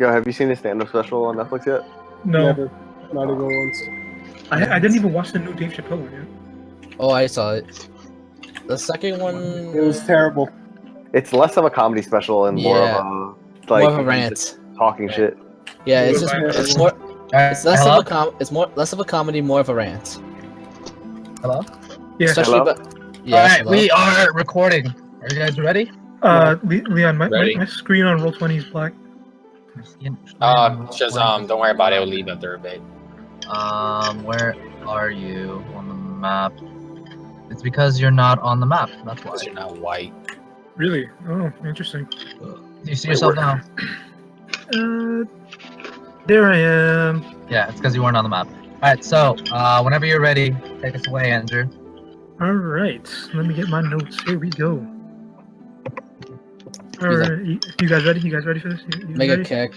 Yo, have you seen the stand-up special on Netflix yet? No. Never. Not even once. I didn't even watch the new Dave Chappelle one yet. Oh, I saw it. The second one. It was terrible. It's less of a comedy special and more Yeah. of a More of a rant. talking shit. Yeah, it's just it's more. It's less Hello? of less of a comedy, more of a rant. Hello? Yeah. Especially, Hello? yeah. Alright, hello? we are recording. Are you guys ready? Leon, my Ready? screen on Roll20 is black. Shazam, don't worry about it, it'll leave after a bit. Where are you on the map? It's because you're not on the map, that's why. Because you're not white. Really? Oh, interesting. Do you see yourself now? There I am. Yeah, it's because you weren't on the map. Alright, so, whenever you're ready, take us away, Andrew. All right, let me get my notes. Here we go. All right, you guys ready? You guys ready for this? You Make a ready? kick.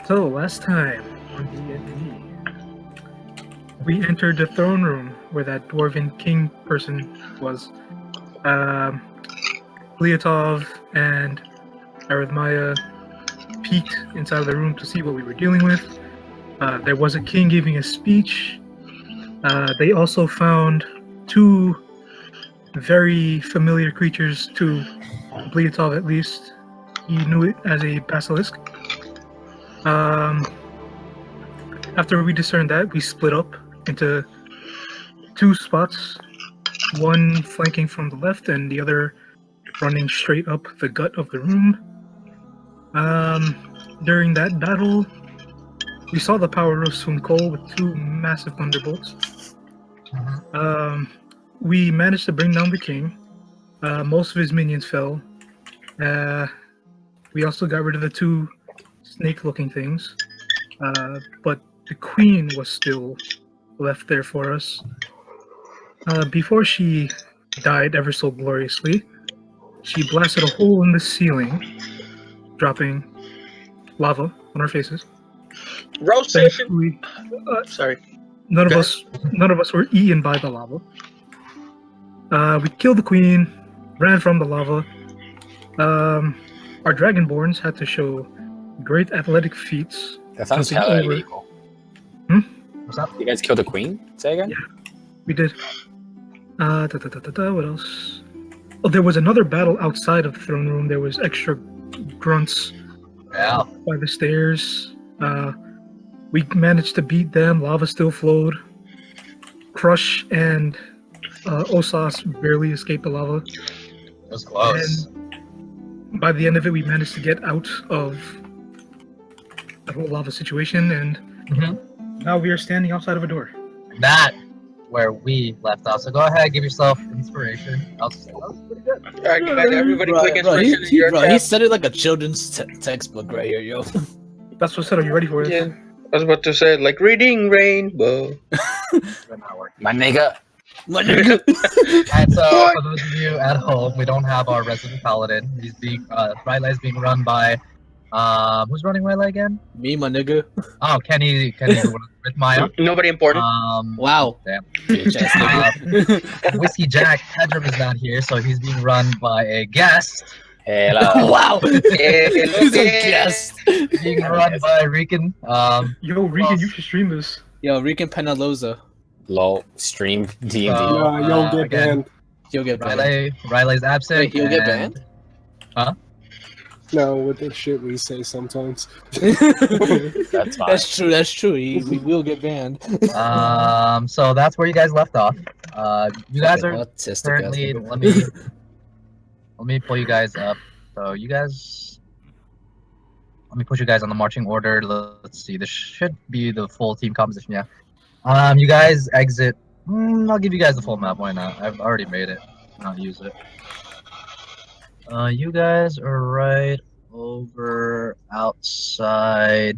So last time on D&D, we entered the throne room where that dwarven king person was. Leotov and Arithemaya peeked inside of the room to see what we were dealing with. There was a king giving a speech. They also found two very familiar creatures to Leotov, at least. He knew it as a basilisk. After we discerned that, we split up into two spots, one flanking from the left and the other running straight up the gut of the room. During that battle, we saw the power of Svunkol with two massive thunderbolts. We managed to bring down the king. Most of his minions fell. We also got rid of the two snake-looking things. But the queen was still left there for us. Before she died ever so gloriously, she blasted a hole in the ceiling, dropping lava on our faces. Roastation! Thankfully, Sorry. none of us were eaten by the lava. We killed the queen, ran from the lava. Our dragonborns had to show great athletic feats. That sounds Jumping hella over. illegal. What's up? You guys killed the queen? Say again? Yeah. We did. What else? Oh, there was another battle outside of the throne room. There was extra grunts Yeah. by the stairs. We managed to beat them. Lava still flowed. Crush and Ossas barely escaped the lava. It was close. And by the end of it, we managed to get out of the whole lava situation, and now we are standing outside of a door. That where we left off. So go ahead, give yourself inspiration. That was pretty good. Alright, guys, everybody click Bro, inspiration in your he tab. said it like a children's textbook right here, yo. That's what said. Are you ready for it? Yeah. I was about to say, like, reading rainbow. My nigga. And so, for those of you at home, we don't have our resident paladin. He's being Rylai is being run by who's running Rylai again? Me, my nigga. Oh, Kenny with Maya. Nobody important. Wow. Damn. Bitch ass nigga. Whiskey Jack Pedram is not here, so he's being run by a guest. Hello. Wow. Hello. He's a guest. Being run by Rican. Yo, Regan, you should stream this. Yo, Rican Penaloza. Lol. Stream D&D. You'll get again, banned. He'll get banned. Riley's absent. Wait, he'll get and- banned? No, with the shit we say sometimes. That's fine. That's true. We will get banned. So that's where you guys left off. You guys Fucking are autistic currently. ass Let me pull you guys up. So you guys. Let me put you guys on the marching order. Let's see. This should be the full team composition. Yeah. You guys exit. I'll give you guys the full map. Why not? I've already made it. Not use it. You guys are right over outside.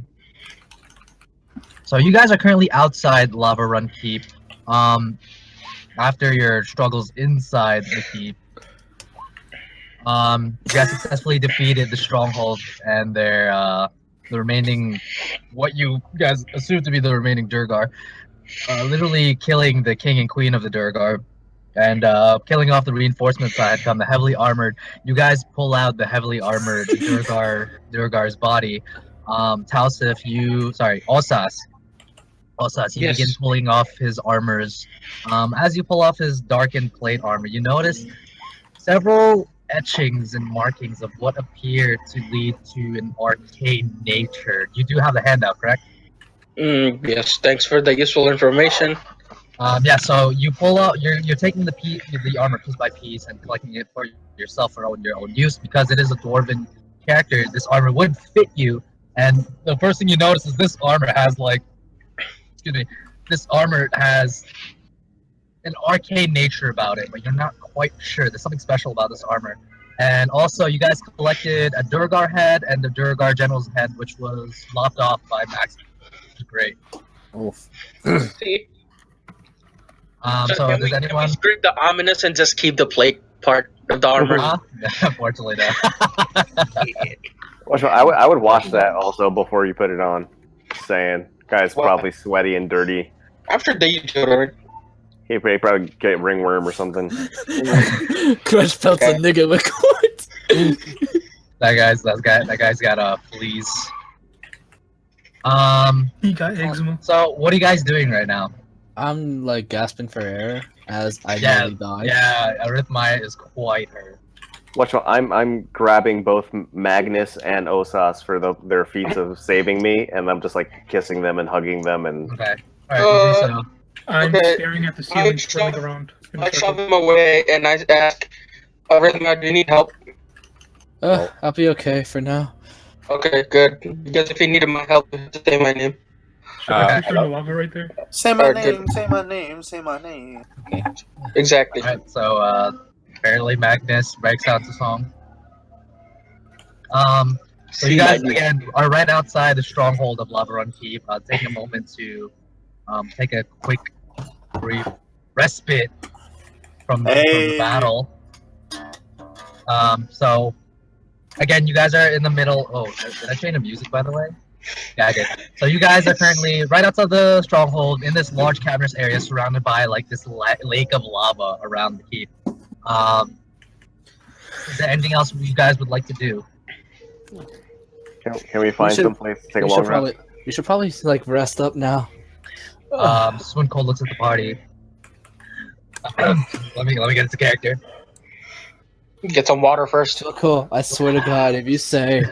So you guys are currently outside Lava Run Keep. After your struggles inside the keep, you guys successfully defeated the stronghold and their the remaining, what you guys assume to be the remaining Durgar, literally killing the king and queen of the Durgar and killing off the reinforcements that had come, the heavily armored. You guys pull out the heavily armored Durgar's body. Tausif, Ossas, you begin Yes. pulling off his armors. As you pull off his darkened plate armor, you notice several etchings and markings of what appear to lead to an arcane nature. You do have the handout, correct? Yes. Thanks for the useful information. Yeah, so you pull out, you're taking the armor piece by piece and collecting it for yourself for your own use. Because it is a dwarven character, this armor would fit you. And the first thing you notice is this armor has this armor has an arcane nature about it, but you're not quite sure. There's something special about this armor. And also, you guys collected a Durgar head and the Durgar general's head, which was lopped off by Max. Which is great. Oof. See? So can does we anyone? scrape the ominous and just keep the plate part of the armor? Unfortunately, no. Watch, I would wash that also before you put it on. Just saying, guy's Why? probably sweaty and dirty. After the deodorant. He probably get ringworm or something. Crush pelts a nigga with cords. That guy's got fleas. He got eczema. So what are you guys doing right now? I'm like gasping for air as I Yeah, nearly die. yeah, Arithemaya is quite hurt. Watch, I'm grabbing both Magnus and Ossas for their feats of saving me, and I'm just like kissing them and hugging them and. Okay. Alright, you do so. I'm Okay. staring at the ceiling, swirling around. in a I circle. shove him away and I ask, Arithemaya, do you need help? I'll be okay for now. Okay, good. Because if you needed my help, you have to say my name. Should I picture the lava right there? Say my Alright, name, good. say my name, say my name. Exactly. Alright, so apparently Magnus breaks out the song. So you guys again are right outside the stronghold of Lavarun Keep. Taking a moment to take a quick, brief respite from the battle. So again, you guys are in the middle. Oh, did I change the music by the way? Yeah, I did. So you guys are currently right outside the stronghold in this large cavernous area, surrounded by like this lake of lava around the keep. Is there anything else you guys would like to do? Can we find some place to take a long rest? We should probably like rest up now. Svunkol looks at the party. let me get into character. Get some water first. So cool. I swear to God, if you say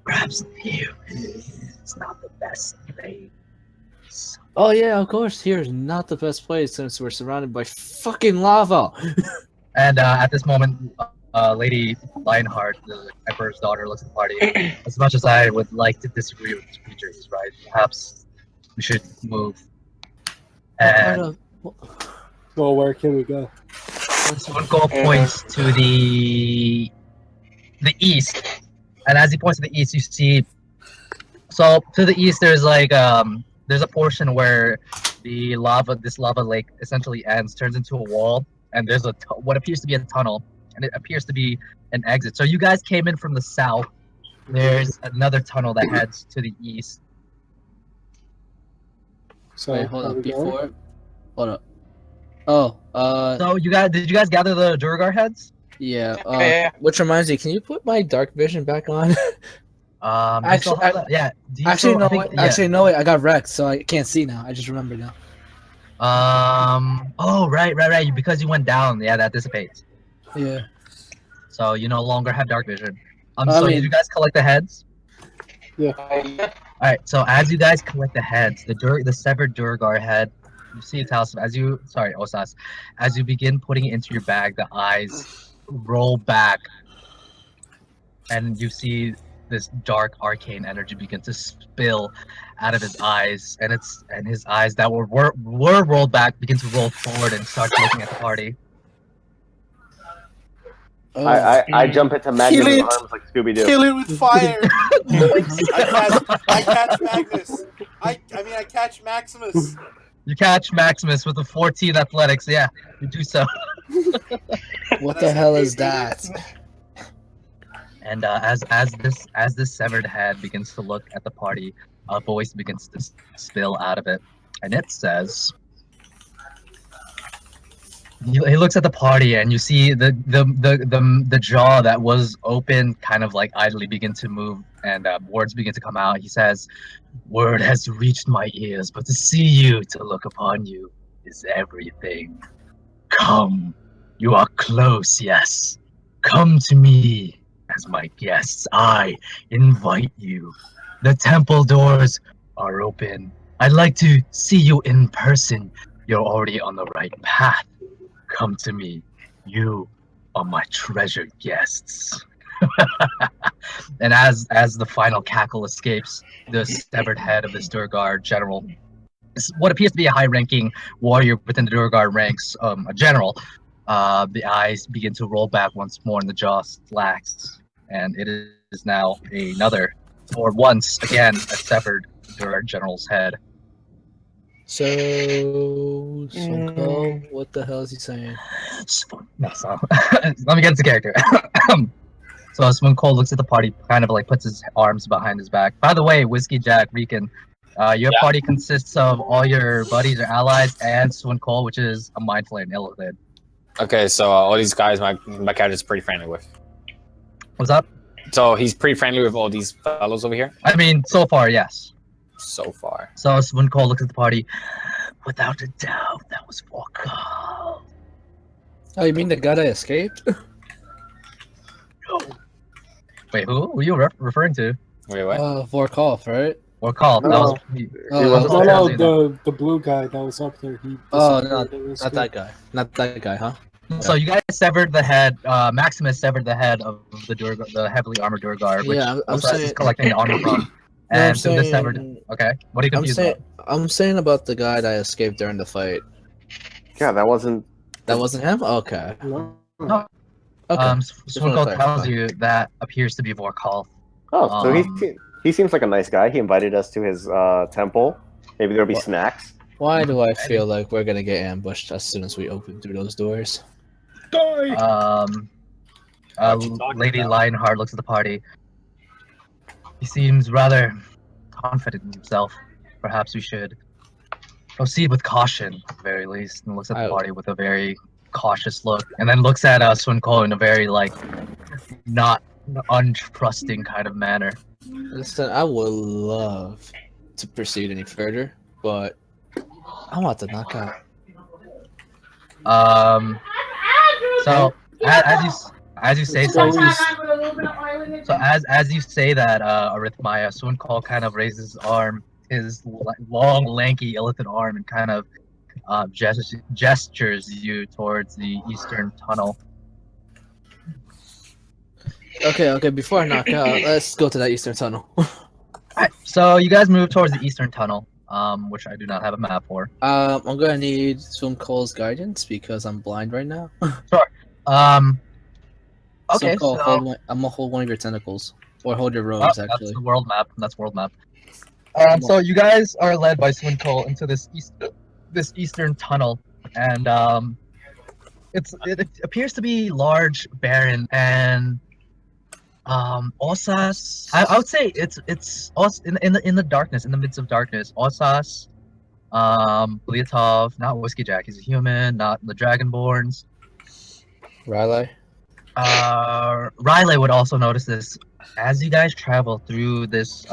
Perhaps here is not the best place. oh yeah, of course, here is not the best place since we're surrounded by fucking lava. And at this moment, Lady Lionheart, the Emperor's daughter, looks at the party. As much as I would like to disagree with this creature, he's right. Perhaps we should move. And Well, where can we go? Svunkol points to the east, and as he points to the east, you see. So to the east, there's like there's a portion where this lava lake essentially ends, turns into a wall, and there's what appears to be a tunnel, and it appears to be an exit. So you guys came in from the south. There's another tunnel that heads to the east. So wait, hold are up. we going? Before, hold up. Oh, So did you guys gather the Durgar heads? yeah. Yeah. Which reminds me, can you put my dark vision back on? You still have that? Yeah. Do you Actually, still- no. I think- Wait, yeah. Actually, no. Wait. I got wrecked, so I can't see now. I just remember now. Oh, right. Because you went down, yeah, that dissipates. Yeah. So you no longer have dark vision. I So mean- did you guys collect the heads? Yeah. All right. So as you guys collect the heads, the severed Durgar head, you see it, Ossas, as you begin putting it into your bag, the eyes roll back, and you see this dark arcane energy begin to spill out of his eyes, and his eyes that were rolled back begin to roll forward and start looking at the party. I jump into Magnus' Kill it. arms like Scooby Doo. Kill it with fire! I catch Magnus. I catch Maximus. You catch Maximus with a 14 athletics. Yeah, you do so. What the hell is that? And as this severed head begins to look at the party, a voice begins to spill out of it, and it says, He looks at the party, and you see the jaw that was open kind of like idly begin to move, and words begin to come out. He says, "Word has reached my ears, but to see you, to look upon you, is everything. Come, you are close, yes. Come to me as my guests. I invite you. The temple doors are open. I'd like to see you in person. You're already on the right path. Come to me. You are my treasured guests." And as the final cackle escapes, the severed head of this Durgar general, what appears to be a high-ranking warrior within the Durgar ranks, a general, the eyes begin to roll back once more and the jaw slacks, and it is now or once again, a severed Durgar general's head. So, Svunkol, what the hell is he saying? No, so, let me get into character. So Svunkol looks at the party, kind of like puts his arms behind his back. By the way, Whiskey Jack, Rican, your party consists of all your buddies or allies and Svunkol, which is a mindful and illithid. Okay, so all these guys, my character's pretty friendly with. What's up? So he's pretty friendly with all these fellows over here? I mean, so far, yes. So far. So Svunkol looks at the party. Without a doubt, that was Vorkalth. Oh, you mean the guy that escaped? No. Wait, who were you referring to? Wait, what? Vorkalth, right? Vorkalth. No. That was. The blue guy that was up there. Not that guy. Not that guy, huh? So you guys severed the head. Maximus severed the head of the heavily armored Durgar, which I'm Ossas is saying collecting the armor from. No, And so the severed. Okay, what are you confused about? I'm saying about the guy that escaped during the fight. Yeah, that wasn't. That wasn't him? Okay. No. No. Okay. Svunkol tells you that appears to be Vorkalth. Oh, so he seems like a nice guy. He invited us to his temple. Maybe there'll be snacks. Why do I feel like we're gonna get ambushed as soon as we open through those doors? Lady Lionheart looks at the party. He seems rather confident in himself. Perhaps we should proceed with caution, at the very least. And looks at the party with a very cautious look, and then looks at Svunkol in a very not untrusting kind of manner. Listen, I would love to proceed any further, but I want to knock out. So as you say that, Arithemaya, Svunkol kind of raises his arm, his long, lanky, illithid arm, and kind of gestures you towards the eastern tunnel. Okay. Before I knock out, let's go to that eastern tunnel. Alright, so you guys move towards the eastern tunnel, which I do not have a map for. I'm gonna need Svunkol's guidance because I'm blind right now. Sure. Okay, Svunkol, I'm gonna hold one of your tentacles, or hold your robes. Actually, that's the world map. That's world map. So you guys are led by Svunkol into this eastern tunnel, and it appears to be large, barren, and Ossas. I would say it's in the darkness, in the midst of darkness. Ossas, Leotov, not Whiskey Jack. He's a human, not the Dragonborns. Riley. Riley would also notice this as you guys travel through this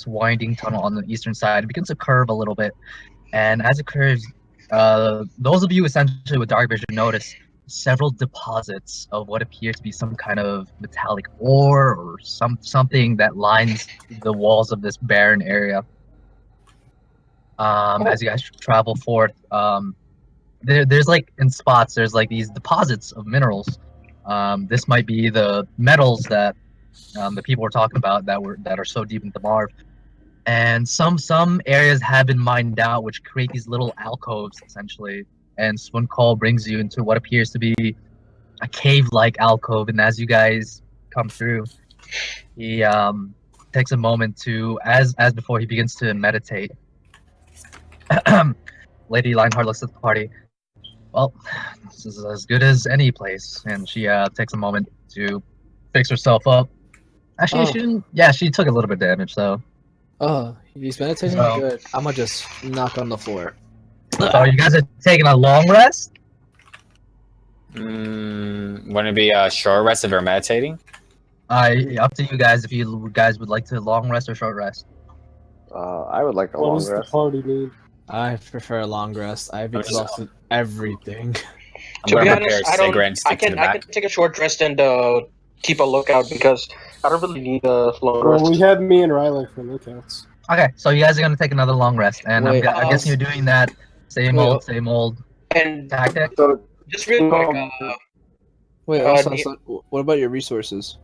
winding tunnel on the eastern side. It begins to curve a little bit, and as it curves, those of you essentially with dark vision notice several deposits of what appears to be some kind of metallic ore or something that lines the walls of this barren area. As you guys travel forth, there's in spots, there's these deposits of minerals. This might be the metals that the people were talking about that are so deep in Thamarv. And some areas have been mined out, which create these little alcoves, essentially. And Svunkol brings you into what appears to be a cave-like alcove. And as you guys come through, he takes a moment to, as before, he begins to meditate. Lady Lionheart looks at the party. Well, this is as good as any place. And she takes a moment to fix herself up. Actually, she didn't. Yeah, she took a little bit of damage, so. Oh, he's meditating? Good. I'm gonna just knock on the floor. So you guys are taking a long rest? Wouldn't it be a short rest if you're meditating? Up to you guys if you guys would like to long rest or short rest. I would like a What long does the rest. party need? I prefer a long rest. I've exhausted everything. I'm To be gonna prepare honest, a I don't. cigarette and I stick to the can back. take a short rest and keep a lookout because I don't really need a long Well, rest. we have me and Riley for lookouts. Okay, so you guys are gonna take another long rest, and Wait, I'm guessing you're doing that same Wait, old And tactic. So just real quick, Wait, Uh, also, the- what about your resources?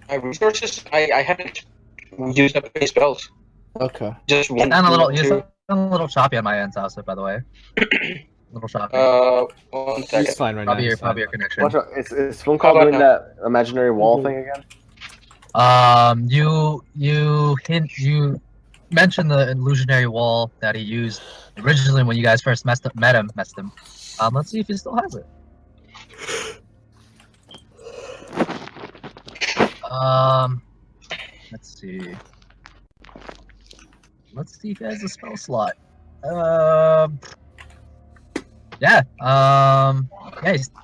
my resources, I haven't used up any spells. Okay. Just one, And a little, you two. sound a little choppy on my end, Sasa, by the way. A little choppy. 1 He's second. fine right now. Probably your He's fine. connection. watch out. Is How Svunkol about doing now? that imaginary wall thing again? You mentioned the illusionary wall that he used originally when you guys first met him. Let's see if he still has it. Let's see. Let's see if he has a spell slot. Yeah.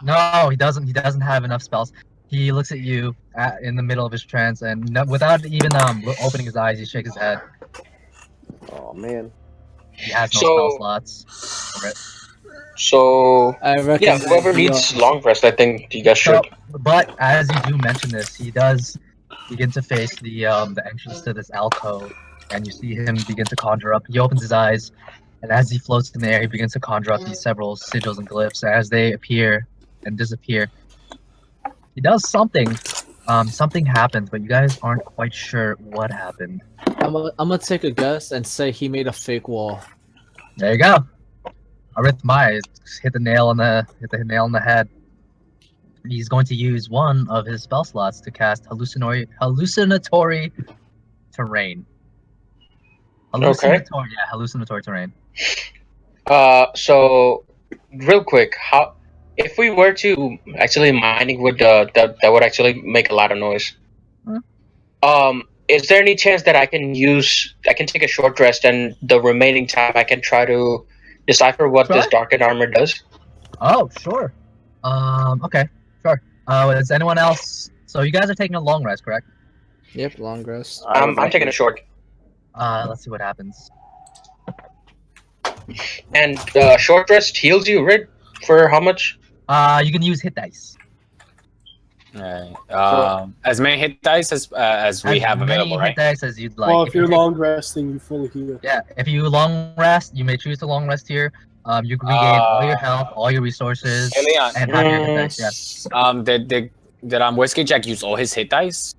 No, he doesn't. He doesn't have enough spells. He looks at you in the middle of his trance, and without even opening his eyes, he shakes his head. Oh man. He has no So- spell slots for it. So I reckon. yeah, whoever needs long rest, I think you guys should. But as you do mention this, he does begin to face the entrance to this alcove, and you see him begin to conjure up. He opens his eyes, and as he floats in the air, he begins to conjure up these several sigils and glyphs. As they appear and disappear, he does something. Something happens, but you guys aren't quite sure what happened. I'm gonna take a guess and say he made a fake wall. There you go. Arithemaya hit the nail on the head. He's going to use one of his spell slots to cast hallucinatory terrain. Hallucinatory terrain. So real quick, if we were to actually mining would that would actually make a lot of noise. Is there any chance that I can take a short rest and the remaining time I can try to decipher what this darkened armor does? Oh, sure. Okay, sure. Is anyone else? So you guys are taking a long rest, correct? Yep, long rest. I'm taking a short. Let's see what happens. And short rest heals you, right? For how much? You can use hit dice. Right. As many hit dice as we have available, hit right? dice as you'd like. Well, if you're long resting, you fully heal. Yeah, if you long rest, you may choose to long rest here. You can regain all your health, all your resources, Hey, Leon. and have your hit dice. Yes. Did Whiskey Jack use all his hit dice?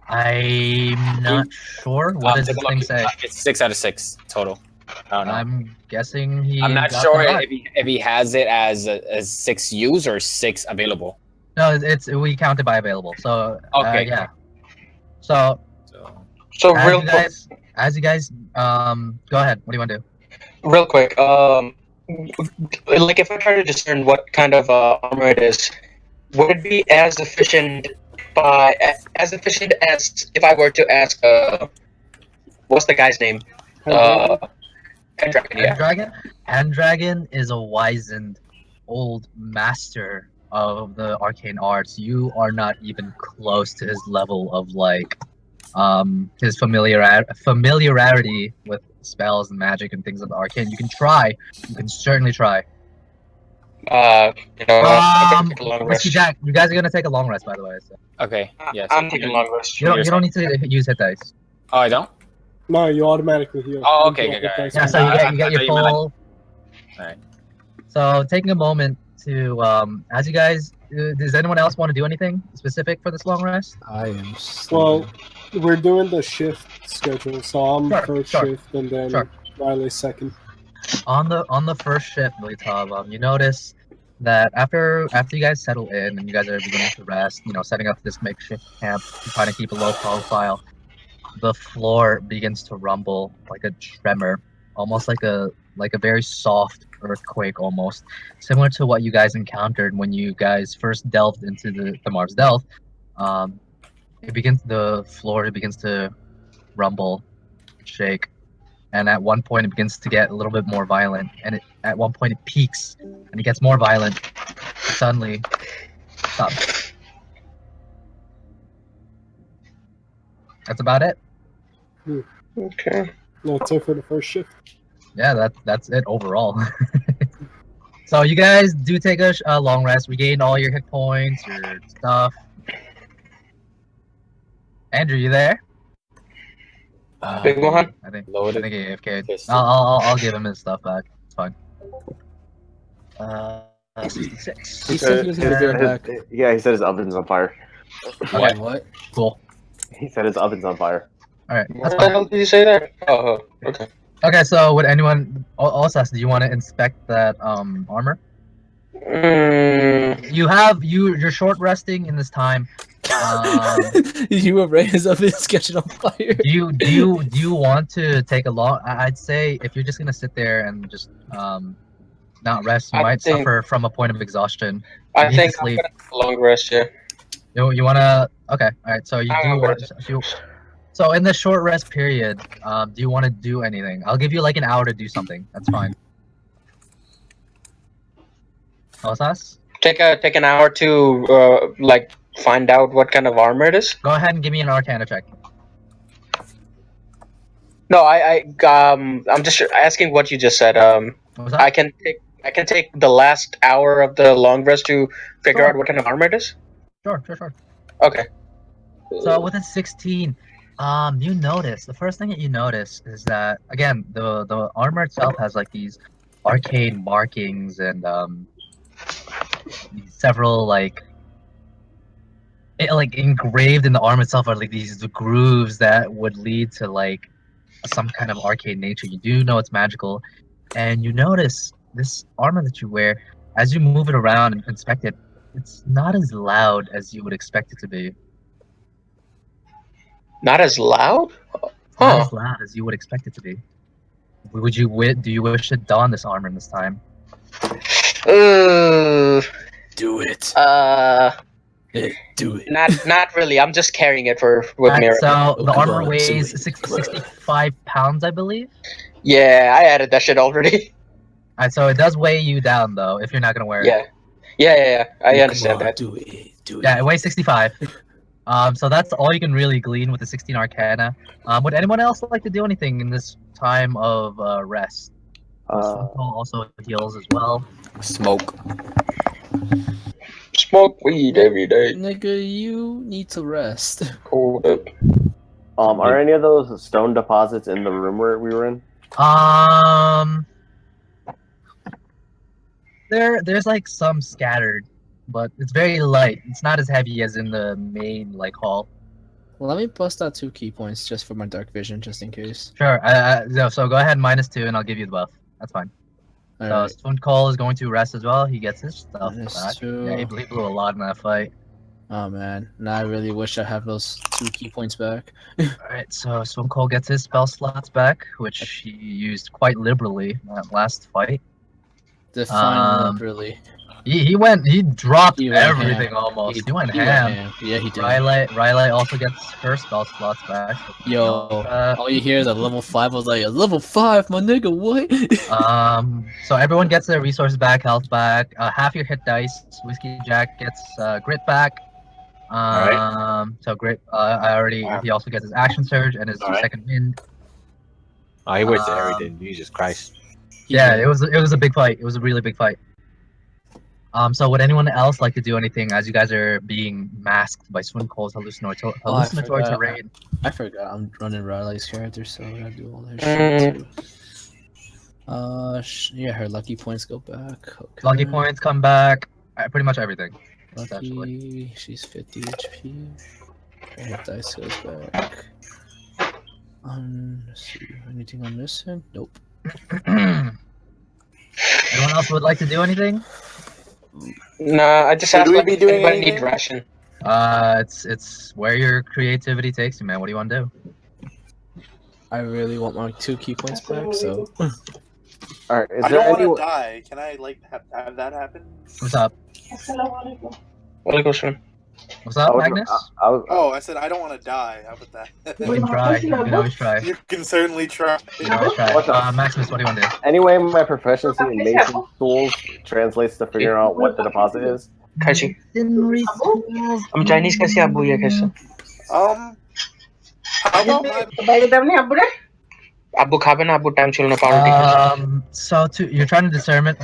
I'm not sure. What does this thing say? It's 6 out of 6 total. I don't know. I'm guessing he. I'm not got sure that right. if he has it as 6 used or 6 available. No, we count it by available. So Okay. yeah. So So as real you quick, guys, go ahead. What do you want to do? real quick, like if I try to discern what kind of armor it is, would it be as efficient as if I were to ask what's the guy's name? Pendragon, yeah. Pendragon? Pendragon is a wizened old master of the arcane arts. You are not even close to his level of his familiarity with spells and magic and things of the arcane. You can try. You can certainly try. I'm gonna take a long Whiskey rest. Jack, you guys are gonna take a long rest, by the way. So. Okay. Yes. I'm taking a long rest. You don't need to use hit dice. Oh, I don't. No, you automatically heal. Oh, okay, You okay, get okay. dice Yeah, back. so you I get your thought you meant, full. Alright. So taking a moment to, as you guys, does anyone else want to do anything specific for this long rest? I am. Well, we're doing the shift schedule, so I'm Sure, first sure, shift and then sure. Riley's second. On the first shift, Litab, you notice that after you guys settle in and you guys are beginning to rest, setting up this makeshift camp, trying to keep a low profile, the floor begins to rumble like a tremor, almost like a very soft earthquake, almost similar to what you guys encountered when you guys first delved into the Thamarv's Delve. The floor begins to rumble, shake, and at one point it begins to get a little bit more violent, and at one point it peaks and it gets more violent, suddenly stop. That's about it. Okay. That's it for the first shift. Yeah, that's it overall. So you guys do take a long rest, regain all your hit points, your stuff. Andrew, you there? Big one. I think Loaded. he AFK'd. Yes. I'll give him his stuff back. It's fine. 66. He said he was gonna be right back. Yeah, he said his oven's on fire. Okay, What? cool. He said his oven's on fire. All right, What that's the fine. hell did you say there? Oh, okay. Okay, so would anyone, Ossas, do you want to inspect that armor? You're short resting in this time. You were raised up and catching on fire. Do you want to take a long? I'd say if you're just gonna sit there and just not rest, you might suffer from a point of exhaustion. I think I'm sleep. gonna have a long rest. Yeah. You wanna? Okay, all right. So you do want. So in the short rest period, do you want to do anything? I'll give you like an hour to do something. That's fine. Ossas? Take an hour to like find out what kind of armor it is. Go ahead and give me an Arcana check. No, I'm just asking what you just said. What was that? I can take the last hour of the long rest to figure Sure. out what kind of armor it is. Sure. Okay. So with a 16, you notice the first thing that you notice is that again the armor itself has like these arcane markings and several like engraved in the armor itself are like these grooves that would lead to like some kind of arcane nature. You do know it's magical, and you notice this armor that you wear as you move it around and inspect it. It's not as loud as you would expect it to be. Not as loud? Not as loud as you would expect it to be. Do you wish to don this armor in this time? Do it. Do it. Not really. I'm just carrying it with me. So the come armor on, weighs do it. 65 pounds, I believe. Yeah, I added that shit already. Alright, so it does weigh you down though if you're not gonna wear it. Yeah. I understand that. Do it. Yeah, it weighs 65. So that's all you can really glean with the 16 Arcana. Would anyone else like to do anything in this time of rest? Svunkol also heals as well. Smoke. Smoke weed every day. Nigga, you need to rest. Hold up. Are any of those stone deposits in the room where we were in? There's like some scattered, but it's very light. It's not as heavy as in the main like hall. Well, let me bust out 2 key points just for my dark vision, just in case. Sure. So go ahead -2, and I'll give you the buff. That's fine. Alright. So Svunkol is going to rest as well. He gets his stuff back. -2. Yeah, he blew a lot in that fight. Oh man, now I really wish I have those 2 key points back. Alright, so Svunkol gets his spell slots back, which he used quite liberally in that last fight. Define liberally. He dropped He went everything ham. almost. He went He went ham. ham. Yeah, he did. Riley also gets her spell slots back. Yo, all you hear is a level 5. I was like, level 5, my nigga, what? So everyone gets their resources back, health back, half your hit dice. Whiskey Jack gets grit back. So grit. He also gets his action surge and his second wind. Oh, he wasted everything. Jesus Christ. Yeah, it was a big fight. It was a really big fight. So would anyone else like to do anything as you guys are being masked by Svunkol's hallucinatory terrain? I forgot I'm running Riley's character, so I gotta do all that shit too. Yeah, her lucky points go back. Okay. Lucky points come back. Pretty much everything. Lucky, she's 50 HP. Her hit dice goes back. Let's see, anything I'm missing? Nope. Anyone else would like to do anything? Nah, I just asked like, if anybody need ration. It's where your creativity takes you, man. What do you want to do? I really want my 2 key points back, so. Alright, I don't want to die. Can I like have that happen? What's up? Walaikum. What's up, I was- Magnus? I was, Oh, I said I don't want to die. How about that? You can try. You can always try. You can certainly try. You can always try. What's up? Maximus, what do you want to do? anyway, my proficiency in mason tools translates to figuring out what the deposit is. Kashi. Masonry I'm Chinese kasi abu ya kasi. How about my Abu খাবে না abu time ছিল না পাউরুটি খেয়েছে। So you're trying to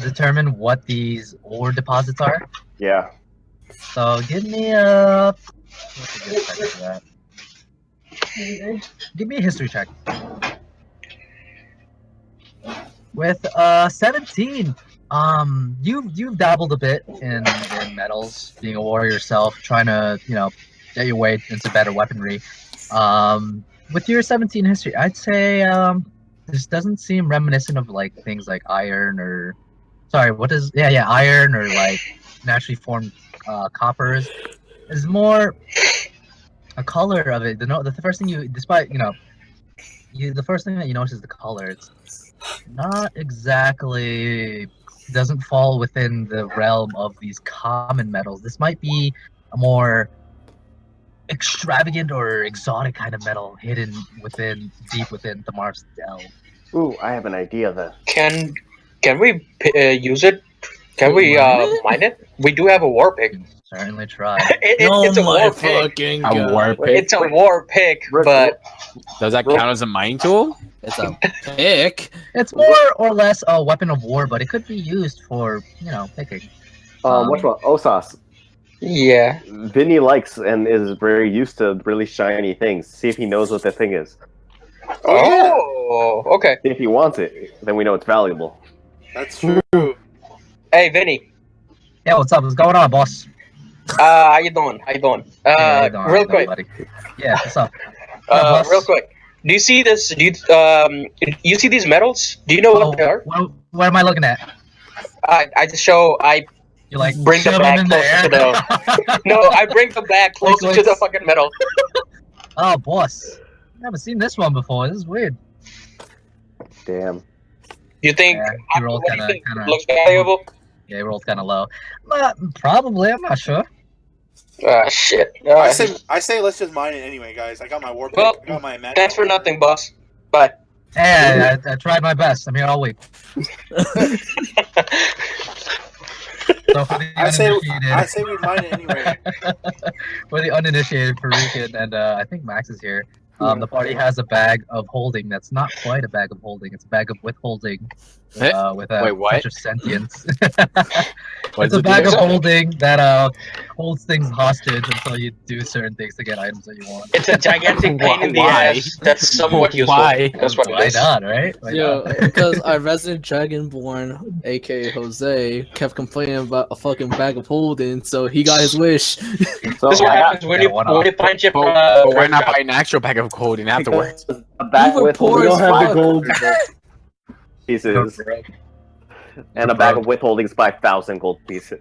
determine what these ore deposits are. Yeah. So give me a what's a good check for that? Give me a history check. With 17, you've dabbled a bit in metals, being a warrior yourself, trying to get your way into better weaponry. With your 17 history, I'd say this doesn't seem reminiscent of like things like iron or iron or like naturally formed coppers. It's more a color of it. The first thing the first thing that you notice is the color. It's not exactly doesn't fall within the realm of these common metals. This might be a more extravagant or exotic kind of metal hidden deep within Thamarv's delve. Ooh, I have an idea then. Can we use it? Can we mine it? We do have a war pick. Certainly try. It's a war pick. A war pick? It's a war pick, but Does that count as a mining tool? It's a pick. It's more or less a weapon of war, but it could be used for picking. Which one? Ossas. yeah. Vinny likes and is very used to really shiny things. See if he knows what the thing is. Oh, okay. If he wants it, then we know it's valuable. That's true. Hey, Vinny. Yeah, what's up? What's going on, boss? How you doing? How you doing? Real quick. Buddy? Yeah, what's up? Boss? Real quick. Do you see this? You see these metals? Do you know what they are? What am I looking at? I just show. You like bring the shove bag them in the closer air? to the. No, I bring the bag closer to the fucking metal. Oh, boss. Never seen this one before. This is weird. Damn. You think? Yeah, he rolled what do you think kinda- looks valuable? Yeah, he rolled kind of low. Probably. I'm not sure. Ah, shit. I say let's just mine it anyway, guys. I got my war pick. Well, I got my magic. Thanks for nothing, boss. Bye. Hey, I tried my best. I'm here all week. So for the I say uninitiated, we mine it anyway. for the uninitiated Peruvian, and I think Max is here. The party has a bag of holding that's not quite a bag of holding. It's a bag of withholding with a Wait, what? touch of sentience. What It's does a it bag do? of holding that holds things hostage until you do certain things to get items that you want. It's a gigantic pain in the Why? ass. That's somewhat useful. Why? That's what it Why is. not, right? Why Yo, not? because our resident Dragonborn, aka Jose, kept complaining about a fucking bag of holding, so he got his wish. So This is what I got happens when you find your. But we're not buying an actual bag of holding afterwards. a bag We were with poor We as don't have the fuck. gold. pieces, and a bag of withholdings by 1,000 gold pieces.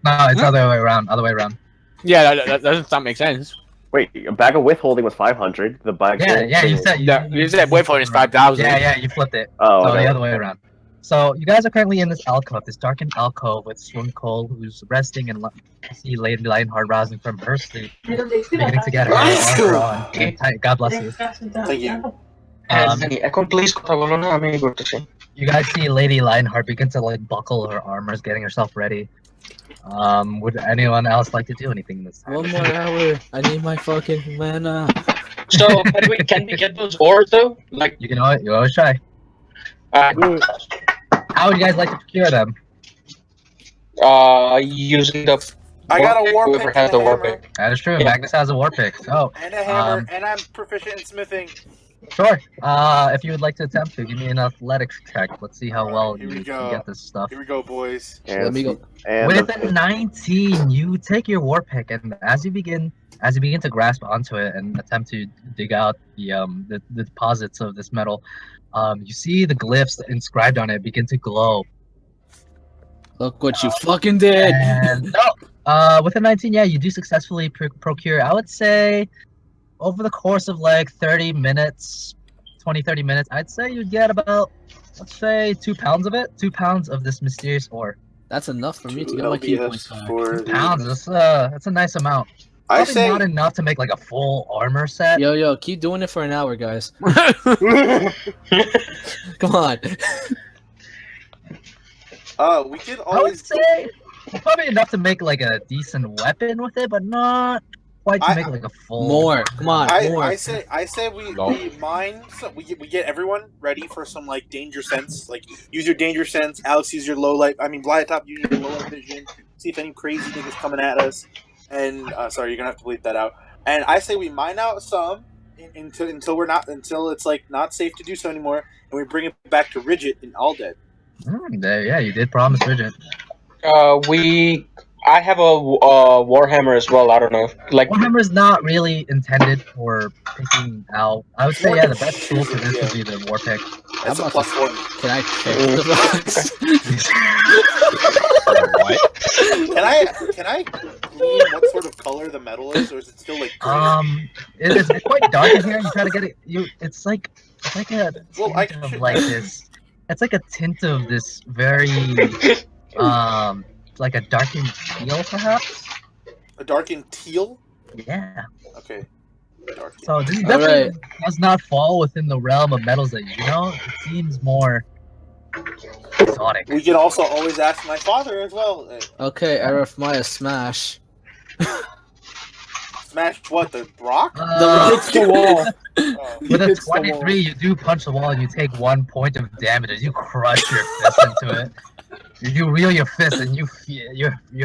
No, it's other way around. Other way around. Yeah, that doesn't make sense. Wait, a bag of withholding was 500. The bag. Yeah. You said You said withholding is 5,000. Yeah. You flipped it. Oh, So okay. the other way around. So you guys are currently in this alcove, this darkened alcove with Svunkol, who's resting, and you see Lady Lionheart rousing from her sleep, beginning to get her armor on. And God bless you. Thank you. এখন please কথা বলো না আমি করতেছি You guys see Lady Lionheart begin to like buckle her armors, getting herself ready. Would anyone else like to do anything this time? One more hour. I need my fucking mana. So can we get those ores though? Like You always try. How would you guys like to procure them? using the I got a war pick whoever and has a the war hammer. pick. That is true. Yeah. Magnus has a war pick. So And a hammer, and I'm proficient in smithing. sure. If you would like to attempt to, give me an athletics check. Let's see how well Here we you go. can get this stuff. Here we go, boys. And, Let me go. And With a 19, you take your war pick, and as you begin to grasp onto it and attempt to dig out the deposits of this metal, you see the glyphs inscribed on it begin to glow. Look what you fucking did. And with a 19, yeah, you do successfully procure. I would say over the course of like 30 minutes, 20-30 minutes, I'd say you'd get about, let's say, 2 pounds of it. 2 pounds of this mysterious ore. That's enough for me to get Two my key LBS points back. for Pounds. the- That's a nice amount. I Probably say not enough to make like a full armor set. Yo, keep doing it for an hour, guys. Come on. we could I would always say probably enough to make like a decent weapon with it, but not quite to make like a full. More. Come on, more. I say we mine. So we get everyone ready for some like danger sense. Like use your danger sense. Alex, use your low light. I mean, Blyatop, use your low light vision. See if any crazy thing is coming at us. And sorry, you're gonna have to bleep that out. And I say we mine out some until it's like not safe to do so anymore, and we bring it back to Rigid and All Dead. Yeah, you did promise Rigid. I have a Warhammer as well. I don't know. Like Warhammer is not really intended for picking out. I would say the best tool for this would be the War Pick. That's a +1. Can I check the box? What? Can I glean what sort of color the metal is, or is it still like gray? It's quite dark in here. You try to get it. It's like a tint of like this. It's like a tint of this very like a darkened teal, perhaps. A darkened teal? Yeah. Okay. Darkened. So this definitely does not fall within the realm of metals that you know. It seems more exotic. We can also always ask my father as well. Okay, Arithemaya, smash. Smash what? The rock? Hits the wall. With a Hits the wall. 23, you do punch the wall and you take 1 point of damage as you crush your fist into it. You reel your fist and your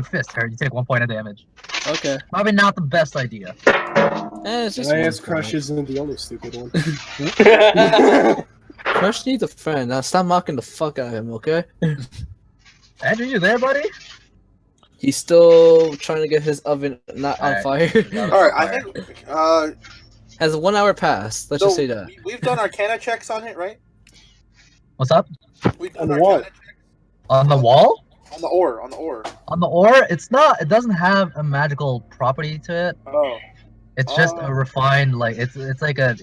fist hurt. You take 1 point of damage. Okay. Probably not the best idea. It's just Lance one Crush point. isn't the only stupid one. Crush needs a friend. Now stop mocking the fuck out of him, okay? Andrew, you there, buddy? He's still trying to get his oven not on fire. Alright, I think Has 1 hour passed? Let's just say that. we've done Arcana checks on it, right? What's up? We've On done the wall. Arcana checks On the wall? on the ore. On the ore, it doesn't have a magical property to it. Oh. It's just a refined, like it's like a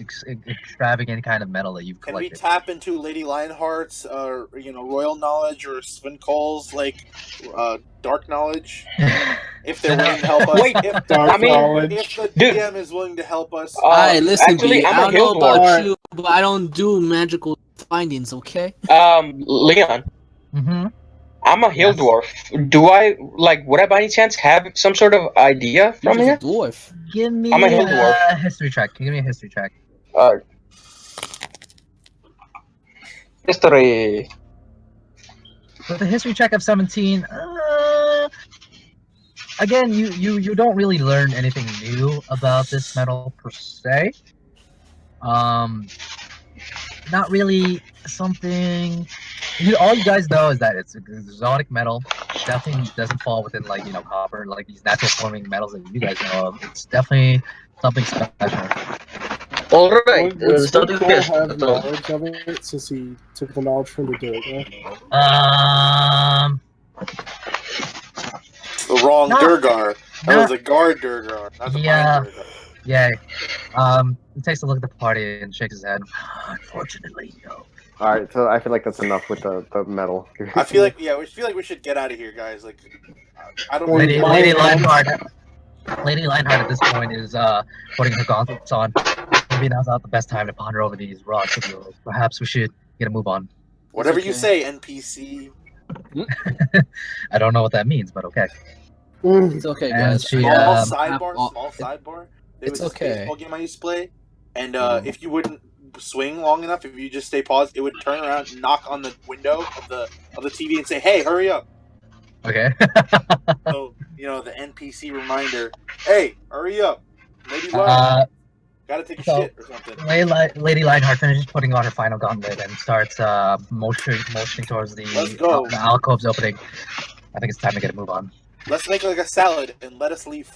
extravagant kind of metal that you've Can we collected. tap into Lady Lionheart's royal knowledge or Svunkol like dark knowledge? If they're willing to help us. Wait, if, Dark knowledge. if the Dude. DM is willing to help us. Alright, listen, actually, B. I'm I a don't know hill about dwarf. you, but I don't do magical findings, okay? Leon, Mm-hmm. I'm a hill dwarf. Would I by any chance have some sort of idea from You're here? just a dwarf. Give me I'm a hill dwarf. a history check. Give me a history check. History. With a history check of 17, again, you don't really learn anything new about this metal per se. Not really something. All you guys know is that it's an exotic metal. Definitely doesn't fall within copper, like these natural forming metals that you guys know of. It's definitely something special. Alright, Would start the Svunkol test. have knowledge of it since he took the knowledge from the Durga? The wrong No. Durgar. That No. was a guard Durgar, not the Yeah. blind Durgar. Yeah. He takes a look at the party and shakes his head. Unfortunately, no. Alright, so I feel like that's enough with the metal. I feel like we should get out of here, guys. Like, I don't Lady- really. Lady Lionheart at this point is putting her gauntlets on. Maybe now's not the best time to ponder over these rocks. Perhaps we should get a move on. Whatever It's you okay. say, NPC. I don't know what that means, but okay. It's okay, And guys. she, Small um, sidebar. There it's was okay. a baseball game I used to play, and if you wouldn't swing long enough, if you just stay paused, it would turn around and knock on the window of the TV and say, "Hey, hurry up!" Okay. So the NPC reminder, "Hey, hurry up, Lady Lionheart, gotta take a so- shit or something." Lady Lionheart finishes putting on her final gauntlet and starts motioning towards Let's go. the alcove's opening. I think it's time to get a move on. Let's make like a salad and let us leave.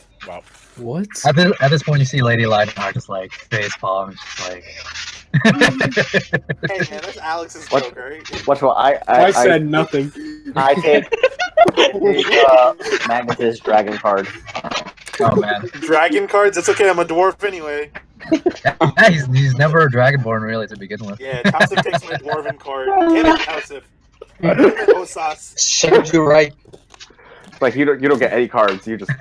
What? At this point, you see Lady Lionheart just like face palm, just like. Hey man, that's Alex's What? joke, right? Watch what I said nothing. I take Magnus's dragon card. Oh man. Dragon cards. It's okay. I'm a dwarf anyway. Yeah, he's never a dragonborn really to begin with. Yeah, Tausif takes my dwarven card. Damn it, Tausif. Damn it, Ossas. Serves you right. Like you don't get any cards. You just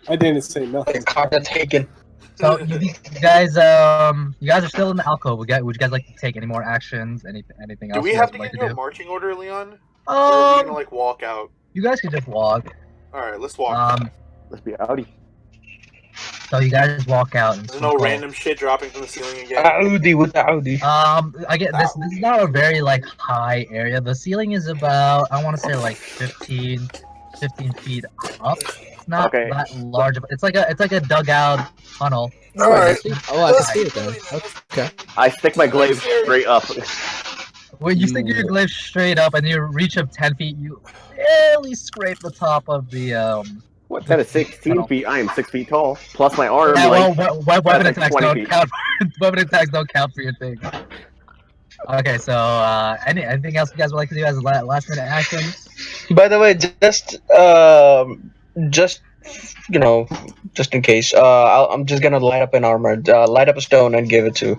I didn't say nothing. Card taken. So you guys are still in the alcove. Would you guys like to take any more actions? Anything else? Do we you have guys to would like get into do? a marching order, Leon? Or are we gonna like walk out? You guys could just walk. All right, let's walk. let's be outie. So you guys walk out. And There's no Svunkol- random shit dropping from the ceiling again. Audi with the Audi. Again, this is not a very like high area. The ceiling is about, I want to say like 15 feet up. It's not Okay. that large. It's like a dugout tunnel. All right. Oh, I can see it then. Okay. I stick my glaive straight up. When you stick your glaive straight up and you reach up 10 feet, you barely scrape the top of the What? That is 16 feet. I am 6 feet tall. Plus my arm. Yeah, like, weapon that's like attacks 20 don't feet. count. Weapon attacks don't count for your thing. Okay, so anything else you guys would like to do as a last minute action? By the way, just you know, just in case, I'm just gonna light up an armor, light up a stone, and give it to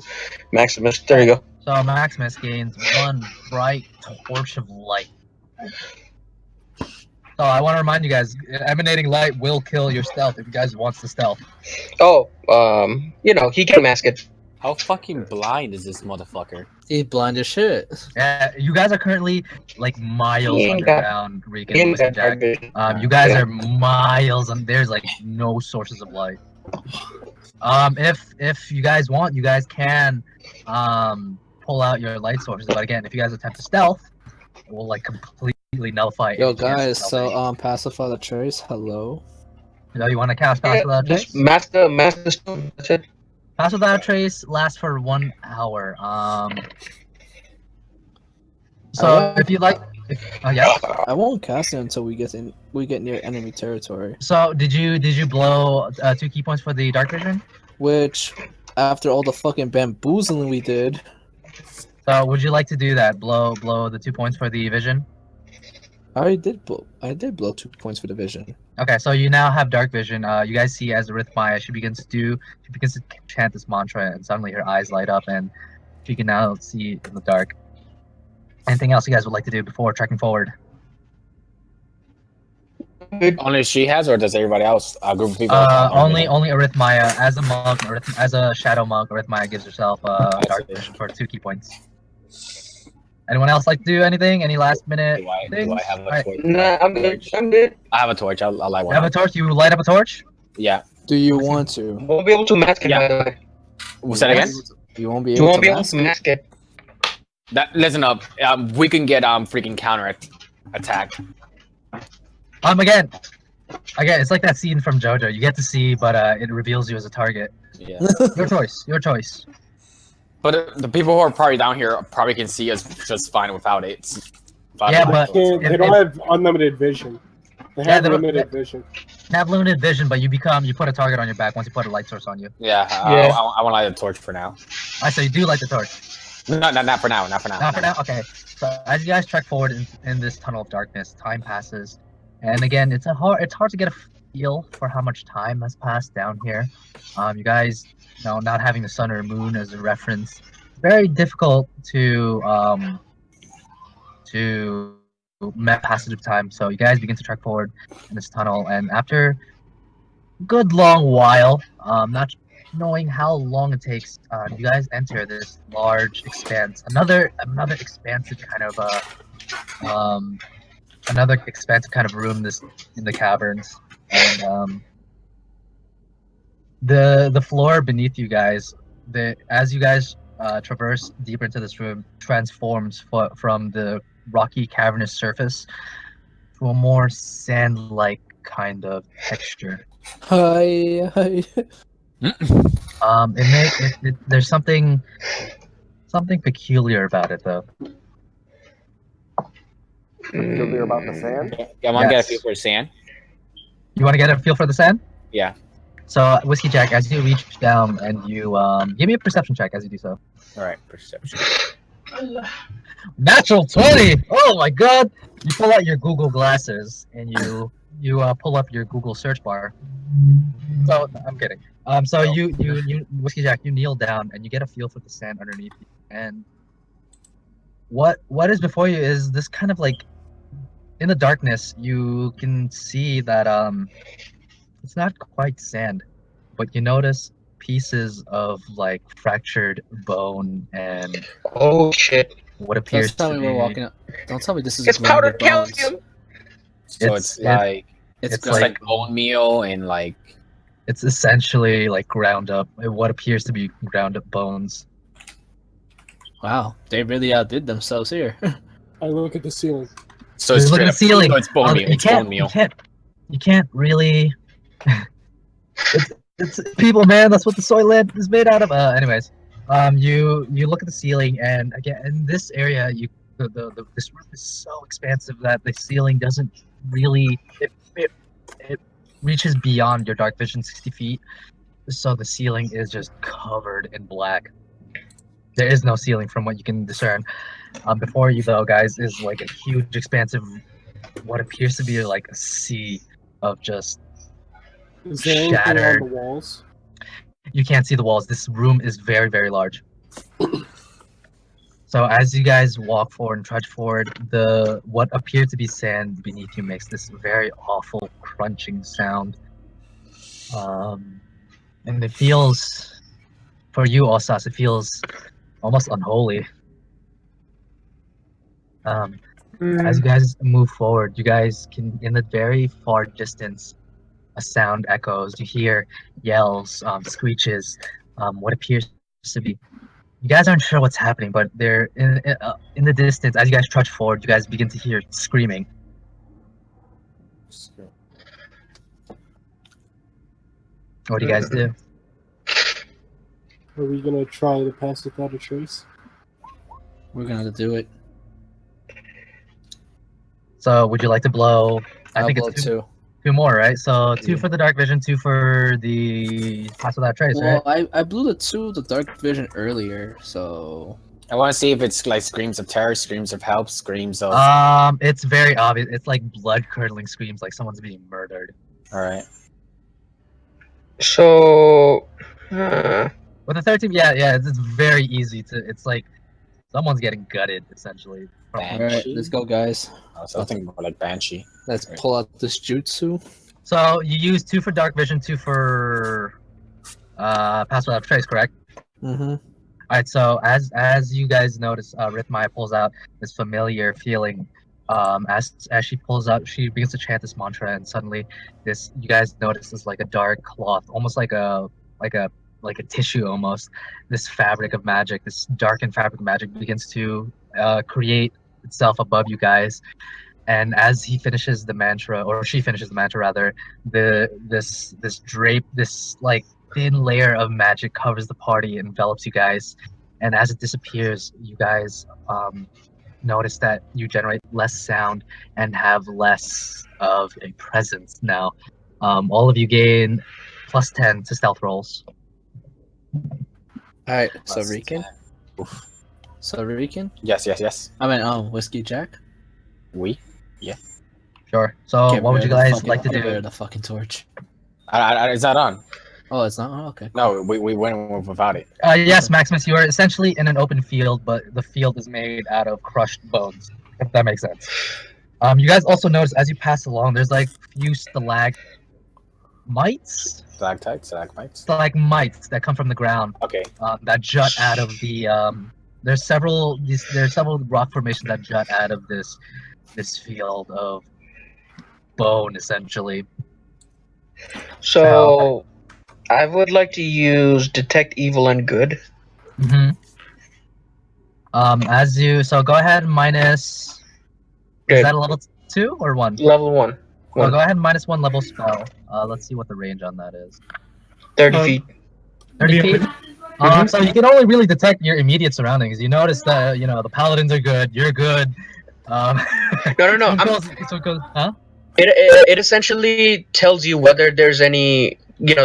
Maximus. There you go. So Maximus gains one bright torch of light. So I want to remind you guys, emanating light will kill your stealth if you guys want to stealth. Oh, you know, he can mask it. How fucking blind is this motherfucker? He's blind as shit. You guys are currently like miles He ain't got- underground, Regan He and ain't got Whiskey Jack. dark vision. You guys Yeah. are miles, and there's like no sources of light. If you guys want, you guys can pull out your light sources. But again, if you guys attempt to stealth, it will like completely nullify. Yo, any chance of guys. stealthing. So pacify the trace. Hello. You want to cast Pass Without a Just Trace? mask the stone. That's it. Pass Without a Trace lasts for 1 hour. So if you like, yeah. I won't cast it until we get near enemy territory. So did you blow 2 key points for the dark vision? Which, after all the fucking bamboozling we did, So would you like to do that? Blow the 2 points for the vision. I did blow 2 points for the vision. Okay, so you now have dark vision. You guys see as Arithemaya, she begins to chant this mantra, and suddenly her eyes light up, and she can now see in the dark. Anything else you guys would like to do before trekking forward? Only she has, or does everybody else? A group of people. Only Arithemaya as a monk, as a shadow monk. Arithemaya gives herself dark vision for 2 key points. Anyone else like to do anything? Any last minute Do things? I have a Alright. torch? Nah, I'm good. I'm good. I have a torch. I'll light You one. have a up. torch? You light up a torch? Yeah. Do you want to? Won't be able to mask it, Yeah. by the way. What's that again? You won't be You able won't to be able mask to it? mask it. Listen up. We can get freaking counter attack. Again, it's like that scene from JoJo. You get to see, but it reveals you as a target. Yeah. Your choice. Your choice. But the people who are probably down here probably can see us just fine without it. Yeah, but- They don't have unlimited vision. They Yeah, have they don't- limited vision. You have limited vision, but you put a target on your back once you put a light source on you. Yeah. Yeah. I want to light a torch for now. So you do light the torch. Not for now. Not for now. Not for now. Okay. So as you guys trek forward in this tunnel of darkness, time passes, and again, it's hard to get a feel for how much time has passed down here. You guys, not having the sun or moon as a reference, very difficult to map passage of time. So you guys begin to trek forward in this tunnel, and after a good long while, not knowing how long it takes, you guys enter this large expanse. Another expansive kind of room in the caverns, and the floor beneath you guys, as you guys traverse deeper into this room, transforms from the rocky cavernous surface to a more sand-like kind of texture. Hi. There's something peculiar about it, though. Peculiar about the sand. Yeah, I want to get a Yes. feel for sand. You want to get a feel for the sand? Yeah. So, Whiskey Jack, as you reach down and you give me a perception check as you do so. All right. Perception. Natural 20! Oh my god! You pull out your Google glasses and you pull up your Google search bar. So I'm kidding. So you Whiskey Jack, you kneel down and you get a feel for the sand underneath you. And what is before you is this kind of like in the darkness, you can see that it's not quite sand, but you notice pieces of like fractured bone and Oh shit! what Don't appears tell to me be we're walking up. Don't tell me this is It's powdered grounded bones. calcium. So It's- it's like It's it's just like- like bone meal and like. it's essentially like ground up what appears to be ground up bones. wow, they really outdid themselves here. I look at the ceiling. So it's Look straight at up. the ceiling. So it's bone meal. You It's bone can't, meal. you can't really. it's people, man. That's what the Soylent is made out of. Anyways, you look at the ceiling, and again in this area, this room is so expansive that the ceiling doesn't really it reaches beyond your dark vision 60 feet. So the ceiling is just covered in black. There is no ceiling from what you can discern. Before you though, guys, is like a huge, expansive, what appears to be like a sea of just Is there anything on shattered. the walls? You can't see the walls. This room is very, very large. So as you guys walk forward and trudge forward, what appears to be sand beneath you makes this very awful crunching sound. And it feels, for you, Ossas, it feels almost unholy. As you guys move forward, you guys can, in the very far distance, a sound echoes. You hear yells, screeches, what appears to be. You guys aren't sure what's happening, but they're in the distance. As you guys trudge forward, you guys begin to hear screaming. What do you guys do? Are we gonna try to pass without a trace? We're gonna have to do it. So, would you like to blow? I I'll think blow it's two. two more, right? So, two Yeah. for the dark vision, two for the pass without trace, Well, right? I blew the dark vision earlier, so I want to see if it's like screams of terror, screams of help, screams of. It's very obvious. It's like blood curdling screams, like someone's being murdered. All right. So, With the 13, yeah, it's very easy to. It's like someone's getting gutted, essentially. Bang. all right, let's go, guys. I was thinking more like banshee. Let's pull out this jutsu. So you use two for dark vision, two for pass without trace, correct? Mm-hmm. All right. So as you guys notice, Arithemaya pulls out this familiar feeling. As she pulls out, she begins to chant this mantra, and suddenly, you guys notice is like a dark cloth, almost like a tissue, almost. This fabric of magic, this darkened fabric of magic, begins to create itself above you guys. And as he finishes the mantra, or she finishes the mantra rather, this drape, this like thin layer of magic covers the party, envelops you guys, and as it disappears, you guys notice that you generate less sound and have less of a presence now. All of you gain +10 to stealth rolls. All right, so Plus Rican. 10. So Rican. Yes. I mean, Whiskey Jack. We. Sure. So Get what would rid you of the guys fucking- like to get rid do? of the fucking torch. Is that on? Oh, it's not. Oh, okay. No, we went without it. Yes, Maximus, you are essentially in an open field, but the field is made out of crushed bones, if that makes sense. You guys also notice as you pass along, there's like few stalagmites Stalactites. that come from the ground Okay. that jut out of the. There's several rock formations that jut out of this field of bone, essentially. so I would like to use detect evil and good. Mm-hmm. So go ahead and minus. Is Good. that a level 2 or 1? Level 1. Well, go ahead and minus 1 level spell. Let's see what the range on that is. 30 Um, feet. 30 Yeah. feet. So you can only really detect your immediate surroundings. You notice that the paladins are good. You're good. No. Huh? It essentially tells you whether there's any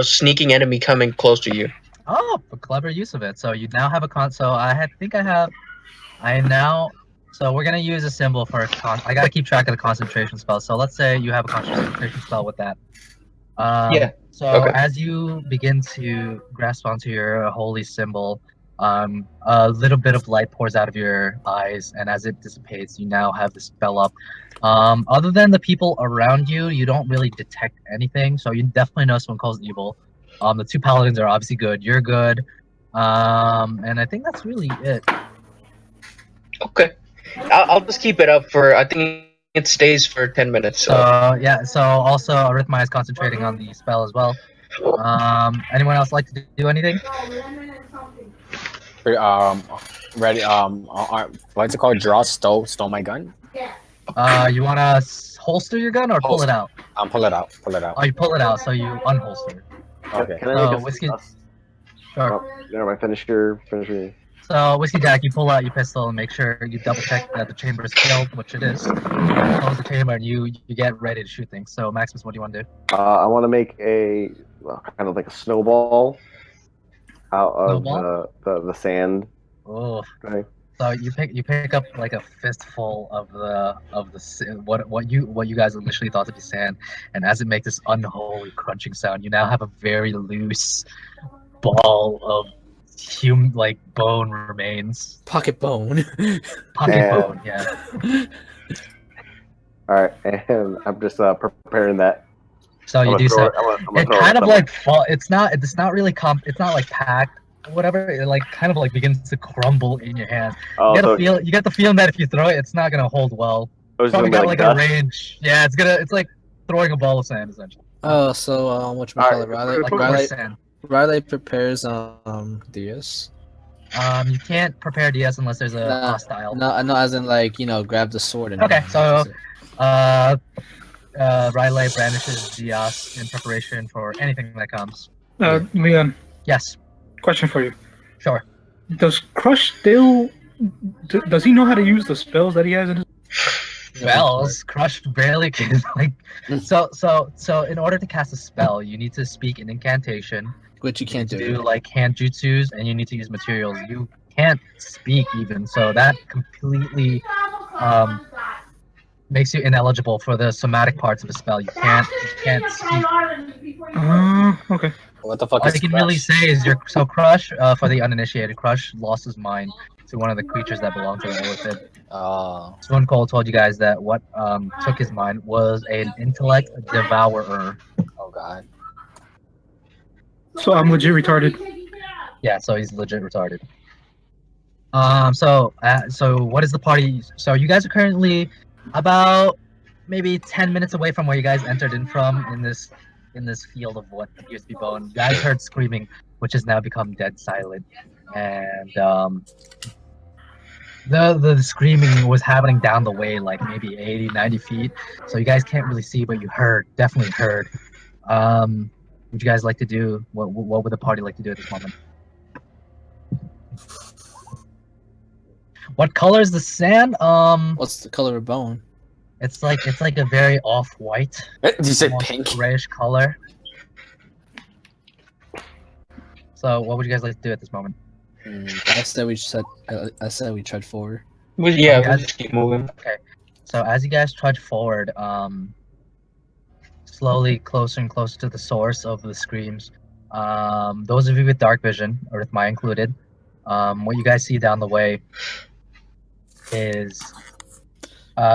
sneaking enemy coming close to you. Oh, a clever use of it. So you now have a So So we're gonna use a symbol for a I gotta keep track of the concentration spell. So let's say you have a concentration spell with that. Yeah. So Okay. as you begin to grasp onto your holy symbol, A little bit of light pours out of your eyes, and as it dissipates, you now have the spell up. Other than the people around you, you don't really detect anything, so you definitely know Svunkol's evil. The two paladins are obviously good. You're good. And I think that's really it. Okay. I'll just keep it up for. I think it stays for 10 minutes. So Yeah. So also, Arithemaya is concentrating on the spell as well. Anyone else like to do anything? Ready. What's it called? Draw. Stole my gun. You wanna holster your gun or pull it out? Pull it out. Pull it out. Oh, you pull it out, so you unholster. Okay. Can I make a Whiskey? Sure. Sure. Never mind. Finish your. So, Whiskey Jack, you pull out your pistol and make sure you double check that the chamber is filled, which it is. Close the chamber and you get ready to shoot things. So, Maximus, what do you want to do? I want to make a kind of like a snowball out of the sand. Oh. Okay. So you pick up like a fistful of what you guys initially thought to be sand, and as it makes this unholy crunching sound, you now have a very loose ball of like bone remains. Pocket bone. Pocket bone, yeah. All right, and I'm just preparing that. So you do so. It kind of like it's not really it's not like packed. Whatever, it like kind of like begins to crumble in your hand. Oh, you get the feeling that if you throw it, it's not gonna hold well. It's probably got like a range. Yeah, it's like throwing a ball of sand essentially. Oh, so whatchamacallit, Riley prepares DS. You can't prepare DS unless there's a hostile. No, as in like grab the sword and. Okay, so Riley brandishes DS in preparation for anything that comes. Leon. Yes. Question for you. Sure. Does Crush still? Does he know how to use the spells that he has in his? Spells? Crush barely can like. So in order to cast a spell, you need to speak an incantation, which you can't do like hand jutsus, and you need to use materials. You can't speak even, so that completely makes you ineligible for the somatic parts of a spell. You can't speak. Okay. What the fuck All is you can Crush? really say is Crush, for the uninitiated, Crush lost his mind to one of the creatures that belong to the Orchid. Svunkol told you guys that what took his mind was an intellect devourer. Oh god. So I'm legit retarded. Yeah, so he's legit retarded. So what is the party? So you guys are currently about maybe 10 minutes away from where you guys entered in from in this field of what appears to be bone. You guys heard screaming, which has now become dead silent, and the screaming was happening down the way, like maybe 80, 90 feet. So you guys can't really see, but you definitely heard. What would you guys like to do? What would the party like to do at this moment? What color is the sand? What's the color of bone? It's like a very off-white. Did you say pink? Grayish color. So, what would you guys like to do at this moment? I said we tread forward. we'll just keep moving. Okay. So as you guys trudge forward, slowly closer and closer to the source of the screams, those of you with dark vision, Arithemaya included, what you guys see down the way is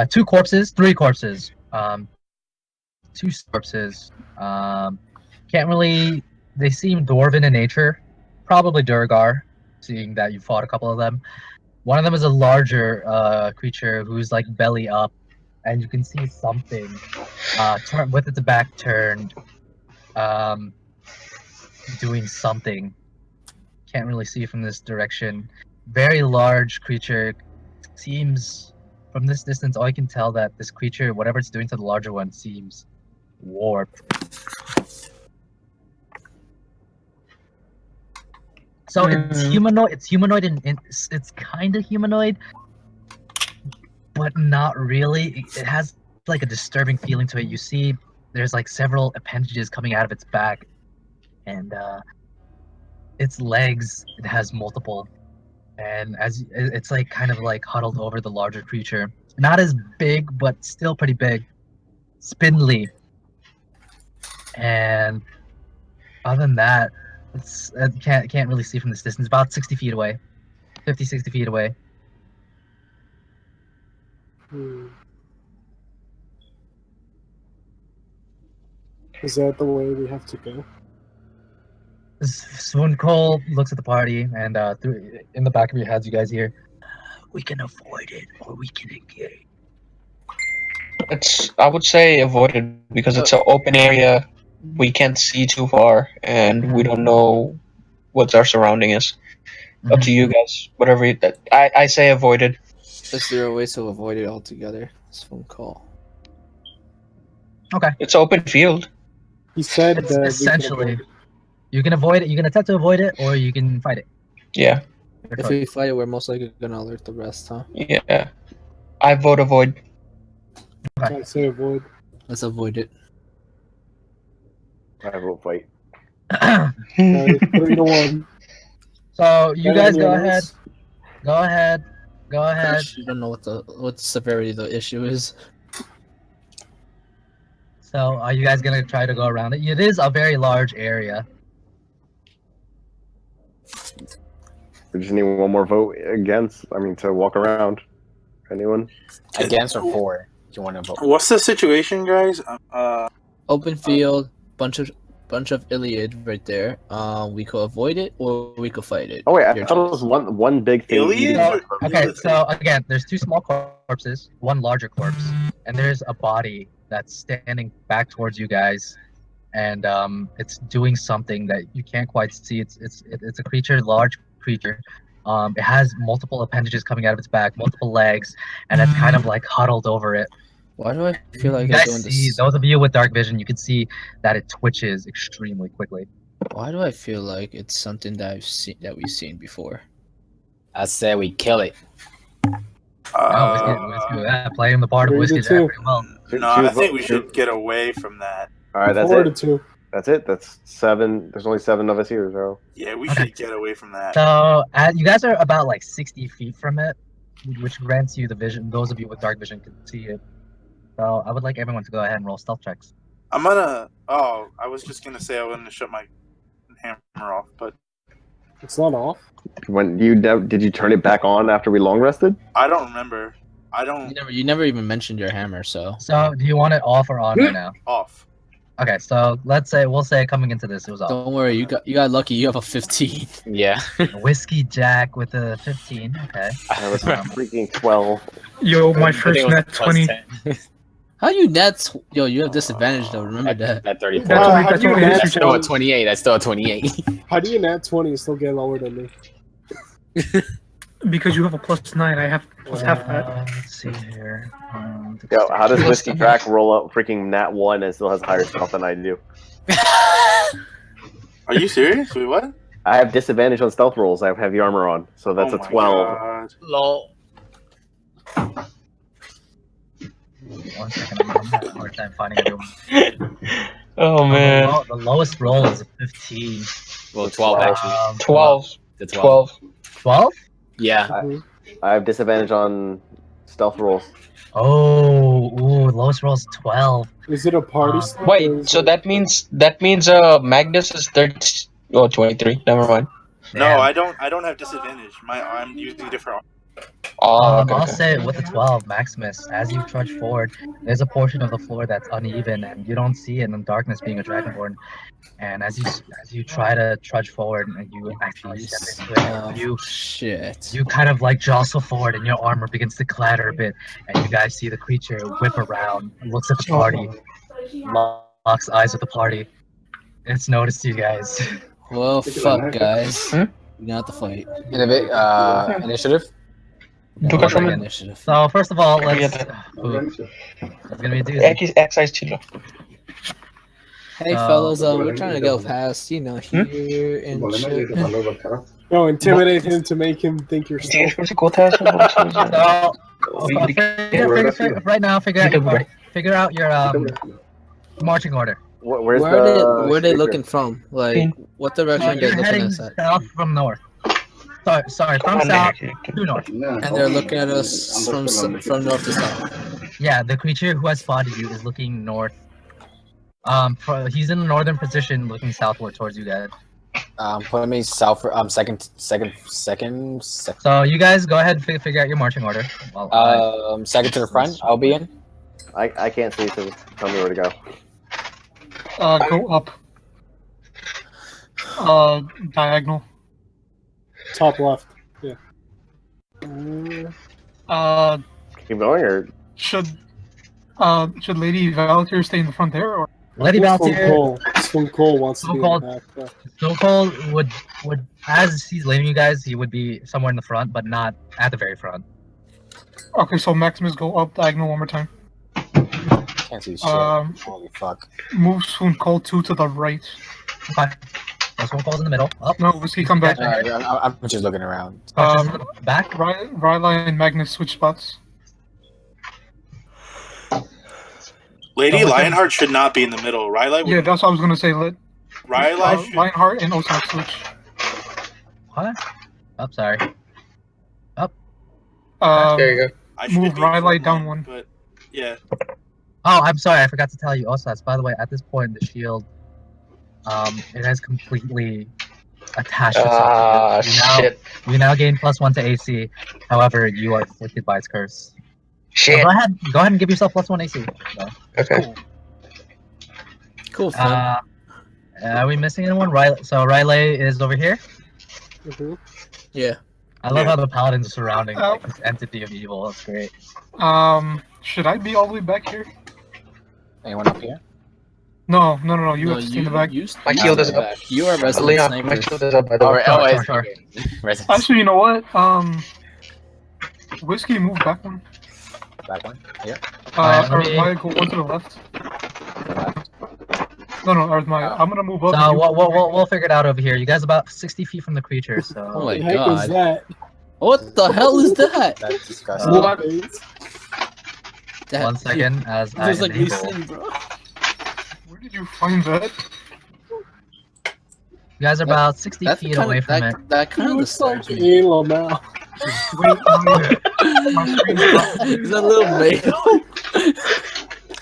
three corpses. Two corpses. Can't really. They seem dwarven in nature, probably Durgar, seeing that you fought a couple of them. One of them is a larger creature who's like belly up, and you can see something with its back turned, doing something. Can't really see from this direction. Very large creature. Seems from this distance, all I can tell that this creature, whatever it's doing to the larger one, seems warped. So it's humanoid. It's humanoid, and it's kind of humanoid, but not really. It has like a disturbing feeling to it. You see, there's like several appendages coming out of its back, and its legs. It has multiple, and as it's like kind of like huddled over the larger creature. Not as big, but still pretty big. Spindly, and other than that, It's can't really see from this distance. About 60 feet away, 50, 60 feet away. Is that the way we have to go? Svunkol looks at the party, and in the back of your heads, you guys hear, "We can avoid it, or we can engage." I would say avoid it because it's an open area. We can't see too far, and we don't know what our surrounding is. Up to you guys. Whatever I say avoid it. Is there a way to avoid it altogether? It's phone call. Okay. It's open field. He said It's that essentially, you can avoid it. You can attempt to avoid it, or you can fight it. Yeah. If we fight it, we're most likely gonna alert the rest, huh? Yeah. I vote avoid. I say avoid. Let's avoid it. I will fight. 3-1. So you guys go Anyone ahead. else? Go ahead. Go ahead. You don't know what the severity of the issue is. So are you guys gonna try to go around it? It is a very large area. We just need one more vote against. I mean, to walk around. Anyone? Against or for? Do you want to vote? What's the situation, guys? Open field, bunch of Iliad right there. We could avoid it or we could fight it. Oh wait, I Your thought it choice. was one big thing. Iliad? eating- Okay, so again, there's two small corpses, one larger corpse, and there's a body that's standing back towards you guys, and it's doing something that you can't quite see. It's a creature, large creature. It has multiple appendages coming out of its back, multiple legs, and it's kind of like huddled over it. Why do I feel like You I'm guys doing see, this? those of you with dark vision, you can see that it twitches extremely quickly. Why do I feel like it's something that we've seen before? I say we kill it. Playing the part of 3-2. Whiskey Jack pretty well. No, I think we should get away from that. All right, that's 4-2. That's it. That's 7. There's only 7 of us here, so. Yeah, we Okay. should get away from that. So you guys are about like 60 feet from it, which grants you the vision. Those of you with dark vision can see it. So I would like everyone to go ahead and roll stealth checks. I'm gonna. Oh, I was just gonna say I was gonna shut my hammer off, but It's not off. When did you turn it back on after we long rested? I don't remember. I don't. You never even mentioned your hammer, so So do you want it off or on right now? Off. Okay, so we'll say coming into this it was off. don't worry. You got lucky. You have a 15. Yeah. Whiskey Jack with a 15. Okay. I was freaking 12. Yo, my I think first it was net plus 20. 10. How you net? Yo, you have disadvantage though. Remember that. At 34. That's How what do that's you what nat That's still a 20? 28. That's still a 28. How do you nat 20 and still get lower than me? because you have a +9. I have plus half that. Let's see here. Yo, how does Whiskey Track roll up freaking nat 1 and still has higher stealth than I do? Are you serious? Wait, what? I have disadvantage on stealth rolls. I have heavy armor on, so that's Oh a my 12. God. Lol. One second, I'm having a hard time finding everyone. Oh man. The lowest roll is a 15. Well, 12 actually. 12. The 12. 12? Yeah. I have disadvantage on stealth rolls. Oh, lowest roll is 12. Is it a party stuff? or Wait, is so it- that means Magnus is 30. Oh, 23. Never mind. No, Damn. I don't have disadvantage. I'm using different. Oh, okay, I'll okay. say with the 12, Maximus, as you trudge forward, there's a portion of the floor that's uneven and you don't see it in the darkness being a dragonborn. And as you try to trudge forward and you actually step into it, you kind of like jostle forward and your armor begins to clatter a bit, and you guys see the creature whip around, looks at the party, locks eyes with the party. It's noticed you guys. Well, fuck, guys. Hmm? We got to fight. Initiative? Initiative. So first of all, Yeah, let's. It's gonna be a doozy. Excise chilo. Hey, fellas, we're trying to go past, here and shit. No, intimidate him to make him think you're Sí, es stealth. psicotas. So, right now, figure out your party. Figure out your marching order. Where's Where the are they speaker? looking from? Like, what direction are they You're looking heading us at? south from north. Sorry, from south to north. And they're looking at us from north to south. Yeah, the creature who has spotted you is looking north. He's in a northern position, looking southward towards you guys. Put me south. Second. So you guys go ahead and figure out your marching order. While Second to the front. I'll be in. I can't see, so tell me where to go. Go up. Diagonal. Top left. Yeah. Keep going, or Should Lady Valkyr stay in the front there, or Lady Valkyr. Svunkol wants to be in the back. Yeah. Svunkol would as he's leading you guys, he would be somewhere in the front, but not at the very front. okay? So Maximus, go up diagonal one more time. Can't see shit. Holy fuck. Move Svunkol 2 to the right. Okay. So Svunkol's in the middle. Up. No, Whiskey, come back. Alright, I'm just looking around. Back. Ryla and Magnus switch spots. Lady Lionheart should not be in the middle. Rylai would. Yeah, that's what I was gonna say. Rylai should. Lionheart and Ossas switch. What? Up, sorry. Up. There you go. I should Move be Rylai down one. But yeah. Oh, I'm sorry, I forgot to tell you, Ossas. By the way, at this point, the shield, it has completely attached itself to you. Shit. You now gain +1 to AC. However, you are afflicted by its curse. Shit. So go ahead and give yourself +1 AC. So, Okay. Cool. Fun. are we missing anyone? Riley is over here. Mhm. Yeah. I love how the paladins are surrounding like this entity of evil. That's great. Should I be all the way back here? Anyone up here? No. You have to stay in the back. My shield is up. You are resident Leon, sniper. my shield is up by the way. Alright, Sure. Actually, you know what? Whiskey, move back one. Back one. Yeah. Arithemaya, go one to the left. No, Arithemaya. I'm gonna move up. So we'll figure it out over here. You guys about 60 feet from the creature. So. Oh What my the heck is god. that? What the hell is that? That's disgusting. That 1 second as I feels like me enable. sin, bro. Where did you find that? You guys are about 60 feet away from it. That kind It of looks like disturbs me. Elo now. Wait, my screen's up. Is that little mayo?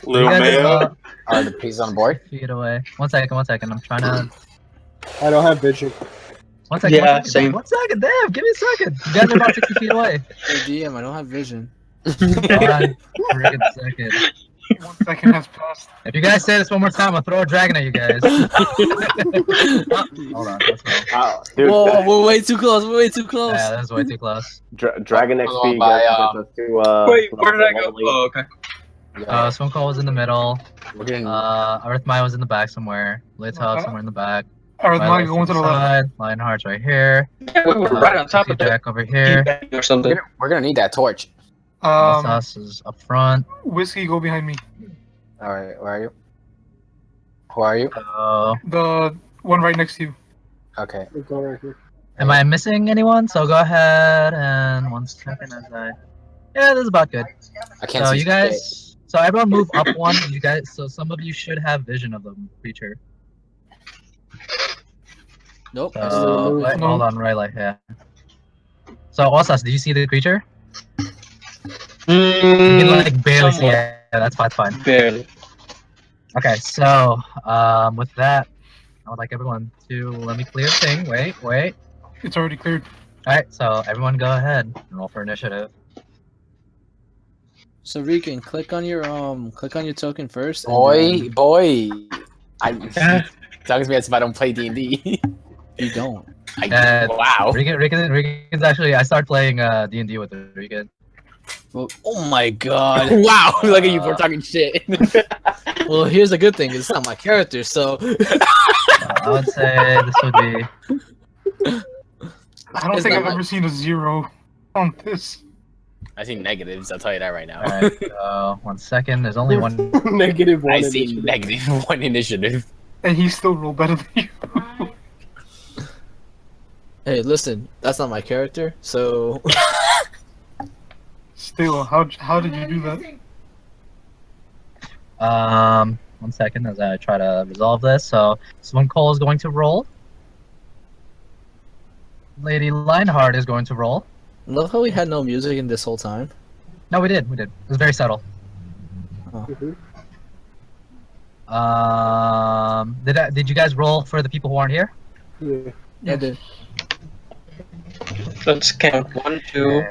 Little You guys are Mayo. about Are the pieces on board? feet away. 1 second. I'm trying to. I don't have vision. 1 second. Yeah, 1 second. same. 1 second. Damn, give me a second. You guys are about 60 feet away. Hey, DM, I don't have vision. Hold on. Friggin' second. 1 second has passed. If you guys say this one more time, I'll throw a dragon at you guys. Oh, hold on. Let's go. Oh, dude, Whoa, we're way too close. We're way too close. Yeah, that was way too close. Dragon Hold XP on, by, gets us to Wait, where did I go? Oh, okay. Svunkol was in the middle. We're getting. Arithemaya was in the back somewhere. Litov somewhere in the back. Arithemaya, go one to the left. side. Lionheart's right here. Yeah, we were right on top of Jack over here. that or something. We're gonna need that torch. Ossas is up front. Whiskey, go behind me. Alright, where are you? Who are you? The one right next to you. Okay. We'll go right here. Am I missing anyone? So go ahead and 1 second as I. Yeah, this is about good. I can't So see you guys. So everyone move up one. You guys. So some of you should have vision of the creature. Nope. Hold on, right, yeah. So Ossas, do you see the creature? You can like barely see it. Yeah, that's fine. Barely. Okay, so with that, I would like everyone to let me clear the thing. Wait. It's already cleared. All right, so everyone go ahead and roll for initiative. So Regan, click on your token first. and Boy. Yeah. Talks to me as if I don't play D&D. You don't. Wow. Regan's actually. I started playing D&D with Regan. Well, oh my god. Wow. Look at you for talking shit. Well, here's the good thing. It's not my character, so. I would say this would be. I don't think I've ever seen a 0 on this. I see negatives, I'll tell you that right now. All right, so 1 second. There's only one. Negative one. I see initiative. -1 initiative. And he still rolled better than you. Hey, listen, that's not my character, so. Still, how did you do that? 1 second as I try to resolve this. So Svunkol is going to roll. Lady Lionheart is going to roll. Love how we had no music in this whole time. No, we did. It was very subtle. Mhm. Did you guys roll for the people who aren't here? Yeah. I did. Let's count 1, 2,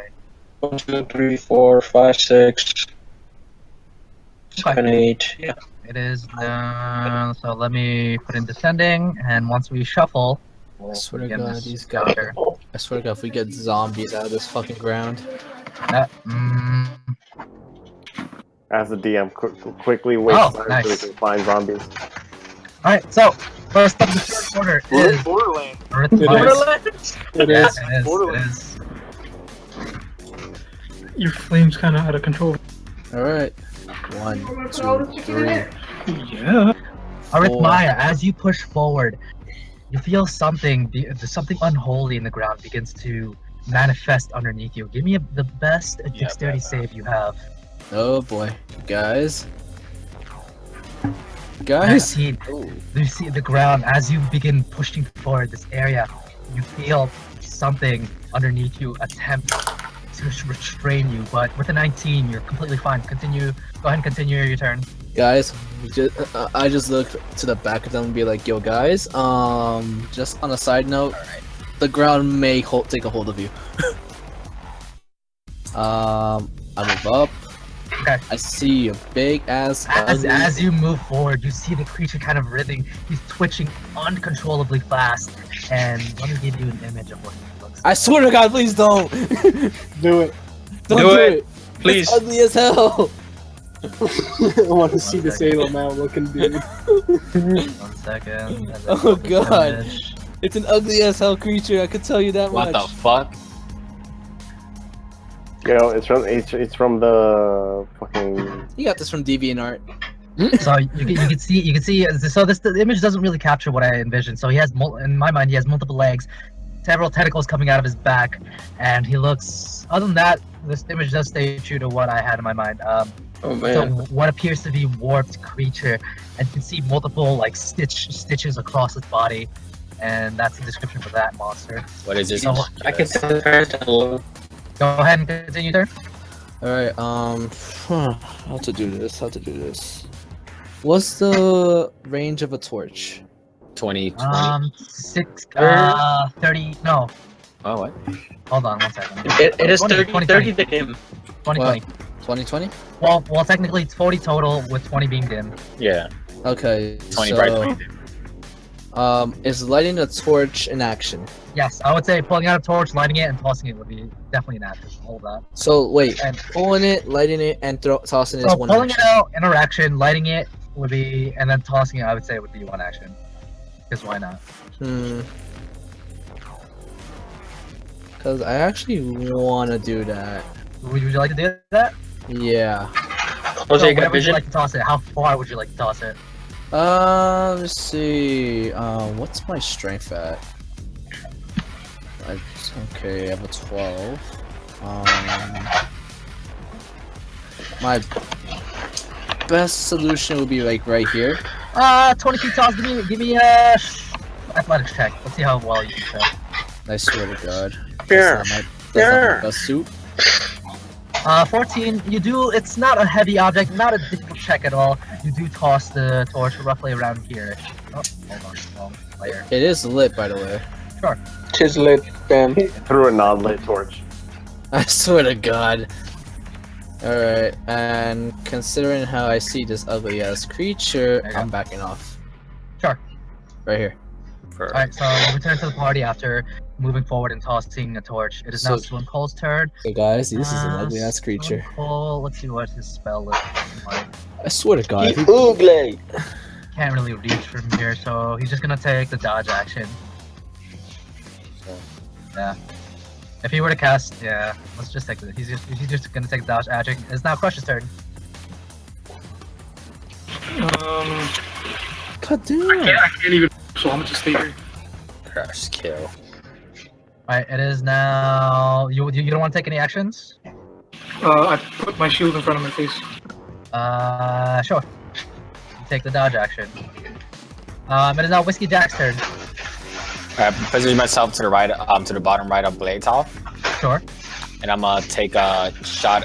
1, 2, 3, 4, 5, 6, 7, 8. Yeah. It is so let me put in descending, and once we shuffle, I we'll swear to begin God, this these guys. chapter. I swear to God, if we get zombies out of this fucking ground. As the DM quickly waits Oh, time nice. so we can find zombies. Alright, so first up in the short order is Borderlands. Arithemaya. It Yeah, is. it is. Borderlands. Your flame's kind of out of control. Alright. 1, 2, 3. Yeah. Arithemaya, as you push forward, you feel something, something unholy in the ground begins to manifest underneath you. Give me the best dexterity save you have. Oh boy. Guys. You see the ground as you begin pushing forward this area. You feel something underneath you attempt to restrain you, but with a 19, you're completely fine. Continue. Go ahead and continue your turn. Guys, I just look to the back of them and be like, yo guys, just on a side note, the ground may take a hold of you. I move up. Okay. I see a big ass. As you move forward, you see the creature kind of writhing. He's twitching uncontrollably fast. And let me give you an image of what he looks like. I swear to God, please don't. Do it. Don't Do do it. it. Please. It's ugly as hell. I want to see this Salem out looking dude. 1 second. Oh God. It's an ugly as hell creature, I could tell you that What much. the fuck? Yo, it's from the fucking. You got this from DeviantArt. So you can see. So the image doesn't really capture what I envisioned. So he has, in my mind, he has multiple legs, several tentacles coming out of his back, and he looks. Other than that, this image does stay true to what I had in my mind. Oh So man. what appears to be warped creature, and you can see multiple like stitches across its body, and that's the description for that monster. What is this? So, I can tell the parents down below. go ahead and continue your turn. Alright, how to do this? What's the range of a torch? 20. 30. No, Oh, what? hold on 1 second. It is 20, 30, 30 to him. 2020. 2020? Well, technically it's 40 total, with 20 being dim. Yeah. Okay, 20 so, bright 20. is lighting the torch in action? Yes, I would say pulling out a torch, lighting it, and tossing it would be definitely an action. All of that. So, wait, And pulling it, lighting it, and tossing it so is one pulling action. it out, interaction, lighting it would be, and then tossing it, I would say would be one action. Because why not? Because I actually want to do that. Would you like to do that? Yeah. Jose, So you where got would you vision? like to toss it? How far would you like to toss it? Let's see. What's my strength at? Okay, I have a 12. My best solution would be like right here. 20 feet toss. Give me a athletics check. Let's see how well you can show. I swear to God. Yeah. That's not my best suit. 14. You do. It's not a heavy object. Not a difficult check at all. You do toss the torch roughly around here. Oh, hold on. Wrong layer. It is lit, by the way. Sure. Tis lit, damn. Through a non-lit torch. I swear to God. Alright, and considering how I see this ugly ass creature, There you I'm go. backing off. Sure. Right here. Alright, so you return to the party after moving forward and tossing a torch. It is now So- Svunkol's turn. So guys, this is an ugly ass creature. Svunkol, let's see what his spell list is like. I swear to God. Ugly. Can't really reach from here, so he's just gonna take the dodge action. Yeah. If he were to cast, yeah, let's just take the. He's just gonna take the dodge action. It's now Crush's turn. God damn. I can't even. So I'm gonna just stay here. Crush kill. Alright, it is now. You don't want to take any actions? I put my shield in front of my face. Sure. You take the dodge action. It is now Whiskey Jack's turn. Alright, position myself to the right, to the bottom right of Blade Top, Sure. and I'm gonna take a shot.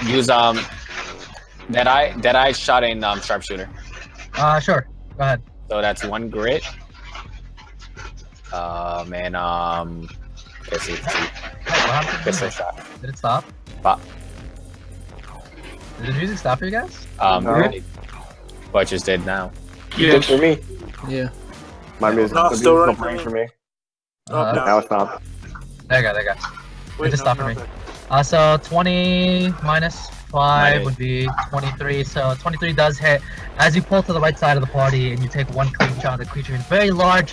Use that I shot in Sharpshooter. Sure. Go ahead. So that's 1 grit. Let's see. Hey, what happened to the Pistol music? shot. Did it stop? But, Did the music stop for you guys? No. But just did now. You did for me. Yeah. My music No, the still music's running playing for for me. Oh, no. Now it's not. There you go. Wait, just no, stopped for no, me. no. So 20 minus 5 Minus. would be 23. So 23 does hit. As you pull to the right side of the party and you take one clean shot, the creature is a very large,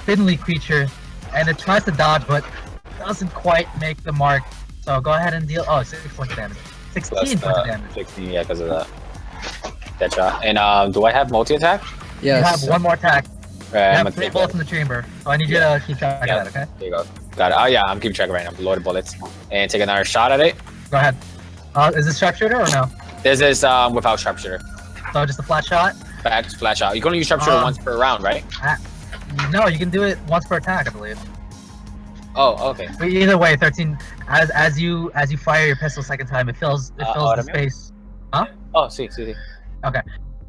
thinly creature, and it tries to dodge but doesn't quite make the mark. So go ahead and deal. Oh, 6 points of damage. 16 Plus, points of damage. 16, yeah, because of that shot. And do I have multi-attack? You have Yes. one more attack. You I'm have gonna 3 take bullets that. in the chamber. So I need you to keep track Yeah. of that, okay? There you go. Got it. Oh yeah, I'm keeping track right now. Loaded bullets. And take another shot at it. Go ahead. Is this sharpshooter or no? This is without sharpshooter. So just a flat shot? Flat shot. You can only use sharpshooter once per round, right? No, you can do it once per attack, I believe. Oh, okay. But either way, 13. As you fire your pistol second time, it fills the automatic? space. Oh, see.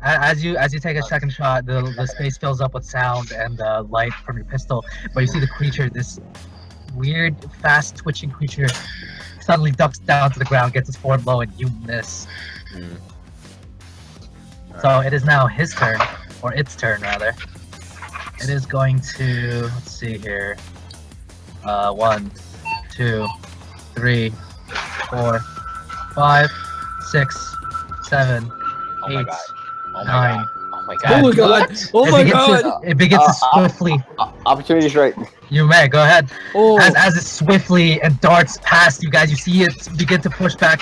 As you take a second shot, the space fills up with sound and light from your pistol. But you see the creature, this weird, fast twitching creature, suddenly ducks down to the ground, gets its forward blow, and you miss. So it is now his turn, or its turn rather. It is going to, let's see here. 1, 2, 3, 4, 5, 6, 7, Oh 8, my god. Oh my 9. god. Oh my god. Oh my god! Oh my god! It begins to swiftly. Opportunity's right. You may go ahead. Oh, As it swiftly and darts past you guys, you see it begin to push back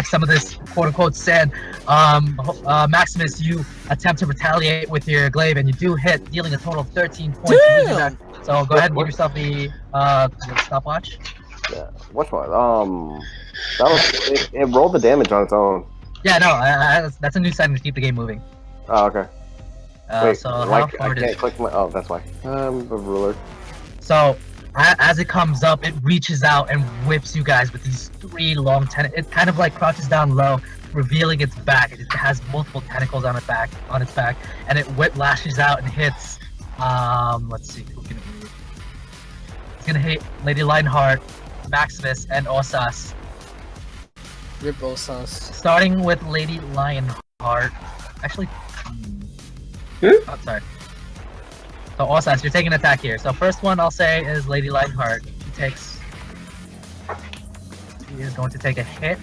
some of this quote-unquote sand. Maximus, you attempt to retaliate with your glaive, and you do hit, dealing a total of 13 points. damn! So go ahead and give yourself the stopwatch. Yeah. Which one? It rolled the damage on its own. Yeah, no, that's a new setting to keep the game moving. Oh, okay. Wait, So why how I far it can't is? click my? Oh, that's why. The ruler. So as it comes up, it reaches out and whips you guys with these 3 long tentacles. It kind of like crouches down low, revealing its back. It has multiple tentacles on its back, and it lashes out and hits. Let's see who can it hit. It's gonna hit Lady Lionheart, Maximus, and Ossas. Rip Ossas. Starting with Lady Lionheart. Actually, oh, sorry. So Ossas, you're taking an attack here. So first one I'll say is Lady Lionheart. He is going to take a hit.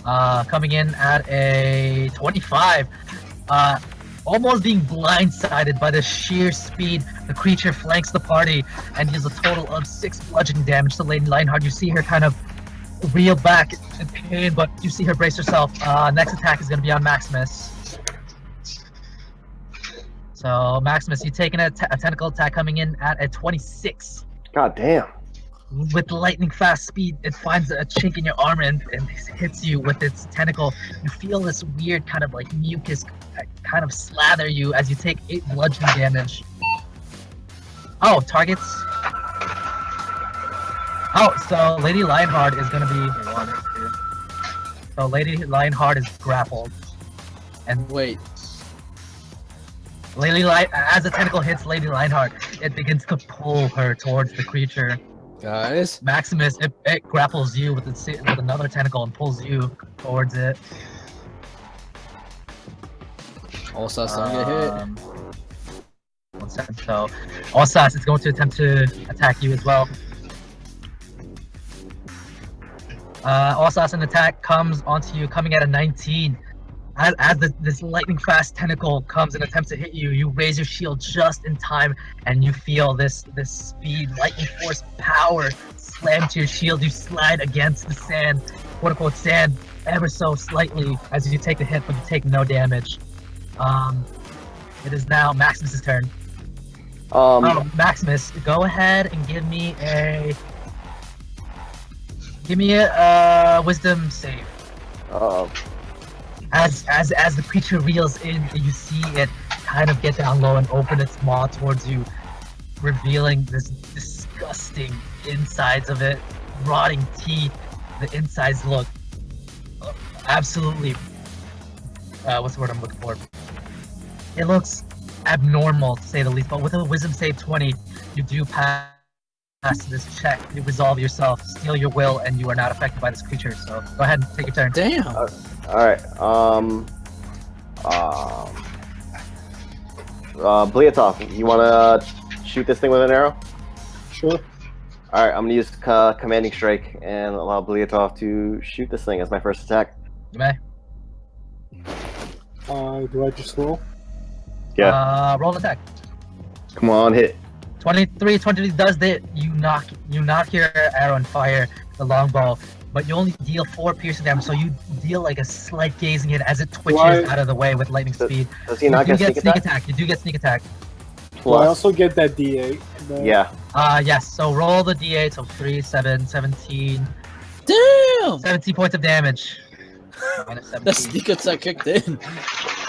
Coming in at a 25. Almost being blindsided by the sheer speed, the creature flanks the party and deals a total of 6 bludgeoning damage to Lady Lionheart. You see her kind of reel back in pain, but you see her brace herself. Next attack is going to be on Maximus. So Maximus, you taking a tentacle attack coming in at a 26. God damn. With lightning fast speed, it finds a chink in your armor and hits you with its tentacle. You feel this weird kind of like mucus kind of slather you as you take 8 bludgeoning damage. Oh, targets. Oh, so Lady Lionheart is gonna be 1, 2. So Lady Lionheart is grappled, and Wait. as the tentacle hits Lady Lionheart, it begins to pull her towards the creature. Guys. Maximus, it grapples you with another tentacle and pulls you towards it. Ossas don't get hit. 1 second. So, Ossas is going to attempt to attack you as well. Ossas, an attack comes onto you, coming at a 19. As this lightning fast tentacle comes and attempts to hit you, you raise your shield just in time, and you feel this speed, lightning force power slam to your shield. You slide against the sand, quote unquote sand, ever so slightly as you take the hit, but you take no damage. It is now Maximus's turn. Maximus, go ahead and give me a wisdom save. As the creature reels in, you see it kind of get down low and open its maw towards you, revealing this disgusting insides of it, rotting teeth. The insides look absolutely what's the word I'm looking for? It looks abnormal to say the least. But with a wisdom save 20, you do pass this check. You resolve yourself, steal your will, and you are not affected by this creature. So go ahead and take your turn. Damn. All right. Bliatov, you wanna shoot this thing with an arrow? Sure. All right, I'm gonna use commanding strike and allow Bliatov to shoot this thing as my first attack. You may. Do I just roll? Yeah. Roll an attack. Come on, hit. 23, 20 does it. You knock your arrow and fire the longbow, but you only deal 4 piercing damage, so you deal like a slight gazing hit as it twitches out of the way with lightning speed. Does he not you get do sneak attack? You do get sneak attack. Do I also get that D8? Yeah. Yes, so roll the D8, so 3, 7, 17. Damn! 17 points of damage. Minus 17. The sneak attack kicked in.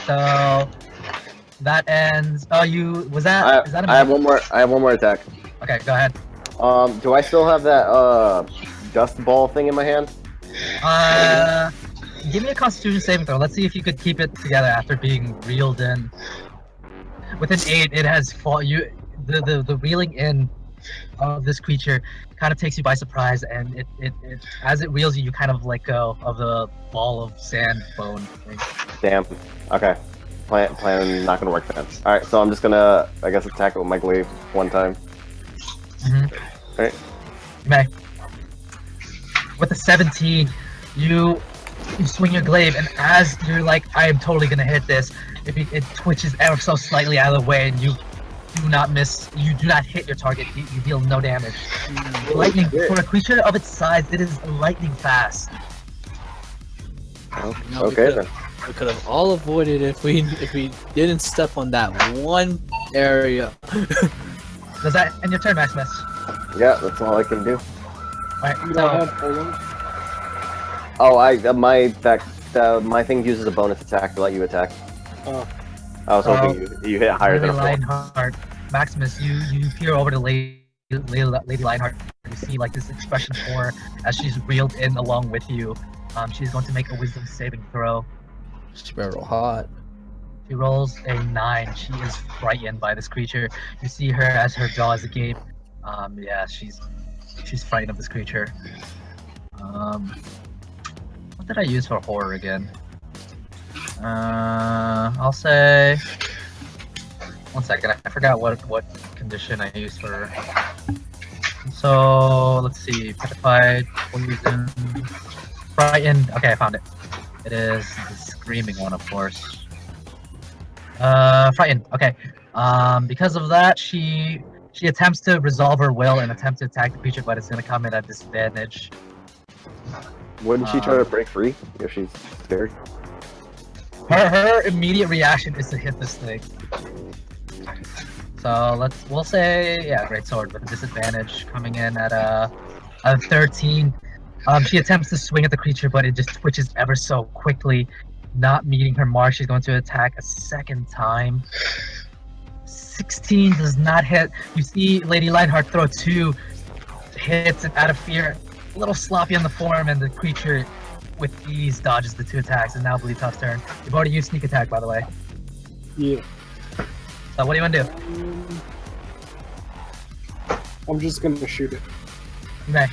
So that ends. Oh, is that a I have one more. I have one more attack. Okay, go ahead. Do I still have that dust ball thing in my hand? Give me a Constitution saving throw. Let's see if you could keep it together after being reeled in. With an 8, it has fought you. The reeling in of this creature kind of takes you by surprise, and it as it reels you, you kind of let go of the ball of sand bone thing. Damn. Okay. Plan not gonna work then. All right, so I'm just gonna, I guess, attack it with my glaive one time. Mm-hmm. All right. You may. With the 17, you swing your glaive, and as you're like, I am totally gonna hit this, it twitches ever so slightly out of the way, and you do not miss. You do not hit your target. You deal no damage. Lightning for a creature of its size, it is lightning fast. Okay then. We could have all avoided if we didn't step on that one area. Does that end your turn, Maximus? Yeah, that's all I can do. Alright, You so don't have Poland? Oh, my thing uses a bonus attack to let you attack. Oh. I was hoping you hit higher than a 4. Lionheart, Maximus, you peer over to Lady Lionheart. You see like this expression of horror as she's reeled in along with you. She's going to make a wisdom saving throw. She's real hot. She rolls a 9. She is frightened by this creature. You see her as her jaw is agape. Yeah, she's frightened of this creature. What did I use for horror again? I'll say. One second, I forgot what condition I used for. So let's see, petrified, poison, frightened. Okay, I found it. It is the screaming one, of course. Frightened. Okay. Because of that, she attempts to resolve her will and attempt to attack the creature, but it's gonna come in at disadvantage. Wouldn't she try to break free if she's scared? Her immediate reaction is to hit this thing. So we'll say, yeah, great sword with a disadvantage coming in at a 13. She attempts to swing at the creature, but it just twitches ever so quickly, not meeting her mark. She's going to attack a second time. 16 does not hit. You see Lady Lionheart throw 2 hits, and out of fear, a little sloppy on the form, and the creature with ease dodges the 2 attacks. And now Bleedtoff's turn. You've already used sneak attack, by the way. Yeah. So what do you want to do? I'm just gonna shoot it. Okay.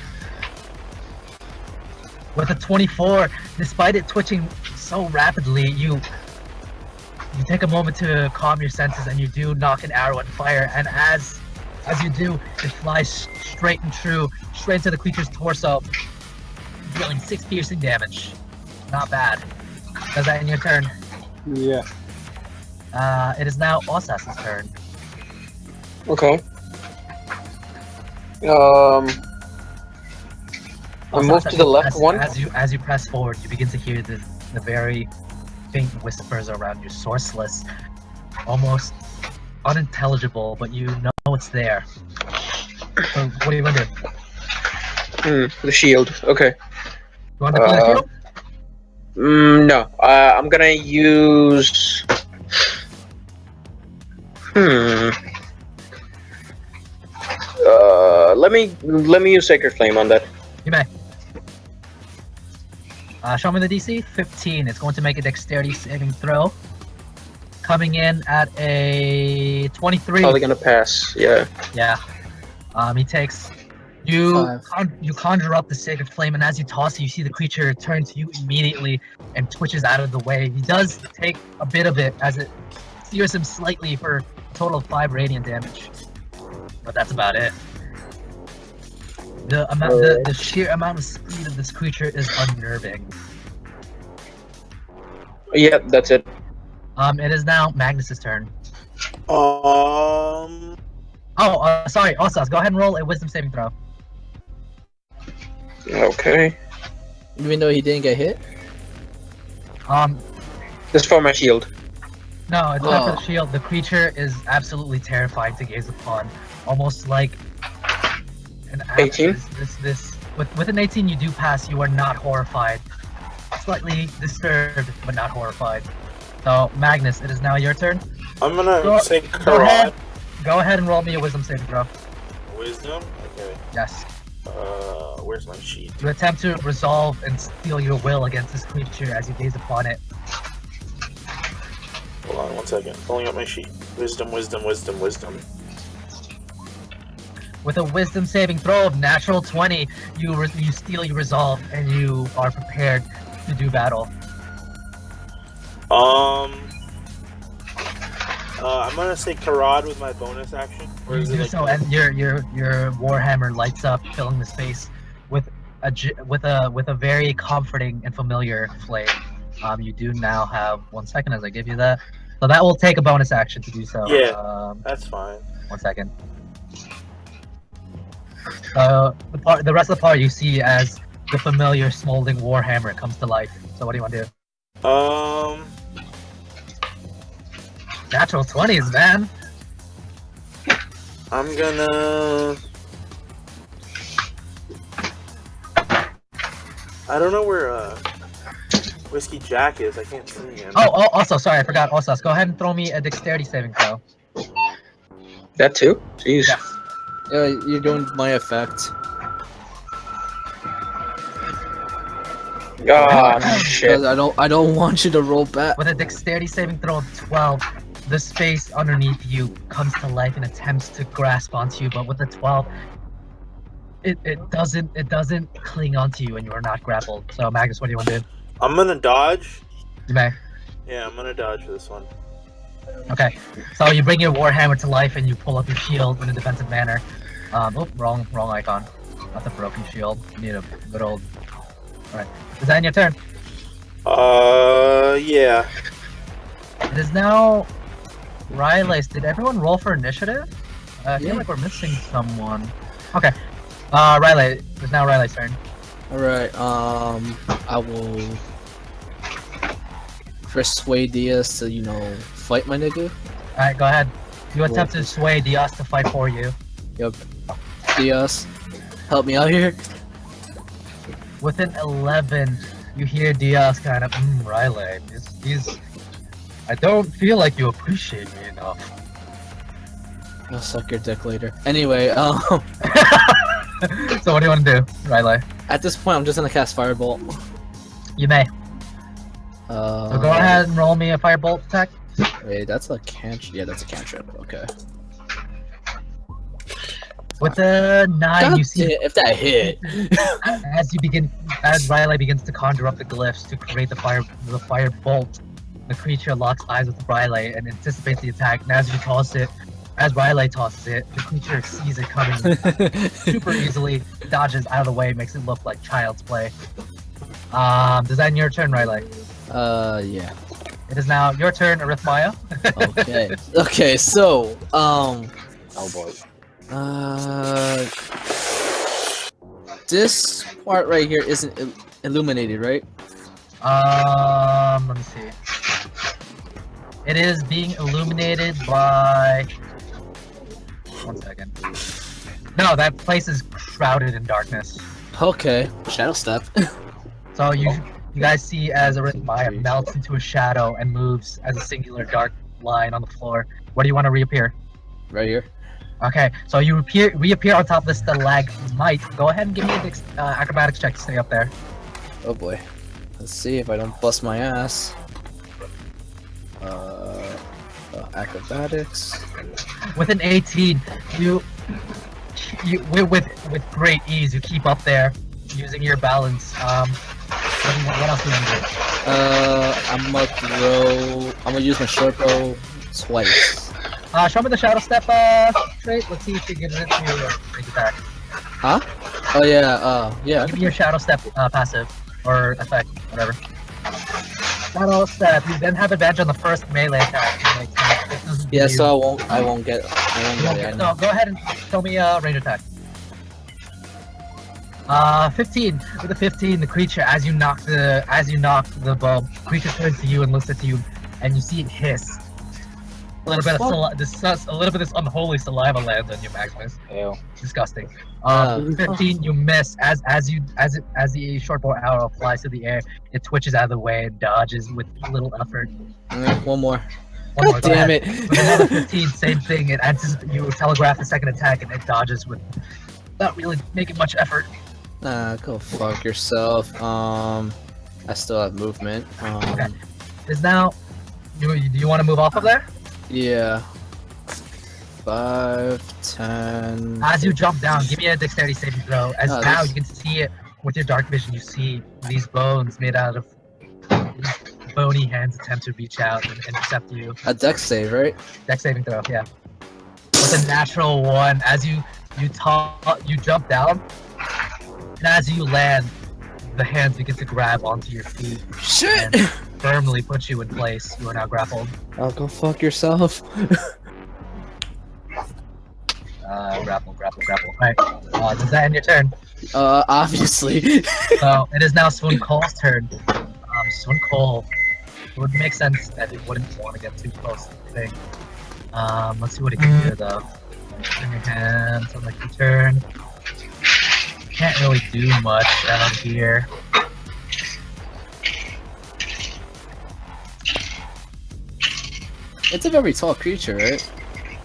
With a 24, despite it twitching so rapidly, you take a moment to calm your senses, and you do knock an arrow and fire. And as you do, it flies straight and true, straight into the creature's torso, dealing 6 piercing damage. Not bad. Does that in your turn? Yeah. It is now Ossas' turn. Okay. I move to the left one. As you press forward, you begin to hear the very faint whispers around you, sourceless, almost unintelligible, but you know it's there. So what are you gonna do? The shield. Okay. You want to play the shield? No. I'm gonna use. Let me use Sacred Flame on that. You may. Show me the DC. 15. It's going to make a dexterity saving throw. coming in at a 23. Probably gonna pass. Yeah. Yeah. He takes. You Five. you conjure up the sacred flame, and as you toss it, you see the creature turn to you immediately and twitches out of the way. He does take a bit of it as it sears him slightly for a total of 5 radiant damage. But that's about it. The sheer amount of speed of this creature is unnerving. Yeah, that's it. It is now Magnus's turn. Sorry, Ossas, go ahead and roll a wisdom saving throw. Okay. Even though he didn't get hit? This for my shield. No, it's not for the shield. The creature is absolutely terrifying to gaze upon. Almost like an 18? With an 18 you do pass, you are not horrified. Slightly disturbed, but not horrified. So, Magnus, it is now your turn. I'm gonna say Go Karad. ahead and roll me a wisdom saving throw. Wisdom? Okay. Yes. Where's my sheet? You attempt to resolve and steel your will against this creature as you gaze upon it. Hold on 1 second. Pulling up my sheet. Wisdom. With a wisdom saving throw of natural 20, you steel your resolve and you are prepared to do battle. I'm gonna say Karad with my bonus action. Or is You it do like so, and your warhammer lights up, filling the space with a very comforting and familiar flame. You do now have 1 second as I give you that, so that will take a bonus action to do so. Yeah, that's fine. 1 second. The rest of the part you see as the familiar smoldering warhammer comes to life. So what do you want to do? Natural 20s, man. I'm gonna. I don't know where Whiskey Jack is. I can't see him. Oh, also, sorry, I forgot. Ossas, go ahead and throw me a dexterity saving throw. That too? Jeez. Yes. Yeah, you're doing my effect. Ah, shit. Because I don't want you to roll back. With a dexterity saving throw of 12, the space underneath you comes to life and attempts to grasp onto you, but with the 12, it doesn't cling onto you and you are not grappled. So Magnus, what do you want to do? I'm gonna dodge. You may. Yeah, I'm gonna dodge for this one. Okay. So you bring your warhammer to life and you pull up your shield in a defensive manner. Wrong icon. Not the broken shield. You need a good old. Alright. Is that in your turn? Yeah. It is now Riley's. Did everyone roll for initiative? I feel like we're missing someone. Okay. Riley. It's now Riley's turn. Alright, I will persuade Diaz to, fight my nigga. Alright, go ahead. You attempt to sway Diaz to fight for you. Yep. Diaz, help me out here. With an 11, you hear Diaz kind of, Riley, he's... I don't feel like you appreciate me enough. I'll suck your dick later. Anyway, So what do you want to do, Riley? at this point, I'm just gonna cast Firebolt. You may. So go ahead and roll me a firebolt attack. Wait, that's a cantrip. Yeah, that's a cantrip. Okay. With a 9, God you see damn, if that hit. as Riley begins to conjure up the glyphs to create the fire bolt, the creature locks eyes with Riley and anticipates the attack. And as Riley tosses it, the creature sees it coming super easily, dodges out of the way, makes it look like child's play. Does that end your turn, Riley? Yeah. It is now your turn, Arithemaya. Okay. Okay, so, Oh boy. this part right here isn't illuminated, right? Let me see. It is being illuminated by... 1 second. No, that place is shrouded in darkness. Okay. Shadow step. So you guys see as Arithemaya melts into a shadow and moves as a singular dark line on the floor. Where do you want to reappear? Right here. Okay, so you reappear on top of the stalagmite. Go ahead and give me an acrobatics check to stay up there. Oh boy. Let's see if I don't bust my ass. Acrobatics. With an 18, you with great ease, you keep up there using your balance. What else do you do? I'm gonna use my short bow twice. Show me the shadow step trait. Let's see if you get it to your range attack. Huh? Oh yeah. Yeah. Give me your shadow step passive or effect, whatever. Shadow step. You then have advantage on the first melee attack. Yeah. So I won't get it. No, go ahead and show me range attack. 15. With a 15, the creature, as you knock the bow, creature turns to you and looks at you, and you see it hiss. A little bit of this unholy saliva lands on you, Maximus. Ew. Disgusting. 15, you miss. As the short bow arrow flies through the air, it twitches out of the way and dodges with little effort. One more. One more, Damn it! With another 15, same thing. It you telegraph the second attack, and it dodges with not really making much effort. Go fuck yourself. I still have movement. Okay. Is now. Do you want to move off of there? Yeah. 5, 10. As you jump down, give me a dexterity saving throw. As Oh, now this- you can see it with your dark vision. You see these bones made out of bony hands attempt to reach out and intercept you. A dex save, right? Dex saving throw, yeah. With a natural 1, as you jump down, and as you land, the hands begin to grab onto your feet Shit! and firmly put you in place. You are now grappled. Oh, go fuck yourself. Grapple. Alright, does that end your turn? Obviously. So, it is now Svunkol's turn. Svunkol, it would make sense that it wouldn't want to get too close to the thing. Let's see what he can do though. In your hands on like your turn. Can't really do much out here. It's a very tall creature, right?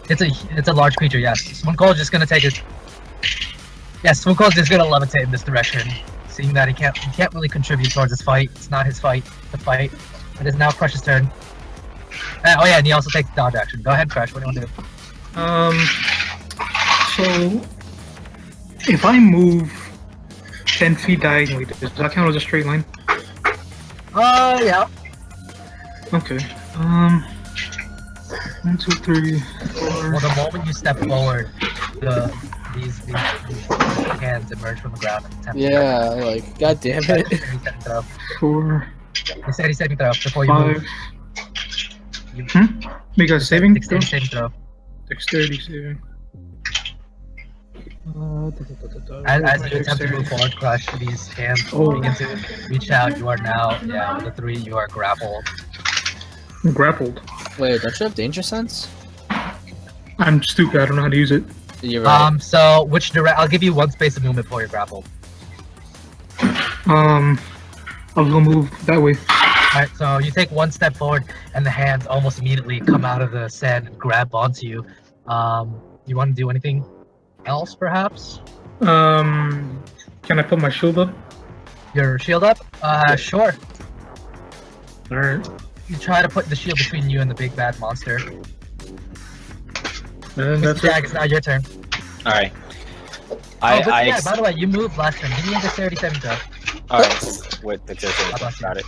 It's a large creature, yes. Svunkol is just gonna take his. Yes, Svunkol is just gonna levitate in this direction, seeing that he can't really contribute towards this fight. It's not his fight to fight. It is now Crush's turn. Oh yeah, and he also takes dodge action. Go ahead, Crush. What do you want to do? So if I move 10 feet diagonally, does that count as a straight line? Yeah. Okay. 1, 2, 3, 4. Well, the moment you step forward, these hands emerge from the ground and attempt Yeah, like, god damn it. Dexterity throw. 4, Dexterity saving throw before you 5. move. Make a saving? Dexterity saving throw. Dexterity saving. As you attempt to move forward, Crush, these hands begin to reach out. You are now, with a 3, you are grappled. Grappled. Wait, don't you have danger sense? I'm stupid. I don't know how to use it. You're right. So which I'll give you 1 space of movement before you're grappled. I'll go move that way. Alright, so you take 1 step forward, and the hands almost immediately come out of the sand and grab onto you. You want to do anything else, perhaps? Can I put my shield up? Your shield up? Sure. Alright. You try to put the shield between you and the big bad monster. And that's Jack, it. it's now your turn. Alright. By the way, you moved last turn. Give me a dexterity saving throw. Alright. With the got it.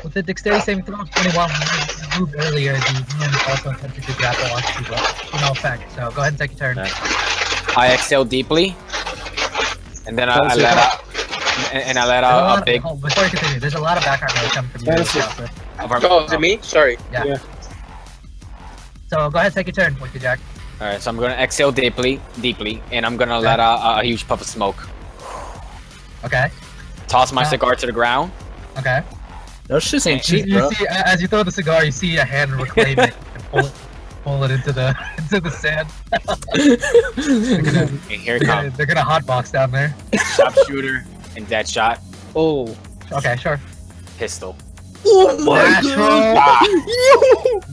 With the dexterity saving throw of 21, when you moved earlier, the hand also attempted to grapple onto you, but no effect. So go ahead and take your turn. I exhale deeply, and then I let out. And I let out a big. Before you continue, there's a lot of background noise coming from you. Oh, is it me? Sorry. Yeah. So go ahead and take your turn, Wicked Jack. Alright, so I'm gonna exhale deeply, and I'm gonna let out a huge puff of smoke. Okay. Toss my cigar to the ground. Okay. Those shits ain't cheap, You bro. see, as you throw the cigar, you see a hand reclaim it and pull it into the sand. And here it comes. They're gonna hotbox down there. Sharpshooter and dead shot. Oh. Okay, sure. Pistol. Oh my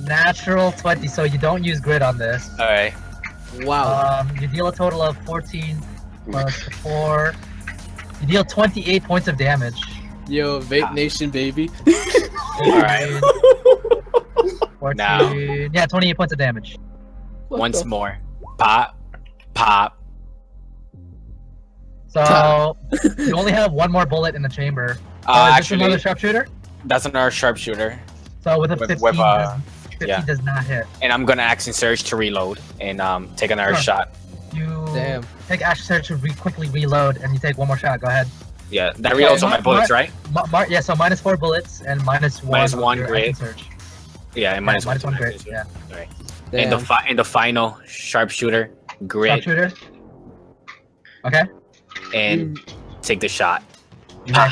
Natural 20, so you don't use grit on this. Alright. Wow. You deal a total of 14 plus 4. You deal 28 points of damage. Yo, Vape Nation, baby. Alright. 14. Now. Yeah, 28 points of damage. Once more. Pop. Pop. So you only have one more bullet in the chamber. Is this Actually, another sharpshooter? that's another sharpshooter. So with a With- 15, with, 15 yeah. does not hit. And I'm gonna action surge to reload and take another Sure. shot. You Damn. take action surge to quickly reload, and you take one more shot. Go ahead. Yeah, that reloads on my bullets, right? Yeah, so minus 4 bullets and minus 1. Minus on 1, your great. action surge. Yeah, and minus minus one. 1 grit. Yeah. Alright. Damn. And the final sharpshooter, grit, Sharpshooter. Okay. and take the shot. Okay.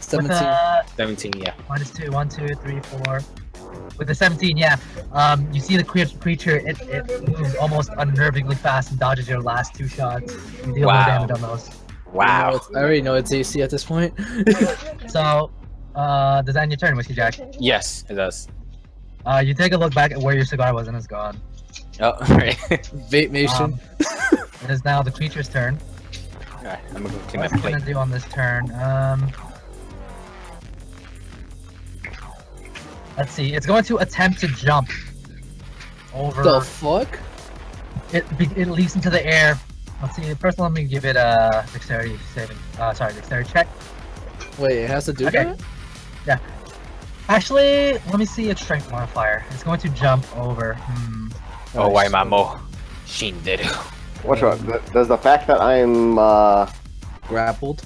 17. With a 17, yeah. minus 2, 1, 2, 3, 4. With the 17, yeah. You see the creature, it moves almost unnervingly fast and dodges your last 2 shots. You deal Wow. more damage on those. Wow. I already know it's AC at this point. So, does that end your turn, Whiskey Jack? Yes, it does. You take a look back at where your cigar was and it's gone. Oh, alright. Vape Nation. It is now the creature's turn. Alright, I'm gonna go clean my What's it plate. gonna do on this turn? Let's see. It's going to attempt to jump over. The fuck? It leaps into the air. Let's see. First, let me give it a dexterity saving. Dexterity check. Wait, it has to do Okay. that? Actually, let me see its strength modifier. It's going to jump over. Oh, why mamo? Shinderu. What's wrong? Does the fact that I'm Grappled.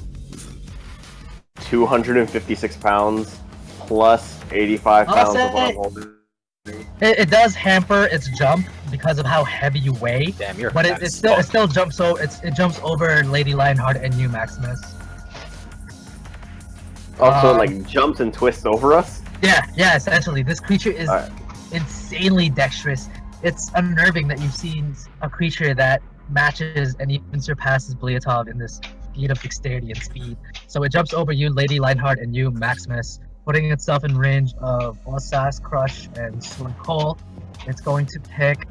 256 pounds plus 85 I'll pounds of say- what I'm holding? It does hamper its jump because of how heavy you weigh, Damn, you're but fat it as still fuck. jumps. So it jumps over Lady Lionheart and you, Maximus. Also, like jumps and twists over us. Yeah. Essentially, this creature is Alright. insanely dexterous. It's unnerving that you've seen a creature that matches and even surpasses Bleotov in this feat of dexterity and speed. So it jumps over you, Lady Lionheart, and you, Maximus, putting itself in range of Ossas, Crush, and Svunkol. It's going to pick.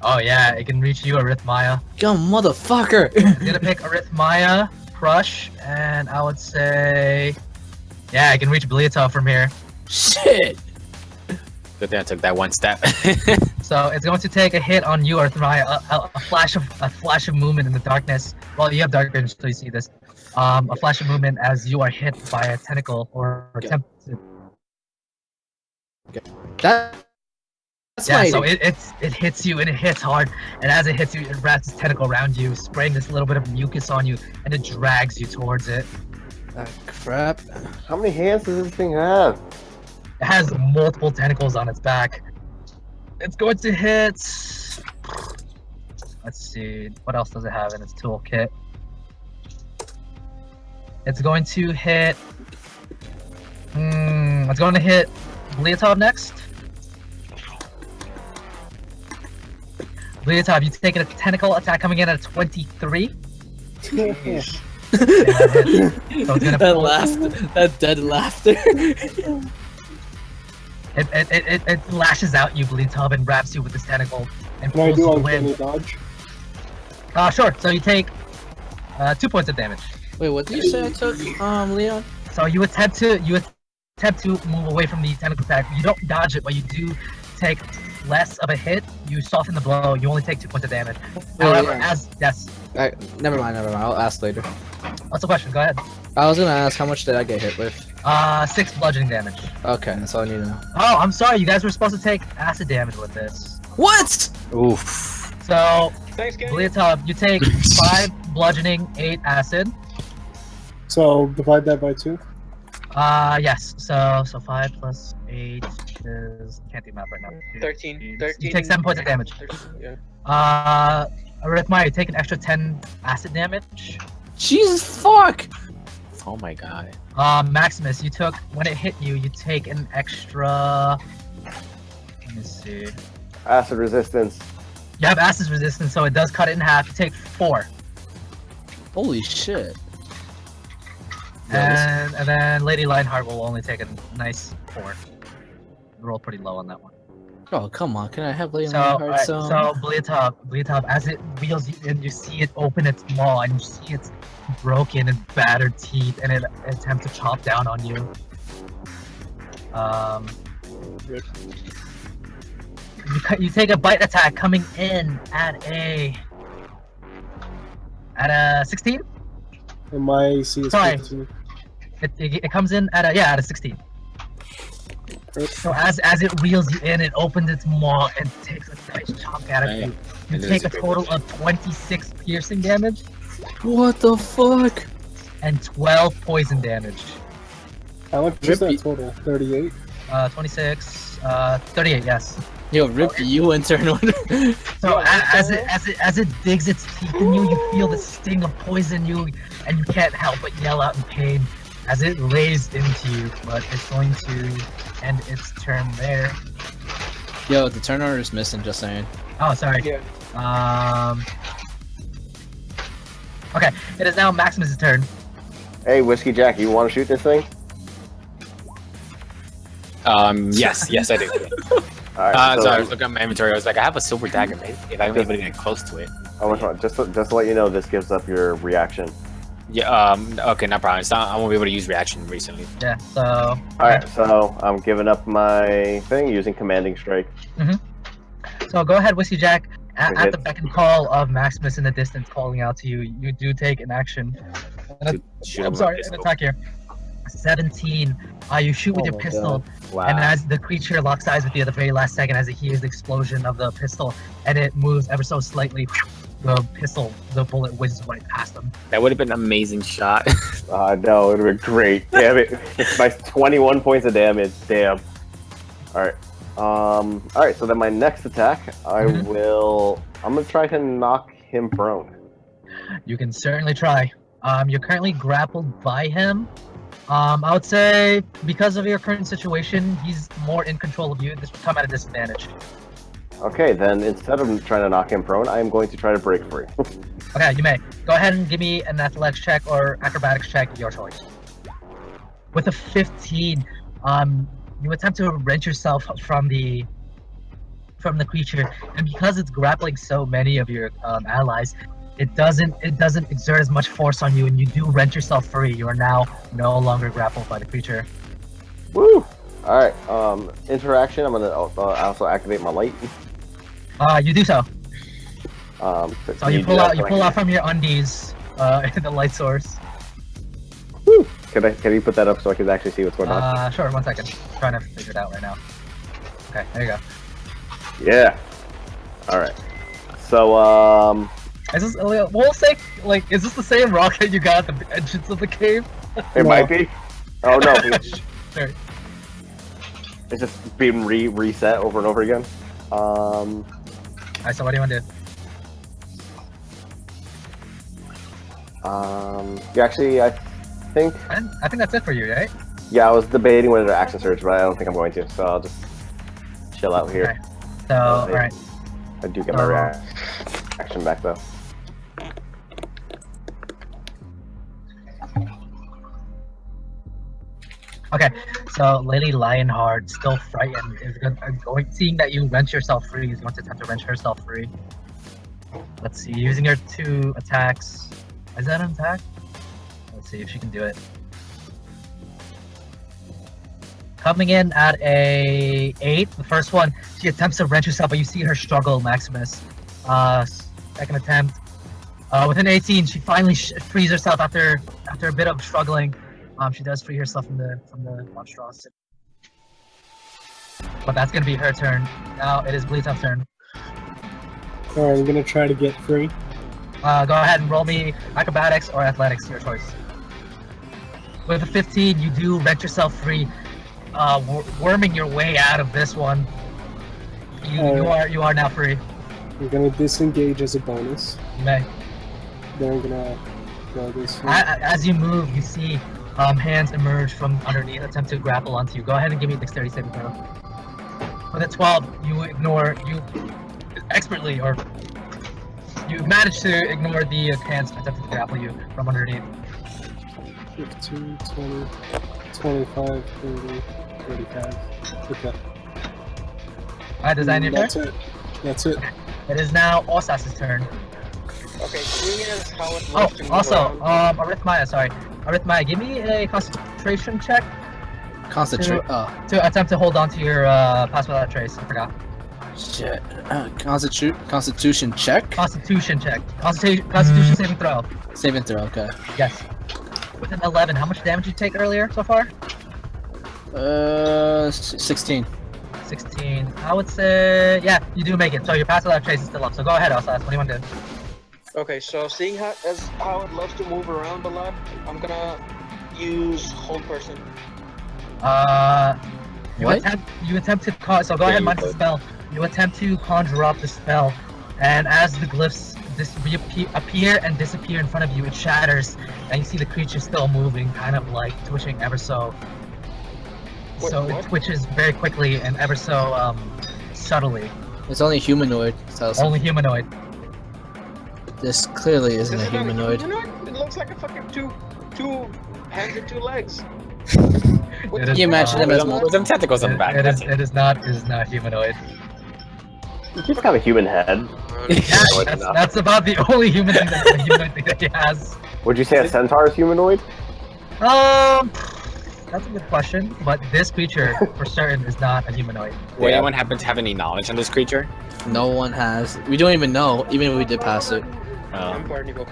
Oh yeah, it can reach you, Arithemaya. Yo, motherfucker! It's gonna pick Arithemaya, Crush, and I would say, yeah, I can reach Bleotov from here. Shit! Good thing I took that one step. So it's going to take a hit on you, Arithemaya. A flash of movement in the darkness. Well, you have dark vision, so you see this. A flash of movement as you are hit by a tentacle or attempt. That's Yeah, my... so it hits you and it hits hard, and as it hits you, it wraps its tentacle around you, spraying this little bit of mucus on you, and it drags you towards it. crap. How many hands does this thing have? It has multiple tentacles on its back. It's going to hit. Let's see, what else does it have in its toolkit? It's going to hit. It's going to hit Bleotov next. Bleotov, you take a tentacle attack coming in at a 23. Yeah, that hits. So it's gonna That pull- that dead laughter. It lashes out you, Bleotov, and wraps you with this tentacle and Can I pulls do you uncanny in. dodge? Sure. So you take 2 points of damage. Wait, what did you say I took, Leon? So you attempt to move away from the tentacle attack. You don't dodge it, but you do take less of a hit. You soften the blow. You only take 2 points of damage. However, yes. Never mind. I'll ask later. What's the question? Go ahead. I was gonna ask how much did I get hit with? 6 bludgeoning damage. Okay, that's all I need to know. Oh, I'm sorry. You guys were supposed to take acid damage with this. What? Oof. So, Thanks, gang. Bleotov, you take 5 bludgeoning, 8 acid. So divide that by 2. Yes. So 5 plus 8 is can't do math right now. 13. You take 7 points of damage. 13, yeah. Arithemaya, you take an extra 10 acid damage. Jesus fuck! Oh my god. Maximus, you took when it hit you, you take an extra. Let me see. Acid resistance. You have acid resistance, so it does cut it in half. You take 4, Holy shit. and then Lady Lionheart will only take a nice 4. Roll pretty low on that one. Oh, come on. Can I have Leon So, Heart so Bleotov, as it wheels you in, you see it open its maw, and you see its broken and battered teeth, and it attempts to chomp down on you. You take a bite attack coming in at a 16. And my AC is Sorry. 15. It comes in at a 16. So as it reels you in, it opens its maw and takes a nice chunk out of you. You take a total of 26 piercing damage. What the fuck? And 12 poison damage. How much is that total? 38? 26, 38, yes. Yo, rip you in turn order. So as it digs its teeth in you, you feel the sting of poison you, and you can't help but yell out in pain as it lays into you. But it's going to end its turn there. Yo, the turn order is missing. Just saying. Oh, sorry. Yeah. Okay, it is now Maximus' turn. Hey, Whiskey Jack, you want to shoot this thing? Yes, I do. Alright, so I was looking at my inventory. I was like, I have a silver dagger. Maybe if I'm able to get close to it. just to let you know, this gives up your reaction. Yeah. Okay, no problem. It's not, I won't be able to use reaction recently. Yeah. So. Alright, so I'm giving up my thing using Commanding Strike. So go ahead, Whiskey Jack. At the beck and call of Maximus in the distance calling out to you, you do take an action. An attack here. 17. You shoot with your pistol, Wow. and as the creature locks eyes with you at the very last second, as it hears the explosion of the pistol, and it moves ever so slightly, the bullet whizzes right past them. That would have been an amazing shot. No, it would have been great. Damn it. It's my 21 points of damage. Damn. Alright. Alright, so then my next attack, I'm gonna try to knock him prone. You can certainly try. You're currently grappled by him. I would say because of your current situation, he's more in control of you. This would come at a disadvantage. Okay, then instead of trying to knock him prone, I am going to try to break free. Okay, you may. Go ahead and give me an athletics check or acrobatics check, your choice. With a 15, you attempt to wrench yourself from the creature, and because it's grappling so many of your allies, it doesn't exert as much force on you, and you do wrench yourself free. You are now no longer grappled by the creature. Woo! Alright, interaction, I'm gonna also activate my light. You do so. So you pull out from your undies the light source. Woo! Can you put that up so I can actually see what's going on? Sure, 1 second. I'm trying to figure it out right now. Okay, there you go. Yeah. Alright. So, Is this, we'll say, like, is this the same rock that you got at the entrance of the cave? it might be. Oh no, Sorry. it's just being reset over and over again. Alright, so what do you want to do? Actually, I think that's it for you, right? Yeah, I was debating whether to action surge, but I don't think I'm going to, so I'll just chill out here. Okay. So, alright. I do get my reaction back though. Okay, so Lady Lionheart, still frightened, is going. Seeing that you wrench yourself free, is going to attempt to wrench herself free. Let's see, using her 2 attacks. Is that an attack? Let's see if she can do it. Coming in at a 8, the first one, she attempts to wrench herself, but you see her struggle, Maximus. Second attempt. With an 18, she finally frees herself after a bit of struggling. She does free herself from the monstrosity. But that's gonna be her turn. Now it is Bleed's turn. Alright, I'm gonna try to get free. Go ahead and roll me acrobatics or athletics, your choice. With a 15, you do wrench yourself free, worming your way out of this one. You are now free. I'm gonna disengage as a bonus. You may. Then I'm gonna go this way. As you move, you see hands emerge from underneath, attempt to grapple onto you. Go ahead and give me a dexterity saving throw. With a 12, you expertly, or you manage to ignore the hands attempting to grapple you from underneath. 15, 20, 25, 30, 35. Okay. Alright, does that end your That's turn? it. That's it. It is now Ossas' turn. Okay, seeing as how it works Oh, also, Arithemaya, sorry. Arithemaya, give me a concentration check. Concentrate. To attempt to hold on to your pass without trace. I forgot. Shit. Constitution check? Constitution check. Constitution saving throw. Saving throw, okay. Yes. With an 11, how much damage did you take earlier so far? 16. 16. I would say, yeah, you do make it. So your pass without trace is still up. So go ahead, Ossas. What do you want to do? Okay, so seeing how it loves to move around a lot, I'm gonna use hold person. You attempt to so go ahead, minus the spell. You attempt to conjure up the spell, and as the glyphs appear and disappear in front of you, it shatters, and you see the creature still moving, kind of like twitching ever so. What? It twitches very quickly and ever so subtly. It's only humanoid. So Only humanoid. this clearly isn't Is a it not humanoid. It looks like a fucking two hands and 2 legs. Can you imagine them as With them tentacles on the back. It is not humanoid. He's got a human head. Yeah, that's about the only humanoid thing that he has. Would you say a centaur is humanoid? That's a good question, but this creature for certain is not a humanoid. Would anyone happen to have any knowledge on this creature? No one has. We don't even know, even if we did pass it. I'm Barnacle.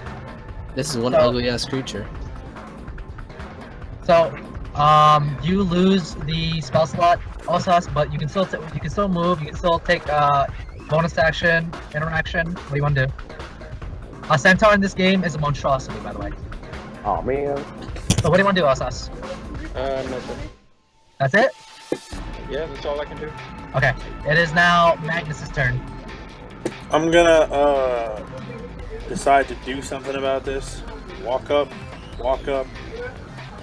This is one So- ugly ass creature. So, you lose the spell slot, Ossas, but you can still move. You can still take bonus action, interaction. What do you want to do? A centaur in this game is a monstrosity, by the way. Oh man. So what do you want to do, Ossas? Nothing. That's it? Yeah, that's all I can do. Okay. It is now Magnus's turn. I'm gonna decide to do something about this. Walk up,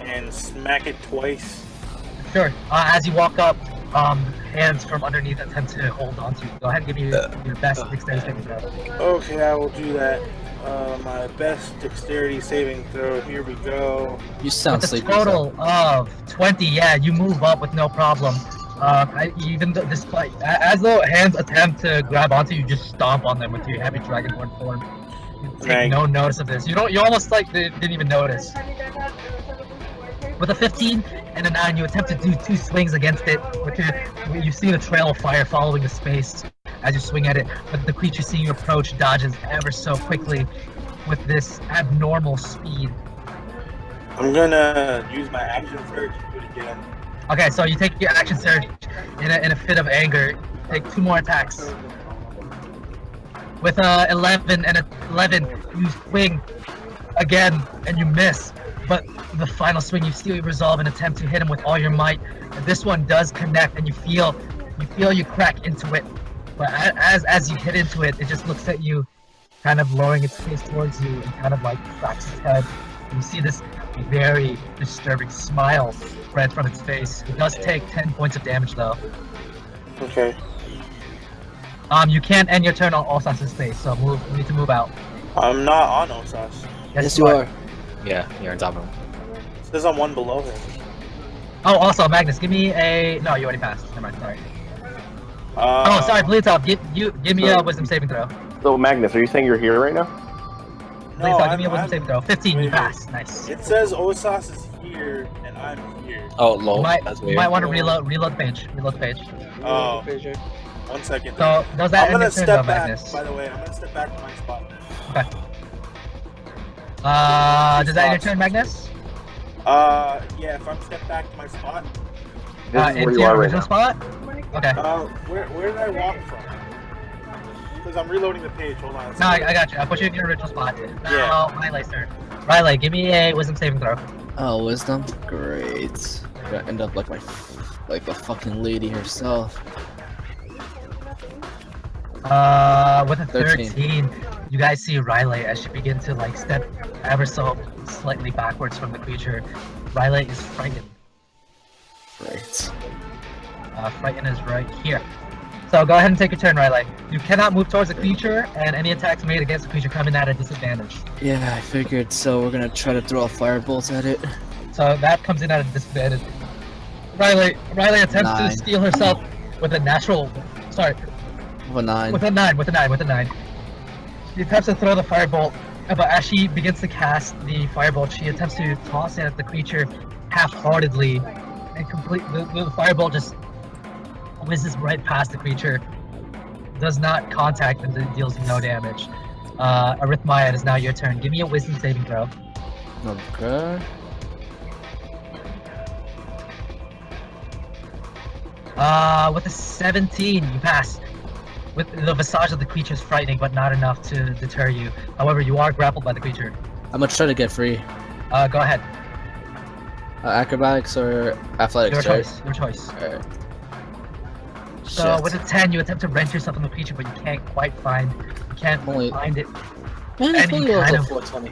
and smack it twice. Sure. As you walk up, hands from underneath attempt to hold on to you. Go ahead and give me your best dexterity saving throw. Okay, I will do that. My best dexterity saving throw. Here we go. You sound With a sleepy. total of 20, yeah, you move up with no problem. Even though despite, as though hands attempt to grab onto you, just stomp on them with your heavy dragonborn form. You take no notice of this. You almost like didn't even notice. With a 15 and a 9, you attempt to do 2 swings against it. You see the trail of fire following the space as you swing at it, but the creature seeing you approach dodges ever so quickly with this abnormal speed. I'm gonna use my action surge to do it again. Okay, so you take your action surge in a fit of anger. Take 2 more attacks. With 11 and a 11, you swing again and you miss. But the final swing, you still resolve and attempt to hit him with all your might. And this one does connect, and you feel you crack into it. But as you hit into it, it just looks at you, kind of lowering its face towards you, and kind of like cracks its head. And you see this very disturbing smile spread from its face. It does take 10 points of damage, though. Okay. You can't end your turn on Ossas' face, so you need to move out. I'm not on Ossas. Yes, you are. Yeah, you're on top of him. It says I'm one below him. Oh, also, Magnus, give me a... No, you already passed. Never mind, sorry. Oh, sorry, Bleedtop, give me a wisdom saving throw. So Magnus, are you saying you're here right now? Bleedtop, give me a wisdom saving throw. 15, you passed. Nice. It says Ossas is here, and I'm here. Oh, lol. You That's might weird. want to reload the page. Reload the page. Oh, 1 second. So, does that I'm end gonna your turn, step though, back, Magnus? by the way. I'm gonna step back to my spot. Okay. Does that end your turn, Magnus? Yeah, if I'm step back to my spot. This is where Into you your are right original now. spot? Okay. Where did I walk from? Because I'm reloading the page. Hold on. No, I got you. I'll put you in your original spot. Now, Yeah. Riley's turn. Riley, give me a wisdom saving throw. Oh, wisdom? Great. Gonna end up like the fucking lady herself. With a 13, you guys see Riley as she begins to like step ever so slightly backwards from the creature. Riley is frightened. Great. Frightened is right here. So go ahead and take your turn, Riley. You cannot move towards the creature, and any attacks made against the creature come in at a disadvantage. Yeah, I figured. So we're gonna try to throw a firebolt at it. So that comes in at a disadvantage. Riley attempts 9. to steal herself with a natural. Sorry, With a 9. with a 9. She attempts to throw the firebolt, but as she begins to cast the firebolt, she attempts to toss it at the creature half-heartedly, and the firebolt just whizzes right past the creature. Does not contact and deals no damage. Arithemaya, it is now your turn. Give me a wisdom saving throw. Okay. With a 17, you pass. With the visage of the creature is frightening, but not enough to deter you. However, you are grappled by the creature. I'm gonna try to get free. Go ahead. Acrobatics or athletics? Your right? choice. Your choice. Alright. So Shit. with a 10, you attempt to wrench yourself from the creature, but you can't quite find. You can't Only- find it. Man, it's any only kind level of- 420.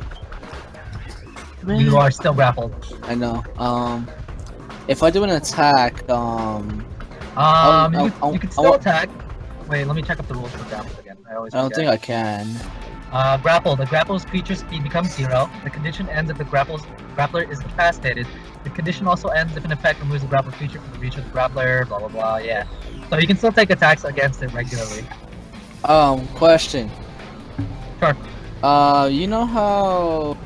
Man. You are still grappled. I know. If I do an attack, You can still I'll- attack. Wait, let me check up the rules for grappled again. I always I don't forget. think I can. Grapple. The grapple's creature speed becomes 0. The condition ends if the grappler is incapacitated. The condition also ends if an effect removes the grappled creature from the reach of the grappler, blah blah blah, yeah. So you can still take attacks against it regularly. Question. Sure. You know how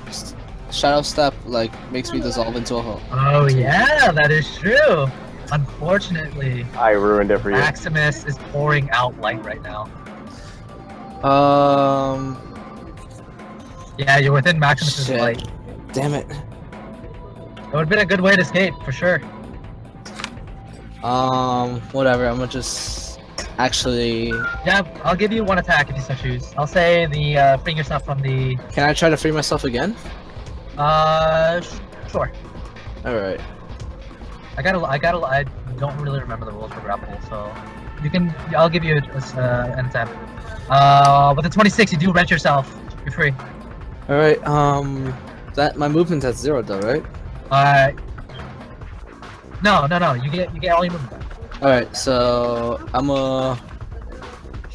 Shadow Step, like, makes me dissolve into a hole? Oh yeah, that is true. Unfortunately, I ruined it for you. Maximus is pouring out light right now. Yeah, you're within Maximus's Shit. light. Damn it. It would have been a good way to escape, for sure. Whatever, I'm gonna just actually... Yeah, I'll give you one attack if you so choose. I'll say the freeing yourself from the Can I try to free myself again? sure. Alright. I don't really remember the rules for grapple, so you can. I'll give you an attempt. With a 26, you do wrench yourself. You're free. Alright, that my movement's at 0 though, right? No. You get all your movement back. Alright, so I'm gonna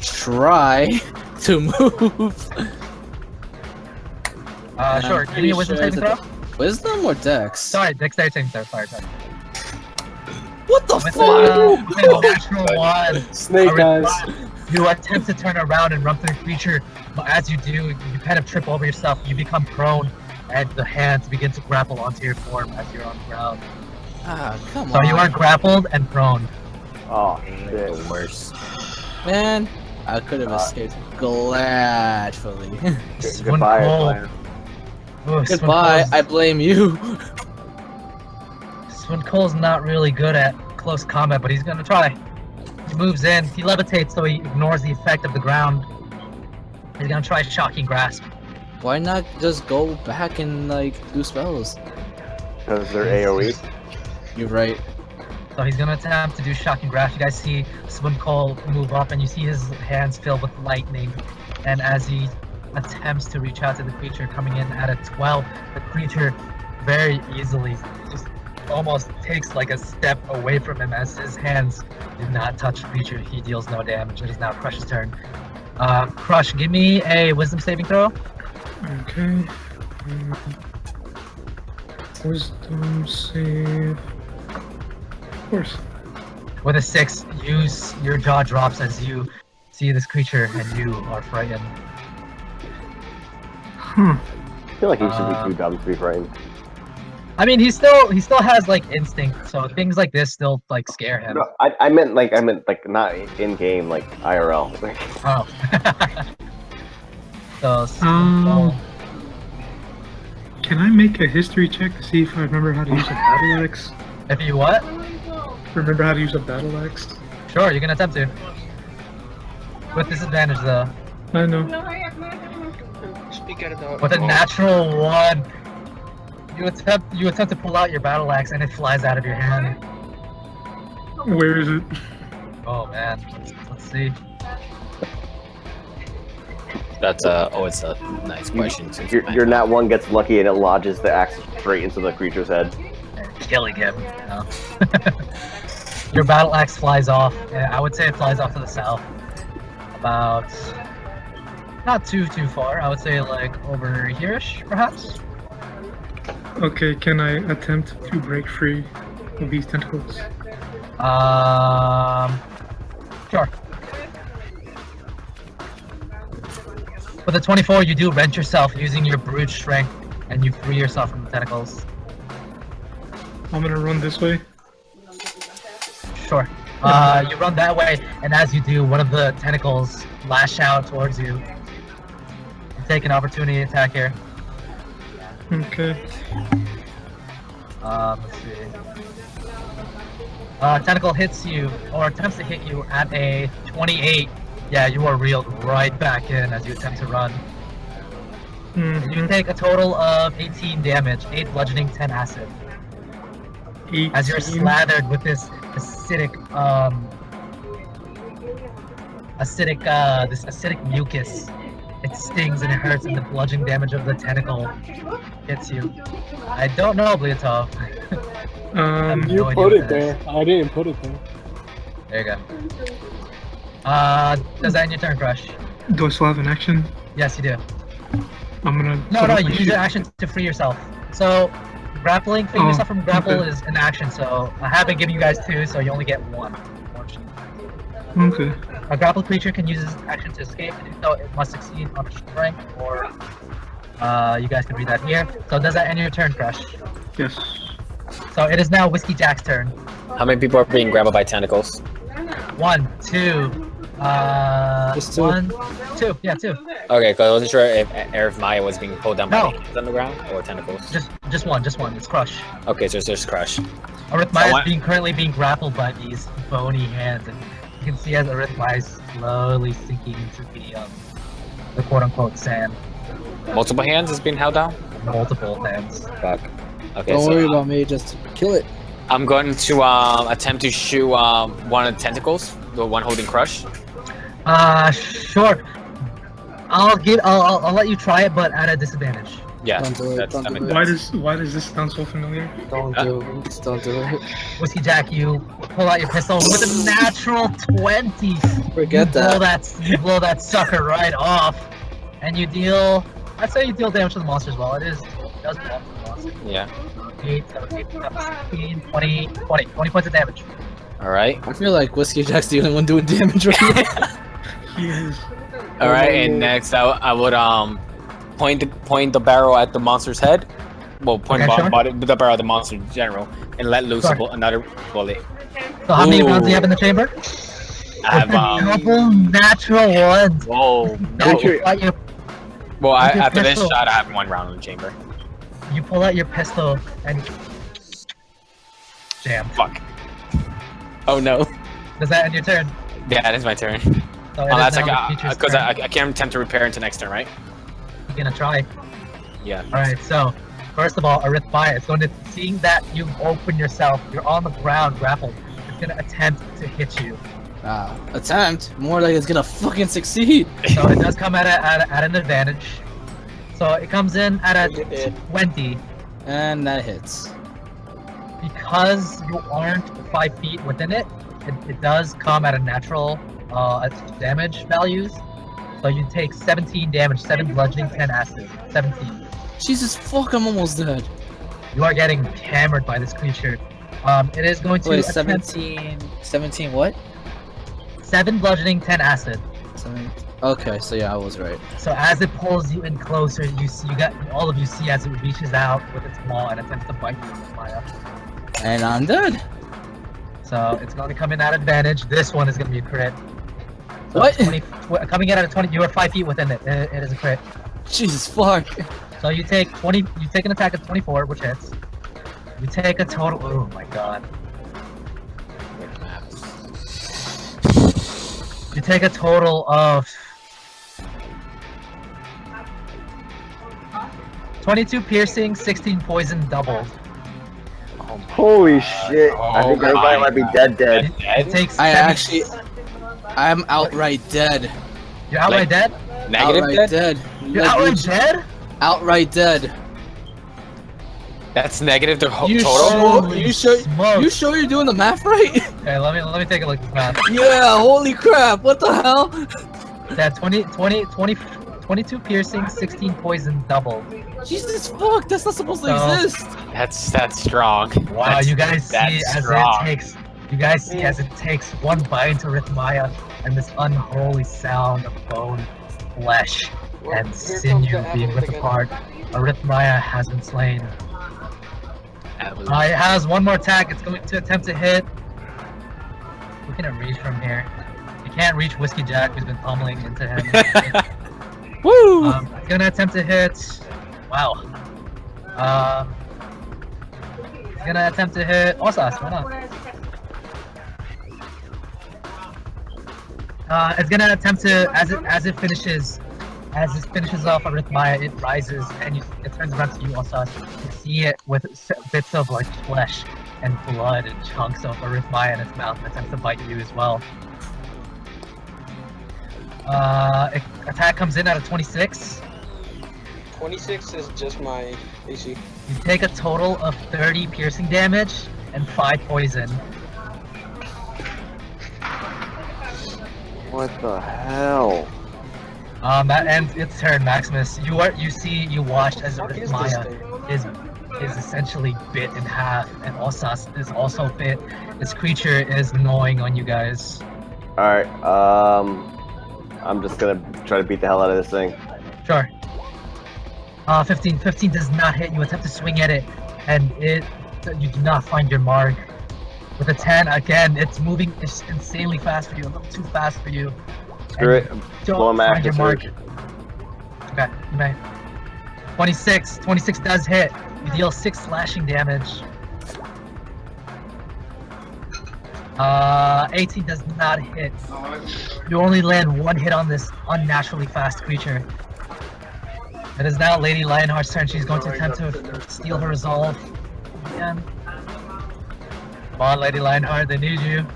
try to move. And Sure. I'm Give me a pretty wisdom sure saving it's throw. Wisdom or Dex? Sorry, dexterity saving throw. Sorry. What the With fuck? with a natural one. Snake eyes. You attempt to turn around and run through the creature, but as you do, you kind of trip over yourself. You become prone, and the hands begin to grapple onto your form as you're on the ground. Ah, come So on. you are grappled and prone. Oh shit. Worse. Man, I could have escaped gladfully. Goodbye. Svunkol. Ooh, Goodbye, I blame you. Svunkol not really good at close combat, but he's gonna try. He moves in, he levitates, so he ignores the effect of the ground. He's gonna try Shocking Grasp. Why not just go back and, like, do spells? Because they're AoE. You're right. So he's gonna attempt to do Shocking Grasp. You guys see Svunkol move up, and you see his hands filled with lightning. And as he attempts to reach out to the creature, coming in at a 12, the creature very easily just almost takes like a step away from him as his hands do not touch the creature. He deals no damage. It is now Crush's turn. Crush, give me a wisdom saving throw. Okay. Wisdom save. Of course. With a 6, your jaw drops as you see this creature and you are frightened. Huh. I feel like he should be too dumb to be frightened. I mean, he still has like instinct, so things like this still like scare him. No, I meant like not in game, like IRL. Oh. So, Can I make a history check to see if I remember how to use a battle axe? if you what? Remember how to use a battle axe? Sure, you can attempt to. With disadvantage though. I know. Speak out of the. With a natural 1, you attempt to pull out your battle axe and it flies out of your hand. Where is it? Oh man, let's see. That's it's a nice question. since Your nat 1 gets lucky and it lodges the axe straight into the creature's head. And killing him. You know? Your battle axe flies off. I would say it flies off to the south. About not too far. I would say like over here-ish, perhaps. Okay, can I attempt to break free of these tentacles? Sure. With a 24, you do wrench yourself using your brute strength, and you free yourself from the tentacles. I'm gonna run this way. Sure. You run that way, and as you do, one of the tentacles lash out towards you. You take an opportunity attack here. Okay. Let's see. Tentacle hits you, or attempts to hit you at a 28. Yeah, you are reeled right back in as you attempt to run. You take a total of 18 damage, 8 bludgeoning, 10 acid. 18. As you're slathered with this acidic, this acidic mucus. It stings and it hurts, and the bludgeoning damage of the tentacle hits you. I don't know, Bliatov. You put it there. I didn't put it there. There you go. Does that end your turn, Crush? Do I still have an action? Yes, you do. I'm gonna. No, you use your action to free yourself. So, grappling, freeing yourself from grapple is an action, so I haven't given you guys 2, so you only get 1. Okay. A grappled creature can use its action to escape. To do so, it must succeed on a strength, or you guys can read that here. So does that end your turn, Crush? Yes. So it is now Whiskey Jack's turn. How many people are being grappled by tentacles? 1, 2, Just 2. 1, 2. Yeah, 2. Okay, because I wasn't sure if Arithemaya was being pulled down by No. hands on the ground or tentacles. Just one. It's Crush. Okay, so it's just Crush. Arithemaya is currently being grappled by these bony hands, and you can see as Arithemaya is slowly sinking into the quote-unquote sand. Multiple hands is being held down? Multiple hands. Fuck. Okay, Don't so worry about me, just kill it. I'm going to attempt to shoot one of the tentacles, the one holding Crush. Sure. I'll let you try it, but at a disadvantage. Yeah, Don't do it, that's don't that do makes it. sense. Why does this sound so familiar? Don't do it. Just don't do it. Whiskey Jack, you pull out your pistol with a natural 20. Forget that. You blow that sucker right off, and you deal. I'd say you deal damage to the monster as well. It does belong to the monster. Yeah. 8, 17, 16, 20 points of damage. Alright. I feel like Whiskey Jack's the only one doing damage right now. He is. Alright, and next I would point the barrel at the monster's head. Well, point Okay, sure. the barrel at the monster in general, and let loose Sure. another bullet. So how many Ooh. rounds do you have in the chamber? I have Double natural ones. whoa. Now you pull out your Well, With your after this pistol. shot, I have 1 round in the chamber. You pull out your pistol and jam. Fuck. Oh no. Does that end your turn? Yeah, that is my turn. So it is That's now like the creature's because turn. I can't attempt to repair into next turn, right? You're gonna try. Yeah. Alright, so first of all, Arithemaya is going to, seeing that you've opened yourself, you're on the ground grappled, it's gonna attempt to hit you. Attempt? More like it's gonna fucking succeed. So it does come at an advantage. So it comes in at a 20. And that hits. Because you aren't 5 feet within it, it does come at a natural damage values. So you take 17 damage, 7 bludgeoning, 10 acid. 17. Jesus fuck, I'm almost dead. You are getting hammered by this creature. It is going to Wait, attempt 17 what? 7 bludgeoning, 10 acid. Okay, so yeah, I was right. So as it pulls you in closer, all of you see as it reaches out with its maw and attempts to bite you, Maya. And I'm dead. So it's going to come in at advantage. This one is going to be a crit. So What? Coming in at a 20, you are 5 feet within it. It is a crit. Jesus fuck. So you take 20. You take an attack of 24, which hits. You take a total. Oh my god. You take a total of 22 piercing, 16 poison, doubled. Holy shit! I think everybody might be dead. It takes. I'm outright dead. You're outright dead. Negative Outright dead? You're outright dead. Outright dead. That's negative to You total? sure? You sure you're doing the math right? Okay, let me take a look at this math. Yeah, holy crap, what the hell? That 22 piercing, 16 poison, double. Jesus fuck, that's not supposed to So- exist. That's strong. Wow, you guys see that's as strong. it takes one bite into Arithemaya and this unholy sound of bone, flesh, and sinew being ripped apart. Arithemaya has been slain. It has one more attack. It's going to attempt to hit. looking at reach from here. You can't reach Whiskey Jack, who's been pummeling into him. Woo! He's gonna attempt to hit. Wow. He's gonna attempt to hit Ossas. Why not? It's gonna attempt to, as it finishes off Arithemaya, it rises and it turns around to you, Ossas. You see it with bits of like flesh and blood and chunks of Arithemaya in its mouth and attempts to bite you as well. Attack comes in at a 26. 26 is just my AC. You take a total of 30 piercing damage and 5 poison. What the hell? That ends its turn, Maximus. You watched as What is Arithemaya this is essentially bit in half, and Ossas is also bit. This creature is gnawing on you guys. Alright, I'm just gonna try to beat the hell out of this thing. Sure. 15 does not hit. You attempt to swing at it, and you do not find your mark. With a 10, again, it's moving insanely fast for you, a little too fast for you. Screw it. Don't Blow find your mark. surge. Okay, you may. 26 does hit. You deal 6 slashing damage. 18 does not hit. You only land 1 hit on this unnaturally fast creature. It is now Lady Lionheart's turn. She's going to attempt to steal her resolve. Again. Come on, Lady Lionheart, they need you.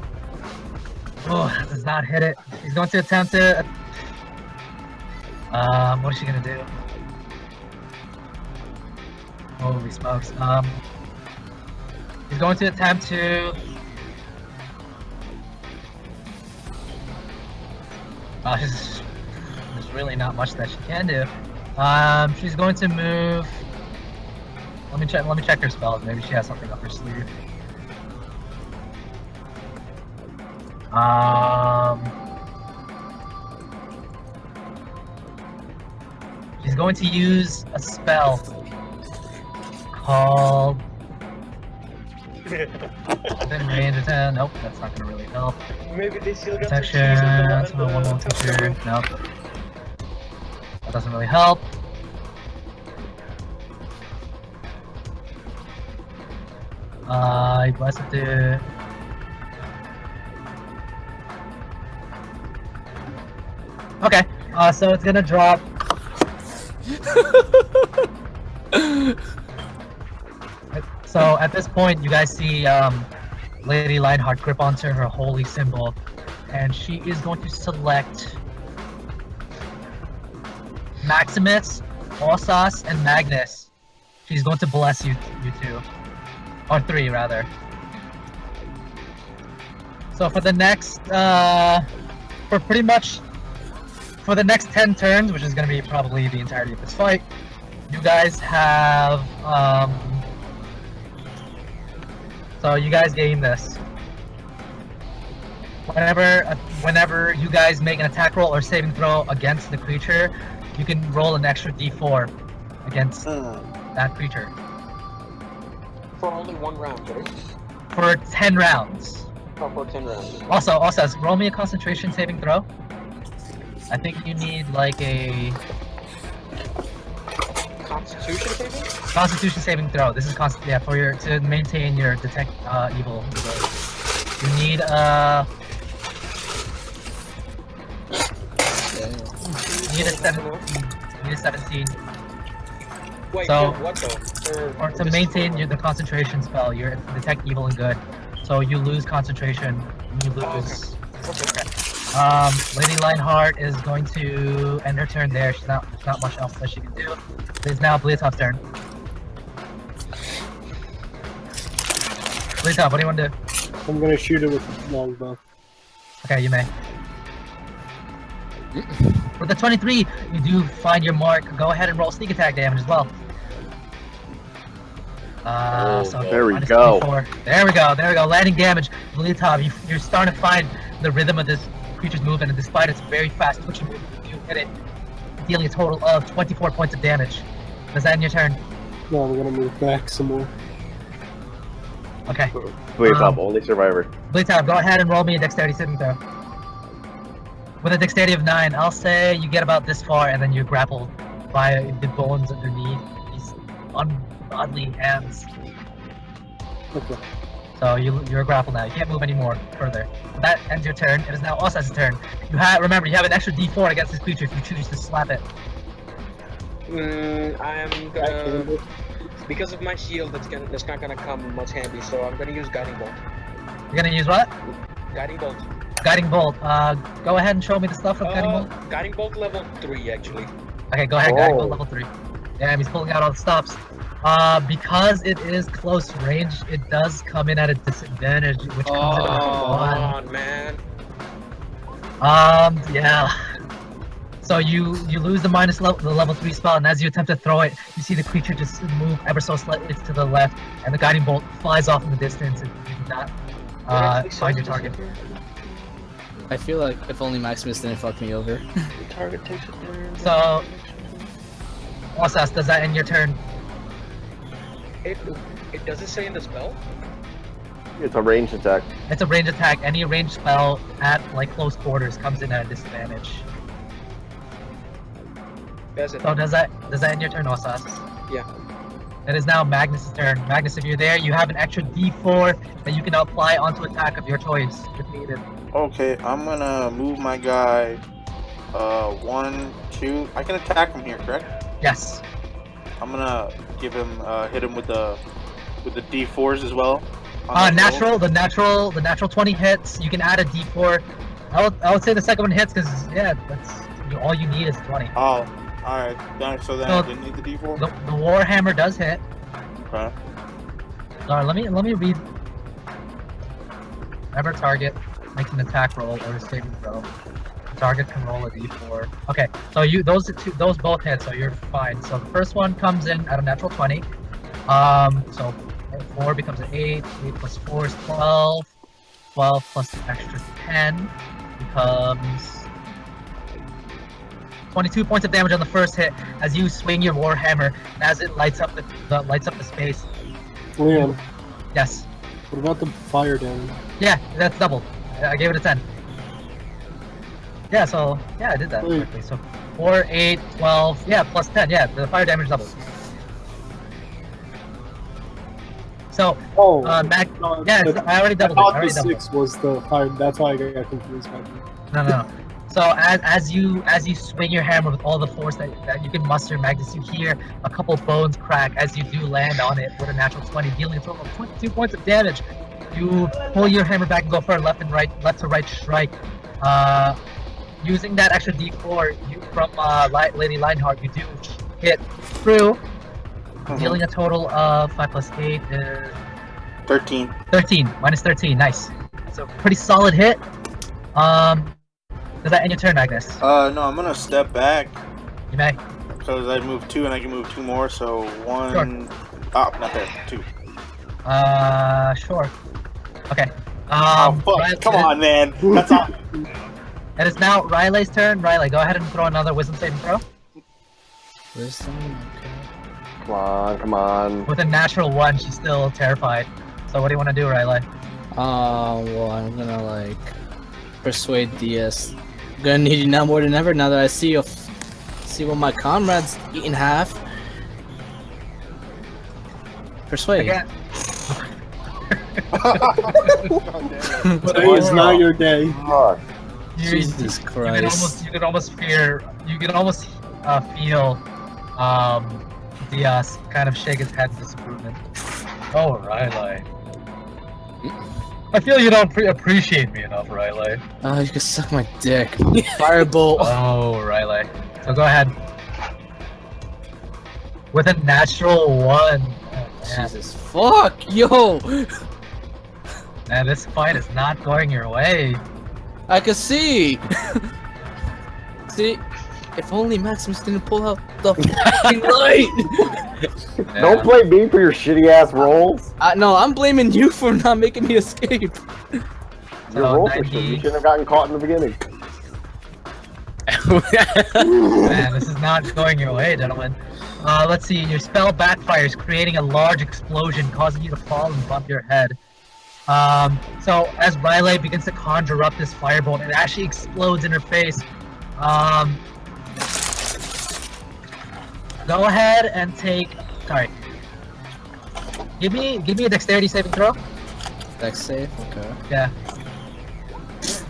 Oh, that does not hit it. She's going to attempt to... what is she gonna do? Holy smokes. She's going to attempt to... there's really not much that she can do. She's going to move... Let me check her spells. Maybe she has something up her sleeve. She's going to use a spell called within range of 10. Nope, that's not gonna really help. Maybe they still got Protection. That's one more feature. Nope. That doesn't really help. Blessed dude. Okay, so it's gonna drop. So at this point, you guys see Lady Lionheart grip onto her holy symbol, and she is going to select Maximus, Ossas, and Magnus. She's going to bless you two, or 3 rather. So for the next, for the next 10 turns, which is going to be probably the entirety of this fight, you guys have, so you guys gain this. Whenever you guys make an attack roll or saving throw against the creature, you can roll an extra d4 against that creature. For only 1 round, right? For 10 rounds. Oh, for 10 rounds. Also, roll me a concentration saving throw. I think you need like a Constitution saving? Constitution saving throw. This is to maintain your detect evil. You need you need a 17. Wait, So- for what though? Or to maintain the concentration spell, your detect evil and good. So you lose concentration. You lose. Okay. Lady Lionheart is going to end her turn there. There's not much else that she can do. It is now Blizzard's turn. Blizzard, what do you want to do? I'm gonna shoot it with longbow. Okay, you may. With the 23, you do find your mark. Go ahead and roll sneak attack damage as well. So there we minus go. 24. There we go. Landing damage. Blizzard, you're starting to find the rhythm of this creature's movement, and despite its very fast twitching movement, you hit it, dealing a total of 24 points of damage. Does that end your turn? No, we're gonna move back some more. Okay. Wait up, only survivor. Bleetab, go ahead and roll me a dexterity saving throw. With a dexterity of 9, I'll say you get about this far and then you're grappled by the bones underneath these ungodly hands. Okay. So you're grappled now. You can't move any more further. That ends your turn. It is now Ossas' turn. Remember, you have an extra D4 against this creature if you choose to slap it. I'm gonna, because of my shield, that's not gonna come much handy. So I'm gonna use guiding bolt. You're gonna use what? Guiding bolt. Guiding bolt. Go ahead and show me the stuff with guiding bolt. Guiding bolt level 3, actually. Okay, go ahead. Guiding bolt level 3. Yeah, he's pulling out all the stops. Because it is close range, it does come in at a disadvantage, which comes in at 1. Oh man. Yeah. So you lose the level 3 spell, and as you attempt to throw it, you see the creature just move ever so slightly to the left, and the guiding bolt flies off in the distance, and you do not find your target. I feel like if only Maximus didn't fuck me over. The target takes a turn. So, Ossas, does that end your turn? It doesn't say in the spell. It's a ranged attack. It's a ranged attack. Any ranged spell at like close quarters comes in at a disadvantage. So does that end your turn, Ossas? Yeah. It is now Magnus' turn. Magnus, if you're there, you have an extra D4 that you can apply onto attack of your choice if needed. Okay, I'm gonna move my guy. 1, 2. I can attack from here, correct? Yes. I'm gonna give him hit him with the D4s as well. The natural 20 hits. You can add a D4. I would say the second one hits because that's all you need is 20. Oh, all right. So then I didn't need the D4. The Warhammer does hit. Okay. Alright, let me read. Whenever target makes an attack roll or a saving throw, the target can roll a D4. Okay, so those both hit, so you're fine. So the first one comes in at a natural 20. So 4 becomes an 8. 8 plus 4 is 12. 12 plus the extra 10 becomes 22 points of damage on the first hit as you swing your Warhammer, and as it lights up the space. Leon. Yes. What about the fire damage? Yeah, that's double. I gave it a 10. Yeah, so I did that correctly. So 4, 8, 12, plus 10. Yeah, the fire damage doubles. So, I already doubled it. I thought the 6 was the fire. That's why I got confused. No. So as you swing your hammer with all the force that you can muster, Magnus, you hear a couple bones crack as you do land on it with a natural 20, dealing a total of 22 points of damage. You pull your hammer back and go for a left to right strike. Using that extra D4 from Lady Lionheart, you do hit through, dealing a total of 5 plus 8 is 13. 13 minus 13. Nice. That's a pretty solid hit. Does that end your turn, Magnus? No, I'm gonna step back. You may. Because I moved 2 and I can move 2 more, so 1. Sure. Oh, not there. 2. Sure. Okay. Oh, fuck. Come on, man. That's all. It is now Riley's turn. Riley, go ahead and throw another wisdom saving throw. Wisdom? Okay. Come on. With a natural 1, she's still terrified. So what do you want to do, Riley? Well, I'm gonna, persuade DS. I'm gonna need you now more than ever now that I see what my comrades eat in half. Persuade. Again. Today is not your day. Jesus Christ. You can almost feel DS kind of shake his head in disapproval. Oh, Riley. I feel you don't appreciate me enough, Riley. Oh, you can suck my dick. Firebolt. Oh, Riley. So go ahead. With a natural 1. Oh, Jesus. Fuck, yo! Man, this fight is not going your way. I can see! See? If only Maximus didn't pull out the fucking light! Yeah. Don't blame me for your shitty ass rolls. No, I'm blaming you for not making me escape. Your rolls were shitty. You shouldn't have gotten caught in the beginning. Man, this is not going your way, gentlemen. Let's see. Your spell backfires, creating a large explosion, causing you to fall and bump your head. So as Riley begins to conjure up this firebolt, it actually explodes in her face. Go ahead and take. Sorry. Give me a dexterity saving throw. Dex save. Okay. Yeah.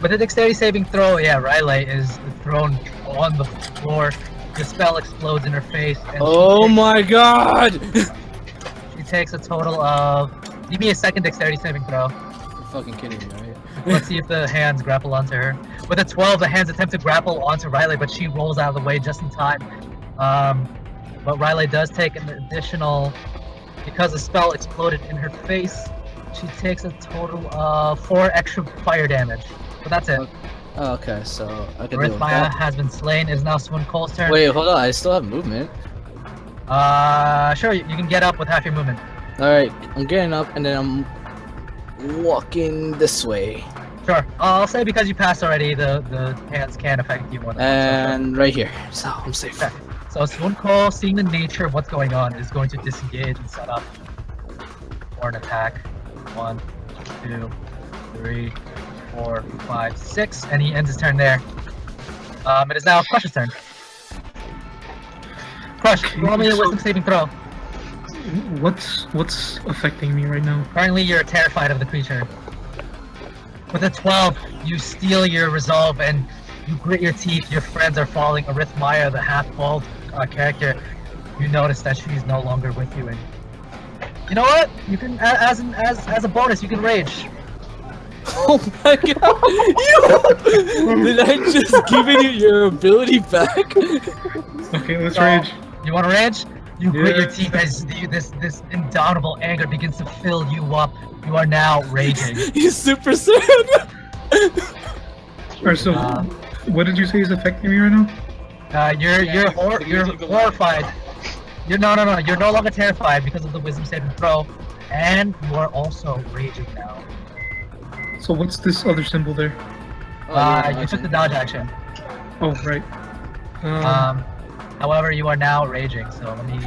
With a dexterity saving throw, yeah, Riley is thrown on the floor. The spell explodes in her face. And Oh my god! she takes a total of. Give me a second dexterity saving throw. You're fucking kidding me, right? Let's see if the hands grapple onto her. With a 12, the hands attempt to grapple onto Riley, but she rolls out of the way just in time. But Riley does take an additional. Because the spell exploded in her face, she takes a total of 4 extra fire damage. But that's it. Oh, okay, so I can deal with Arithemaya that. has been slain. It is now Svunkol's turn. Wait, hold on. I still have movement. Sure, you can get up with half your movement. Alright, I'm getting up and then I'm walking this way. Sure. I'll say because you passed already, the hands can affect you more than And right here, so I'm safe. Okay. So Svunkol, seeing the nature of what's going on, is going to disengage and set up for an attack. 1, 2, 3, 4, 5, 6, and he ends his turn there. It is now Crush's turn. Crush, roll me a wisdom saving throw. What's affecting me right now? Currently, you're terrified of the creature. With a 12, you steal your resolve and you grit your teeth. Your friends are falling. Arithemaya, the half-bald character, you notice that she's no longer with you. And you know what? You can, as a bonus, you can rage. Oh my god! You! Did I just give you your ability back? Okay, let's rage. You want to rage? You grit your Yeah. teeth as this indomitable anger begins to fill you up. You are now raging. He's super sad! Alright, so what did you say is affecting me right now? You're horrified. You're no. You're no longer terrified because of the wisdom saving throw, and you are also raging now. So what's this other symbol there? You took the dodge action. Oh, right. However, you are now raging. So let me.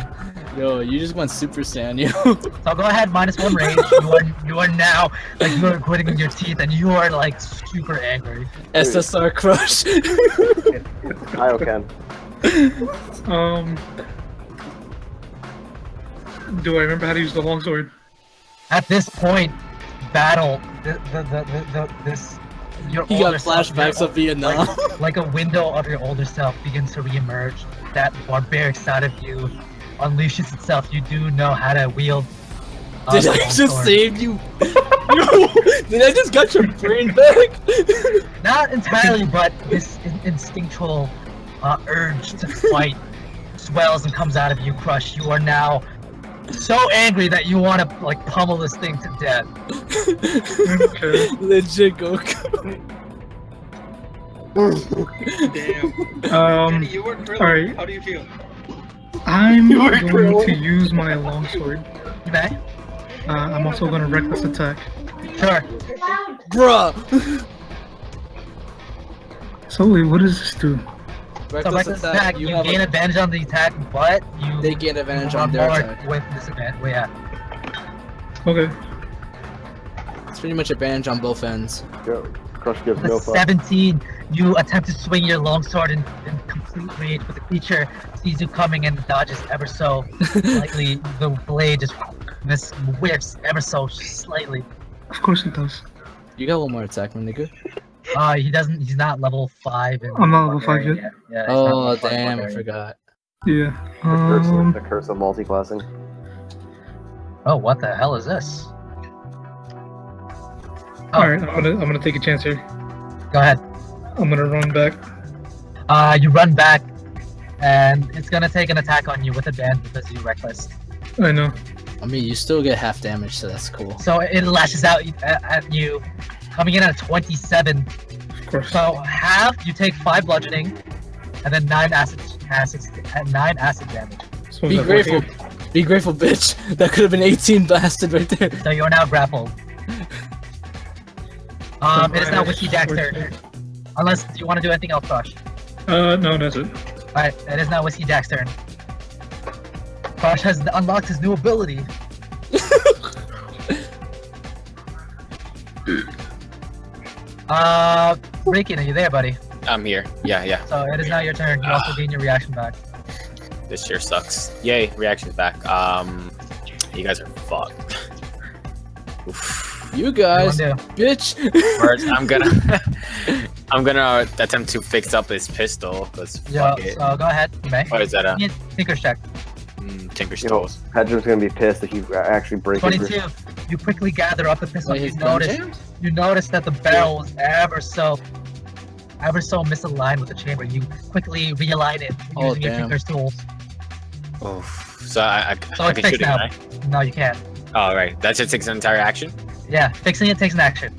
Yo, you just went super saiyan, yo. So go ahead, -1 rage. You are now like you are gritting your teeth, and you are like super angry. SSR crush. Kyle can. Do I remember how to use the longsword? At this point, battle. This. Your He got older self, flashbacks of Vietnam. like a window of your older self begins to reemerge. That barbaric side of you unleashes itself. You do know how to wield. Did I just save you? Yo, did I just got your brain back? Not entirely, but this instinctual urge to fight swells and comes out of you, Crush. You are now so angry that you want to like pummel this thing to death. Okay. Legit Goku. Damn. Danny, you were Krillin. alright. How do you feel? I'm going to use my longsword. You may? I'm also going to reckless attack. Sure. Bruh. So wait, what does this do? So reckless attack, you gain advantage on the attack, but you They gain advantage are on their more attack. with disadvantage. Well, yeah. Okay. It's pretty much advantage on both ends. Yo, Crush gives With no a fuck. 17, you attempt to swing your longsword in complete rage, but the creature sees you coming and dodges ever so slightly. The blade just whiffs ever so slightly. Of course it does. You got one more attack, my nigga. He doesn't. He's not level 5. I'm not level 5 yet. Yeah, he's not Oh level 5 damn, I barbarian. forgot. Yeah. The curse of multi-classing. Oh, what the hell is this? Oh, Alright, I'm gonna take a chance here. go ahead. I'm gonna run back. You run back, and it's gonna take an attack on you with advantage because you reckless. I know. I mean, you still get half damage, so that's cool. So it lashes out at you, coming in at a 27. Of course. So half, you take 5 bludgeoning, and then 9 acid damage. So Be is that grateful. working? Be grateful, bitch. That could have been 18 blasted right there. So you are now grappled. It is now Whiskey Jack's turn. Unless you want to do anything else, Josh. No, that's it. Alright, it is now Whiskey Jack's turn. Crush has unlocked his new ability. Rikin, are you there, buddy? I'm here. Yeah. So it is now your turn. You also gain your reaction back. This year sucks. Yay, reactions back. You guys are fucked. Oof. You guys, What do you bitch. First, I'm gonna attempt to fix up his pistol, cause Yeah, fuck it. so go ahead. You may. What is that? Give me a Tinker's check. Tinker's You know, tools. Pedro's gonna be pissed if you actually break it. 22. You quickly gather up the pistol. Wait, You his gun notice. jammed? You notice that the barrel was ever so misaligned with the chamber. You quickly realign it Oh, using your damn. Tinker's tools. Oof. So I So can it's shoot fixed it, now. right? No, you can't. Oh, right. That just takes an entire action? Yeah, fixing it takes an action.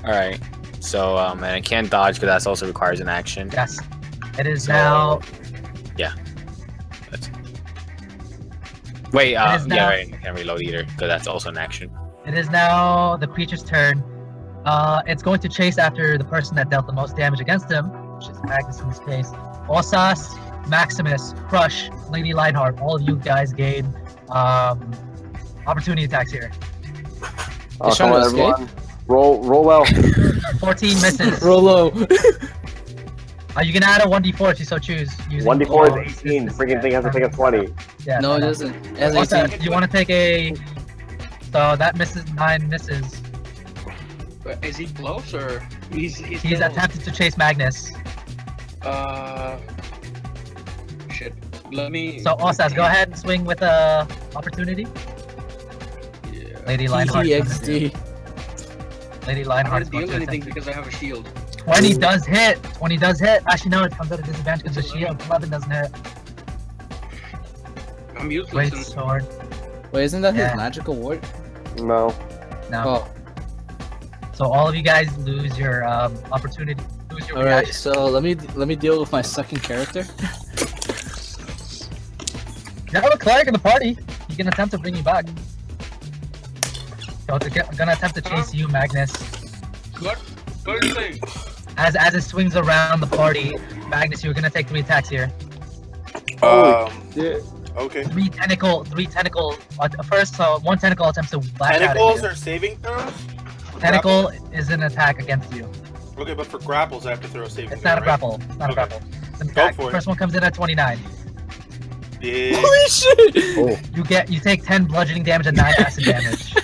Alright. So, and I can't dodge because that also requires an action. Yes. It is So- now. Wait, It is now- yeah, right. I can't reload either because that's also an action. It is now the creature's turn. It's going to chase after the person that dealt the most damage against him, which is Magnus in this case. Ossas, Maximus, Crush, Lady Lionheart. All of you guys gain opportunity attacks here. He's trying to escape? everyone, roll well. 14 misses. Roll low. You can add a 1d4 if you so choose. using 1d4 all- is 18. Freaking thing has to take a 20. Yeah, No, it no. doesn't. It has What's 18. that? You want to take a. So that misses 9 misses. But is he close or he's He's still- attempted to chase Magnus. Shit. Let me. So Ossas, go ahead and swing with a opportunity. Yeah. Lady Lionheart. TXD. Lady I Lionheart is don't going deal to anything attempt. because I have a shield. 20 does hit. 20 does hit. Actually, no, it comes at a disadvantage because of shield. 11 doesn't hit. I'm useless. Great and- sword. Wait, isn't that Yeah. his magical ward? No. No. Oh, So all of you guys lose your opportunity. Lose your all right. reaction. So let me deal with my second character. You have a cleric in the party. He can attempt to bring you back. So I'm gonna attempt to chase you, Magnus. What? What are you saying? As it swings around the party, Magnus, you're gonna take 3 attacks here. Yeah. Okay. 3 tentacle. First, so 1 tentacle attempts to lash Tentacles out at are saving throws? you. Tentacle is an attack against you. Okay, but for grapples, I have to throw a saving It's throw, not a right? grapple. It's not a Okay. grapple. It's an Go attack. for it. First one comes in at 29. Yeah. Holy shit! Oh. You take 10 bludgeoning damage and 9 acid damage.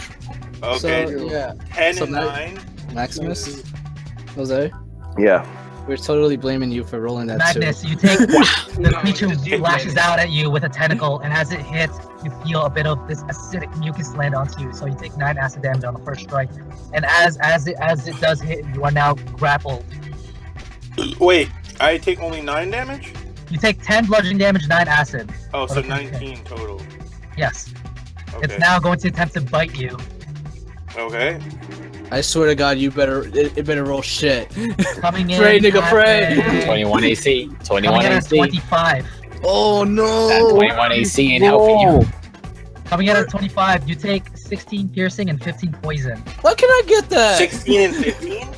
Okay. So, yeah. 10 so and now- 9. Maximus, Jose, Yeah. we're totally blaming you for rolling that Magnus, too. you take the No, creature just you lashes blame it. out at you with a tentacle, and as it hits, you feel a bit of this acidic mucus land onto you. So you take 9 acid damage on the first strike, and as it does hit, you are now grappled. Wait, I take only 9 damage? You take 10 bludgeoning damage, 9 acid. Oh, so Okay. 19 total. Yes, Okay. it's now going to attempt to bite you. Okay. I swear to God, you better it better roll shit. Coming in. Pray, nigga, at pray. a- 21 AC. 21 Coming in at AC. 25. Oh That no! 21 AC ain't helping you. Coming in at 25, you take 16 piercing and 15 poison. Why can I get that? 16 and 15?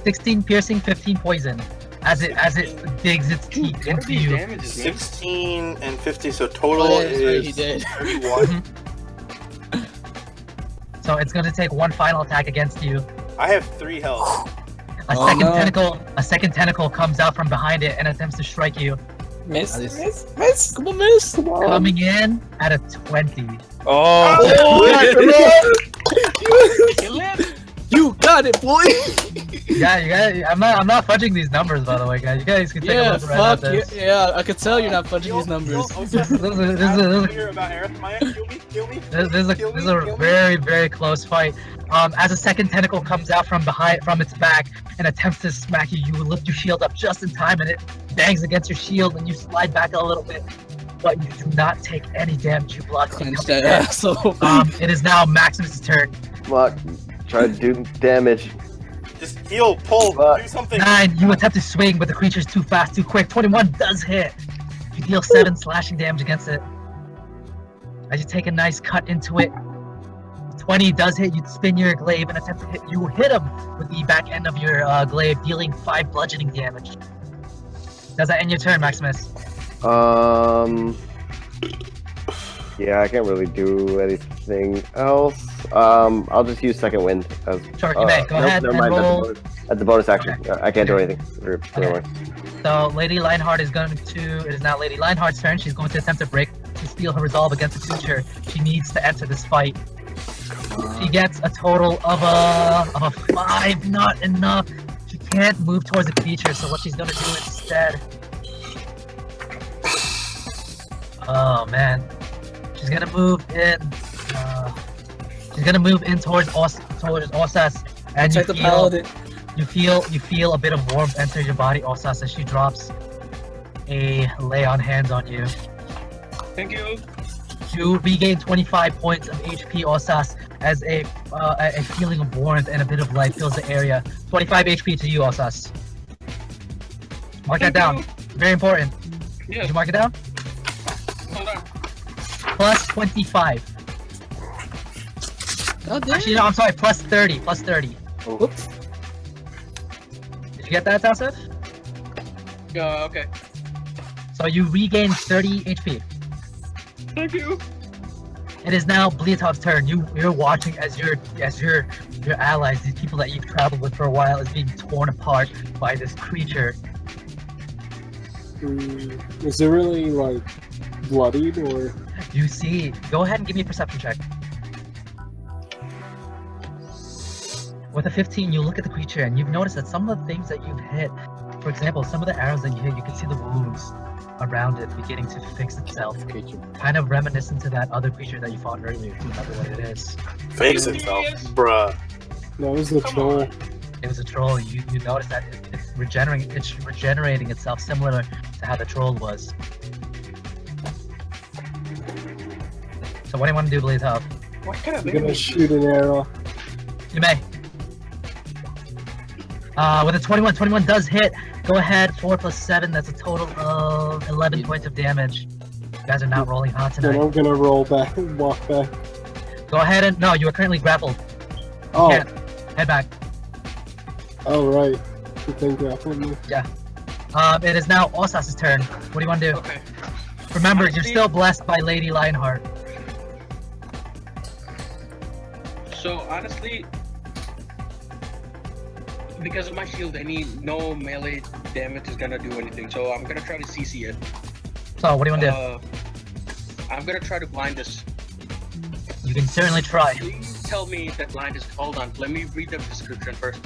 16 piercing, 15 poison. As it digs its teeth What are into these you. damages, man? 16 and 50, so total Oh, yeah, that's right, he is did. 31. So it's going to take 1 final attack against you. I have 3 health. Oh, no. A second tentacle comes out from behind it and attempts to strike you. Miss, At least- miss. Come on, miss! Coming in at a 20. Oh! You got it, boy! Yeah, you guys, I'm not fudging these numbers, by the way, guys. You guys can take a Yeah, look right at fuck this. yeah, I could tell you're not fudging these numbers. This is Hear about Arithemaya? Kill me. This is a very, very close fight. As a second tentacle comes out from its back and attempts to smack you, you lift your shield up just in time, and it bangs against your shield, and you slide back a little bit, but you do not take any damage. You block. Clench that asshole. It is now Maximus' turn. Fuck. Try to do damage. Just heal, pull, do something. 9. You attempt to swing, but the creature's too fast, too quick. 21 does hit. You deal 7 slashing damage against it. As you take a nice cut into it. 20 does hit. You spin your glaive and attempt to hit. You hit him with the back end of your glaive, dealing 5 bludgeoning damage. Does that end your turn, Maximus? Yeah, I can't really do anything else. I'll just use second wind as. Sure, you may. Go ahead never and mind. roll. That's the bonus action. Okay. I can't do anything. Okay. So Lady Lionheart is going to. It is now Lady Lionheart's turn. She's going to attempt to steal her resolve against the creature. She needs to enter this fight. She gets a total of a 5. Not enough. She can't move towards the creature. So what she's going to do instead? Oh man. She's gonna move in. She's gonna move in towards Ossas, and you feel a bit of warmth enter your body, Ossas, as she drops a lay on hands on you. Thank you. You regain 25 points of HP, Ossas, as a feeling of warmth and a bit of light fills the area. 25 HP to you, Ossas. Mark that down. Very important. Yeah. Did you mark it down? Hold on. Plus 25. Oh, damn. Actually, no, I'm sorry. Plus 30. Plus 30. Whoops. Did you get that, Tassif? Okay. So you regain 30 HP. Thank you. It is now Bleatov's turn. You're watching as your allies, these people that you've traveled with for a while, is being torn apart by this creature. Is it really like bloodied or? You see. Go ahead and give me a perception check. With a 15, you look at the creature and you've noticed that some of the things that you've hit, for example, some of the arrows that you hit, you can see the wounds around it beginning to fix itself. Kind of reminiscent to that other creature that you fought earlier. Do you remember what it is? Fix itself, bruh. No, it was the troll. It was a troll. You notice that it's regenerating itself similar to how the troll was. So what do you want to do, Bleatov? What kind of I'm gonna shoot an arrow. You may. With a 21 does hit. Go ahead, 4 plus 7, that's a total of 11 points of damage. You guys are not rolling hot Then tonight. I'm gonna roll back, walk back. Go ahead and, no, you are currently grappled. You Oh, can't. Head back. oh right. Good thing grappled me. It is now Ossas' turn. What do you want to do? Okay. Remember, you're still blessed by Lady Lionheart. So honestly, because of my shield, no melee damage is gonna do anything. So I'm gonna try to CC it. So, what do you want to do? I'm gonna try to blind this. You can certainly try. Please tell me that blind is. Hold on. Let me read the description first.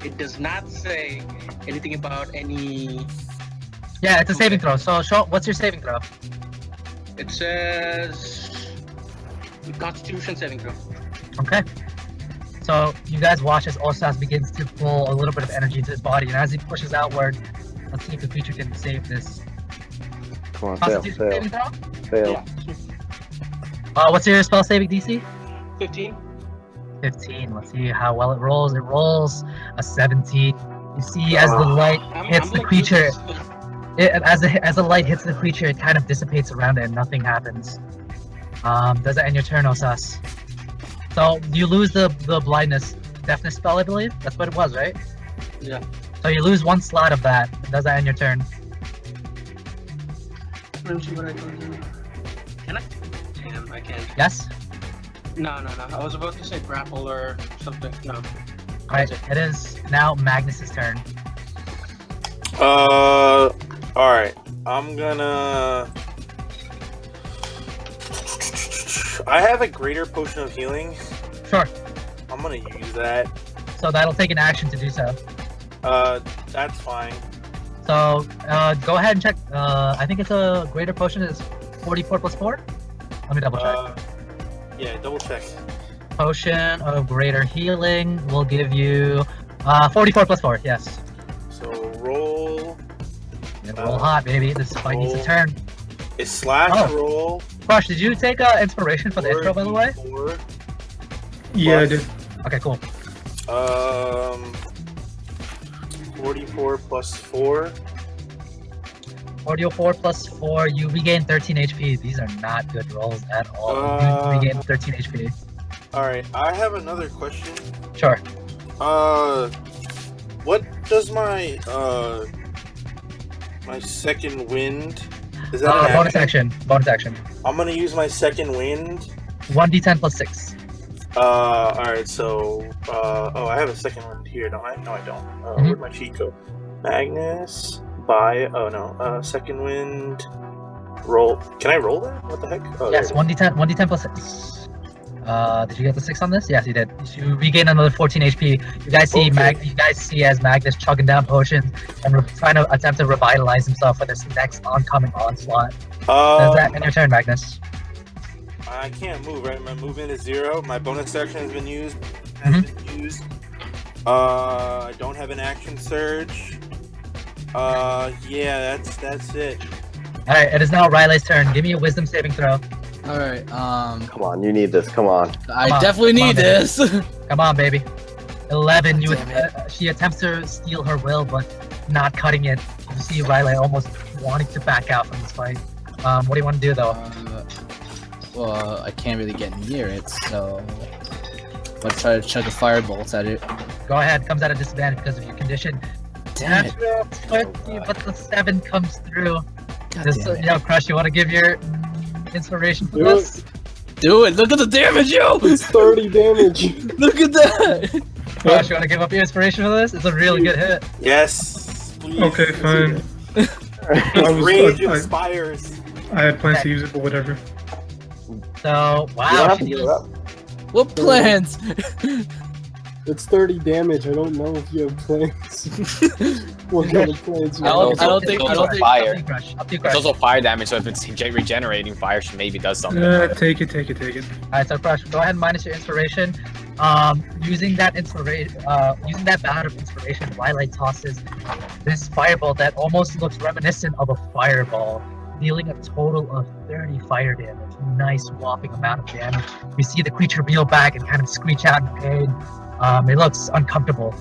It does not say anything about any. Yeah, it's a saving throw. So, what's your saving throw? It says Constitution saving throw. Okay. So you guys watch as Ossas begins to pull a little bit of energy into his body, and as he pushes outward, let's see if the creature can save this. Come on, fail, Constitution saving fail, throw? fail. Yeah. What's your spell saving DC? 15. 15. Let's see how well it rolls. It rolls a 17. You see as the light hits the creature, as the light hits the creature, it kind of dissipates around it and nothing happens. Does that end your turn, Ossas? So you lose the blindness, deafness spell, I believe? That's what it was, right? Yeah. So you lose 1 slot of that. Does that end your turn? Let me see what I can do. Can I? Damn, I can't. Yes? No. I was about to say grapple or something. No. Alright, it is now Magnus's turn. Alright. I'm gonna... I have a greater potion of healing. Sure. I'm gonna use that. So that'll take an action to do so. That's fine. So, go ahead and check. I think it's a greater potion is 44 plus 4? Let me double check. Yeah, double check. Potion of greater healing will give you 44 plus 4, yes. So roll. Roll hot, baby. This fight needs a turn. Is slash Oh. roll. Crush, did you take inspiration for the intro, by the way? 4d4 Yeah, I did. Okay, cool. 44 plus 4. 44 plus 4, you regain 13 HP. These are not good rolls at all. You regain 13 HP. Alright, I have another question. Sure. What does my my second wind? Is that an Bonus action. Bonus action. I'm gonna use my second wind. 1d10 plus 6. Alright, so oh, I have a second wind here, don't I? No, I don't. Where'd my sheet go? Magnus by second wind. Roll. Can I roll that? What the heck? Oh, Yes, there it is. 1d10 plus 6. Did you get the 6 on this? Yes, you did. You regain another 14 HP. You guys see you guys see as Magnus chugging down potions and trying to attempt to revitalize himself for this next oncoming onslaught. Does that end your turn, Magnus? I can't move, right? My movement is 0. My bonus action has been used. I don't have an action surge. Yeah, that's it. Alright, it is now Riley's turn. Give me a wisdom saving throw. Alright, Come on, you need this. Come on. I definitely need this. Come on, baby. 11. Damn She attempts to steal her will, but not cutting it. You see Riley almost wanting to back out from this fight. What do you want to do, though? Well, I can't really get near it, so I'll try to chuck a firebolt at it. Go ahead. Comes at a disadvantage because of your condition. Damn it. Natural 20, but the 7 comes through. God Just, damn it. yo, Crush, you want to give your inspiration for Do this? Do it! Look at the damage, yo! It's 30 damage. Look at that! Crush, you want to give up your inspiration for this? It's a really good hit. Yes. Please. Okay, fine. Rage inspires. I had plans to use it, but whatever. So, You don't wow. have She to give it does, up. What plans? It's 30 damage. I don't know if you have plans. What kind of plans you I have? don't think. Fire. Crush. Up to you, It's Crush. also fire damage, so if it's regenerating fire, maybe does something. Take it. Alright, so Crush, go ahead and minus your inspiration. Using that bout of inspiration, Twilight tosses this firebolt that almost looks reminiscent of a fireball, dealing a total of 30 fire damage. Nice whopping amount of damage. You see the creature reel back and kind of screech out in pain. It looks uncomfortable.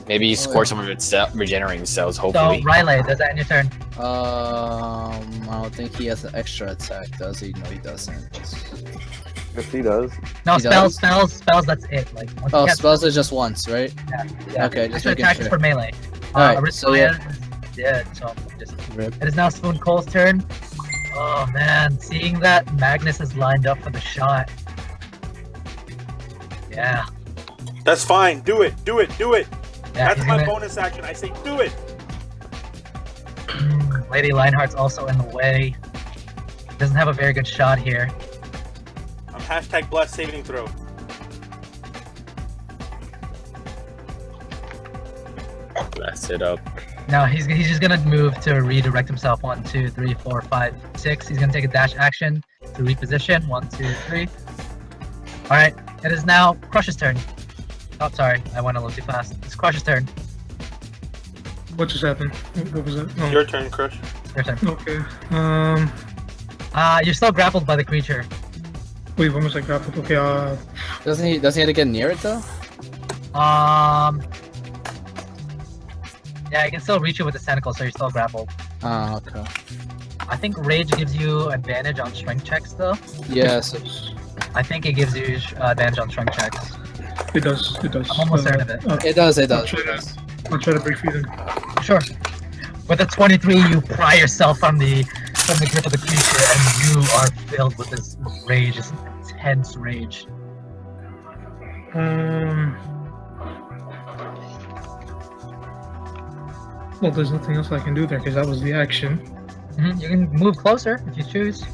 Maybe you score some of its regenerating cells, hopefully. So, Riley, does that end your turn? I don't think he has an extra attack, does he? No, he doesn't. Yes, he does. No, He spells, that's it. Like, once Oh, you get spells are just once, right? Yeah. Okay, just Extra making attack is sure. for melee. Alright, so yeah. Arithemaya is dead, so just... Rip. It is now Svunkol turn. Oh man, seeing that Magnus is lined up for the shot. Yeah. That's fine. Do it. Yeah, That's he's my gonna- bonus action. I say do it. Lady Lionheart's also in the way. Doesn't have a very good shot here. I'm hashtag blessed saving throw. That's it up. No, he's just gonna move to redirect himself. 1, 2, 3, 4, 5, 6. He's gonna take a dash action to reposition. 1, 2, 3. Alright, it is now Crush's turn. Oh, sorry, I went a little too fast. It's Crush's turn. What just happened? What was that? Oh, Your turn, Crush. Your turn. okay. You're still grappled by the creature. Wait, when was I grappled? Okay, Doesn't he have to get near it though? Yeah, I can still reach you with the tentacle, so you're still grappled. Oh, okay. I think Rage gives you advantage on strength checks, though. Yeah, so I think it gives you advantage on strength checks. it does. I'm almost certain of it. it does. I'll try to break free then. Sure. With a 23, you pry yourself from the grip of the creature, and you are filled with this rage, this intense rage. Well, there's nothing else I can do there because that was the action. You can move closer if you choose.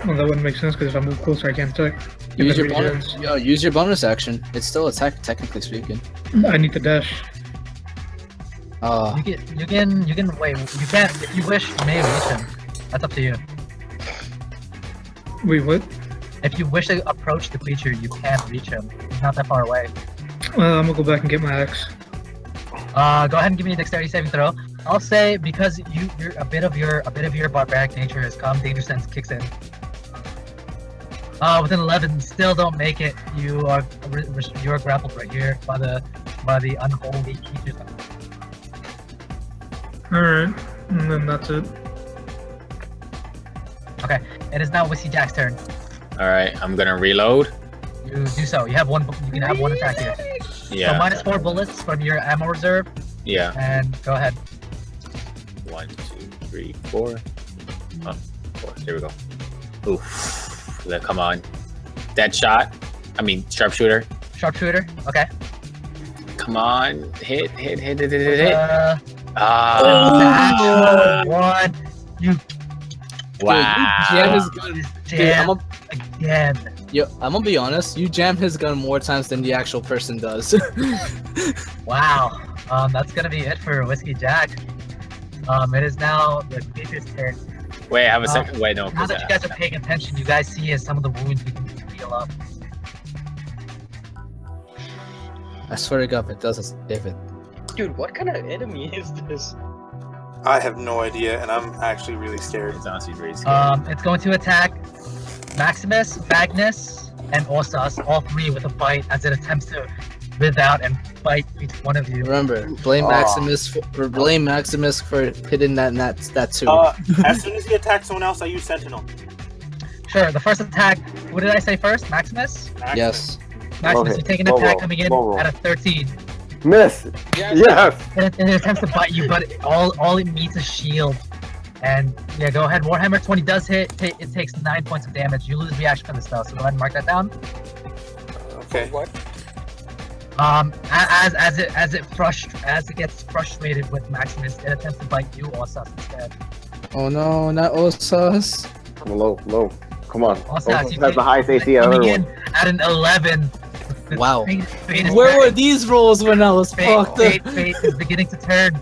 Well, that wouldn't make sense because if I move closer, I can't attack. use your If it bonus. regens. Yo, use your bonus action. It's still attack, technically speaking. I need to dash. Oh, You can wait. You can't. If you wish, you may reach him. That's up to you. Wait, what? If you wish to approach the creature, you can reach him. He's not that far away. Well, I'm gonna go back and get my axe. Go ahead and give me a dexterity saving throw. I'll say because you're a bit of your barbaric nature has come, danger sense kicks in. With an 11, still don't make it. You are grappled right here by the unholy creatures. All right, and then that's it. Okay, it is now Whiskey Jack's turn. All right, I'm gonna reload. You do so. You have one. You can have one attack here. Yeah. So minus 4 bullets from your ammo reserve. Yeah. And go ahead. 1, 2, 3, 4. Oh, 4. There we go. Oof. Come on. Dead shot. I mean, sharpshooter. Sharpshooter. Okay. Come on. Hit. Natural one. You. Wow. Dude, you jam his gun. Jam again. Yo, I'm gonna be honest. You jam his gun more times than the actual person does. Wow. That's gonna be it for Whiskey Jack. It is now the Patriots' turn. Wait, I have a second. Wait, no. Now that you guys are paying attention, you guys see some of the wounds you can heal up. I swear to God, if it doesn't, Dude, what kind of enemy is this? I have no idea, and I'm actually really scared. It's honestly really scary. It's going to attack Maximus, Magnus, and Ossas, all three with a bite as it attempts to writhe out and bite each one of you. remember, blame Maximus for hitting that too. As soon as he attacks someone else, I use Sentinel. Sure, the first attack, what did I say first? Maximus? Yes. Maximus, Okay, you take an low attack roll, coming in low roll. at a 13. Miss. Yeah. Yes. And it attempts to bite you, but all it needs is shield. And yeah, go ahead. Warhammer 20 does hit. It takes 9 points of damage. You lose reaction from the spell, so go ahead and mark that down. Okay. What? As it gets frustrated with Maximus, it attempts to bite you, Ossas, instead. Oh no, not Ossas. Low. Come on. Ossas, you has the highest AC of coming everyone. in at an 11. Wow. Fate is Where were back. these rolls when I was fucked Fate up? is beginning to turn.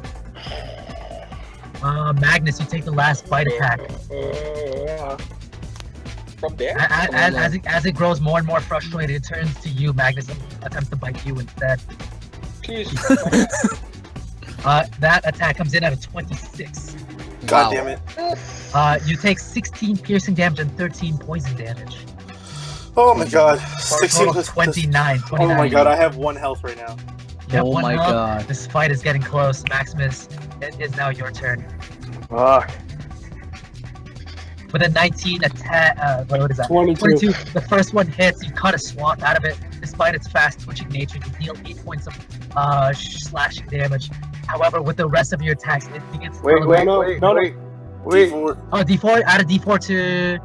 Magnus, you take the last bite attack. From there? As it grows more and more frustrated, it turns to you, Magnus, and attempts to bite you instead. Please. That attack comes in at a 26. God damn it. You take 16 piercing damage and 13 poison damage. Oh my god. For a 16 total plus 29. Oh my god, I have 1 health right now. You have Oh one my health. God. This fight is getting close. Maximus, it is now your turn. Fuck. With a 19 attack, what is that? 22. The first one hits, you cut a swath out of it. Despite its fast twitching nature, you deal 8 points of slashing damage. However, with the rest of your attacks, it begins to Wait. D4. Oh, D4, add a D4 to...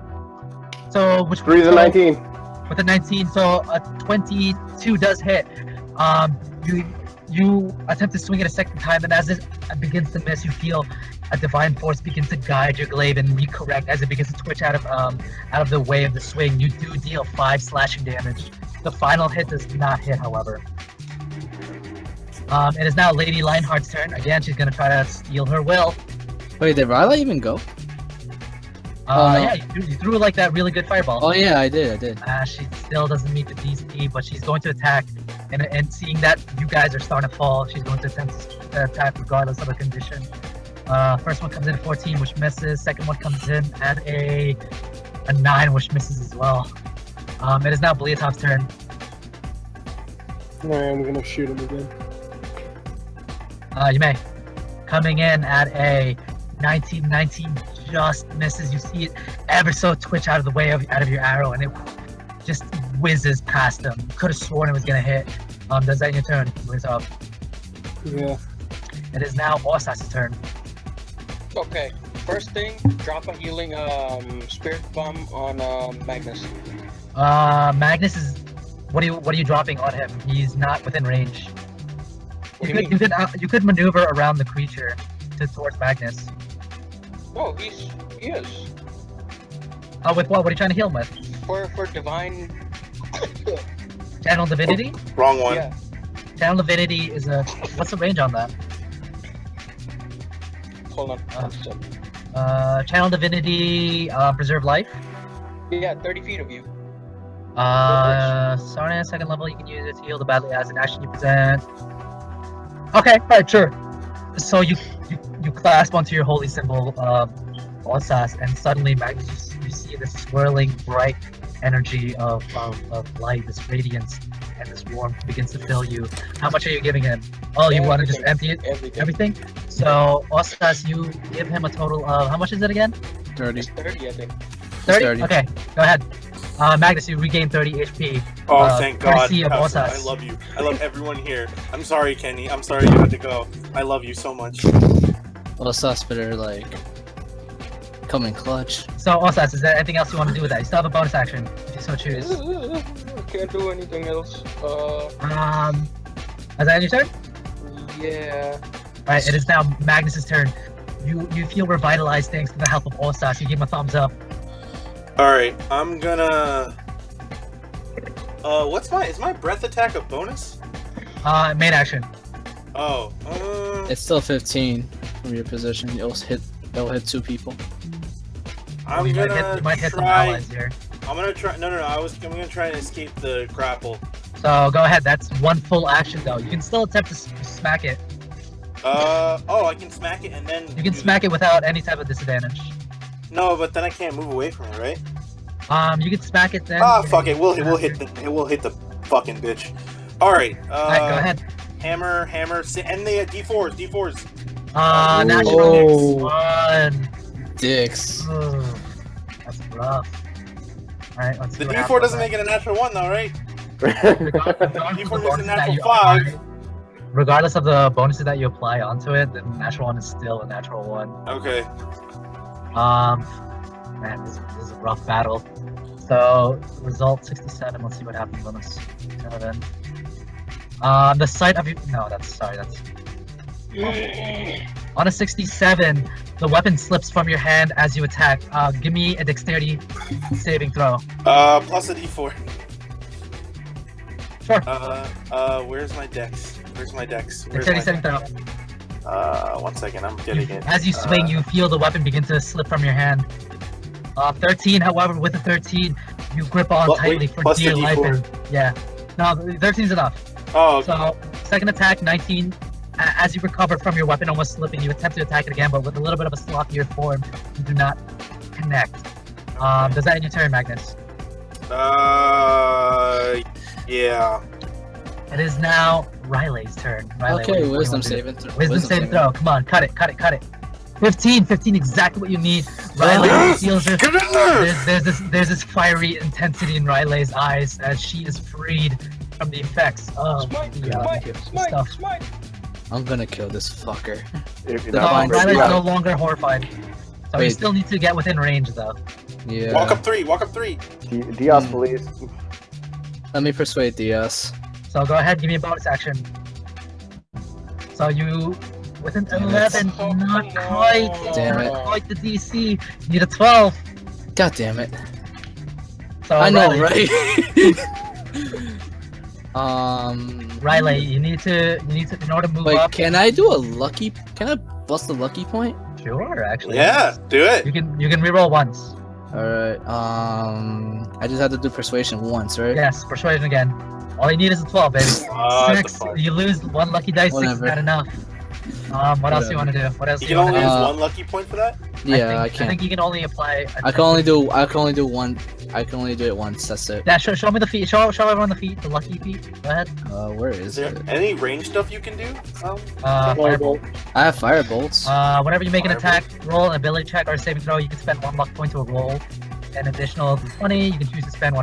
So, which 3 to 19. With a 19, so a 22 does hit. You attempt to swing it a second time, and as it begins to miss, you feel a divine force begin to guide your glaive, and you correct as it begins to twitch out of the way of the swing. You do deal 5 slashing damage. The final hit does not hit, however. It is now Lady Lionheart's turn. Again, she's gonna try to steal her will. Wait, did Ryla even go? no. Yeah, you threw like that really good fireball. Oh yeah, I did. She still doesn't meet the DC, but she's going to attack. And seeing that you guys are starting to fall, she's going to attempt to attack regardless of the condition. First one comes in at 14, which misses. Second one comes in at a 9, which misses as well. It is now Bleatov's turn. Alright, I'm gonna shoot him again. You may. Coming in at a 19, just misses. You see it ever so twitch out of the way out of your arrow, and it just whizzes past him. Could have sworn it was gonna hit. Does that in your turn, Bleatov? Yeah. It is now Ossas' turn. Okay. First thing, drop a healing spirit bomb on Magnus. Magnus is. What are you dropping on him? He's not within range. What do you mean? You could maneuver around the creature towards Magnus. Oh, he is. With what? What are you trying to heal him with? For divine. Channel Divinity? Wrong one. Yeah. Channel Divinity is a. What's the range on that? Hold on. Channel Divinity, Preserve Life. Yeah, 30 feet of you. Starting at 2nd level, you can use it to heal the badly as an action you present. Okay, alright, sure. So you clasp onto your holy symbol, Ossas, and suddenly, Magnus, you see this swirling, bright energy of light, this radiance, and this warmth begins to fill you. How much are you giving him? Oh, you want to just empty it? Everything? So, Ossas, you give him a total of, how much is it again? 30. It's 30, I think. 30? 30. Okay, go ahead. Magnus, you regain 30 HP. Oh, thank God. Courtesy of Hauser, Ossas. I love you. I love everyone here. I'm sorry, Kenny. I'm sorry you had to go. I love you so much. Ossas better like come in clutch. So, Ossas, is there anything else you want to do with that? You still have a bonus action, if you so choose. Can't do anything else. Is that your turn? Yeah. Alright, it is now Magnus's turn. You feel revitalized thanks to the help of Ossas. You give him a thumbs up. Alright, I'm gonna... is my breath attack a bonus? Main action. Oh, It's still 15 from your position. It'll hit 2 people. I'm You gonna might hit some try... allies here. I'm gonna try... No, I'm gonna try and escape the grapple. So, go ahead. That's one full action, though. You can still attempt to smack it. Oh, I can smack it and then... You can smack it without any type of disadvantage. No, but then I can't move away from it, right? You can smack it then. Fuck it. We'll hit the fucking bitch. Alright, Alright, go ahead. Hammer, and the D4s. Natural 1. Dicks. Ugh, that's rough. Alright, let's see The what D4 happens. doesn't make it a natural 1 though, right? D4 D4 makes a natural 5. Regardless of the bonuses that you apply onto it, the natural 1 is still a natural 1. Okay. Man, this is a rough battle. So, result 67. Let's see what happens on this 7. The sight of you. No, that's. On a 67, the weapon slips from your hand as you attack. Give me a dexterity saving throw. Plus a D4. Sure. Where's my dex? Dexterity saving throw. 1 second, I'm getting it. As you swing, you feel the weapon begin to slip from your hand. 13, however, with a 13, you grip on tightly for plus the dear life. D4. And, yeah. No, 13 is enough. Oh, okay. So, second attack, 19. As you recover from your weapon almost slipping, you attempt to attack it again, but with a little bit of a sloppier form, you do not connect. Does that end your turn, Magnus? Yeah. It is now Riley's turn. Riley, what do Okay, you wisdom want to do? saving throw. Wisdom saving throw. Come on, cut it. 15, exactly what you need. Riley feels it. Get in there! There's this fiery intensity in Riley's eyes as she is freed from the effects of the stuff. I'm gonna kill this fucker. If So that Riley's yeah. no longer horrified. So you Wait. still need to get within range, though. Yeah. Walk up 3. Diaz, please. Let me persuade Diaz. So go ahead, give me a bonus action. So you, with an 11, not quite. Damn it. Not quite the DC. You need a 12. God damn it. So I know, Riley, right? Riley, you need to, in order to move Wait, up. can I do a lucky? Can I bust a lucky point? Sure, actually. Yeah, do it. You can reroll once. Alright, I just have to do persuasion once, right? Yes, persuasion again. All you need is a 12, baby. What 6, the fuck? you lose 1 lucky dice, 6 is Whatever. not enough. What else do you want to do? What else You do can you want only to do? use 1 lucky point for that? Yeah, I I can. think you can only apply. I can only do one. I can only do it once. That's it. Yeah, show me the feat. Show everyone the feat, the lucky feat. Go ahead. Where Is is there it? any range stuff you can do? Firebolt. I have fire bolts. Whenever you make an Firebolt. attack, roll, an ability check, or a saving throw, you can spend 1 luck point to a roll. An additional 20, you can choose to spend 1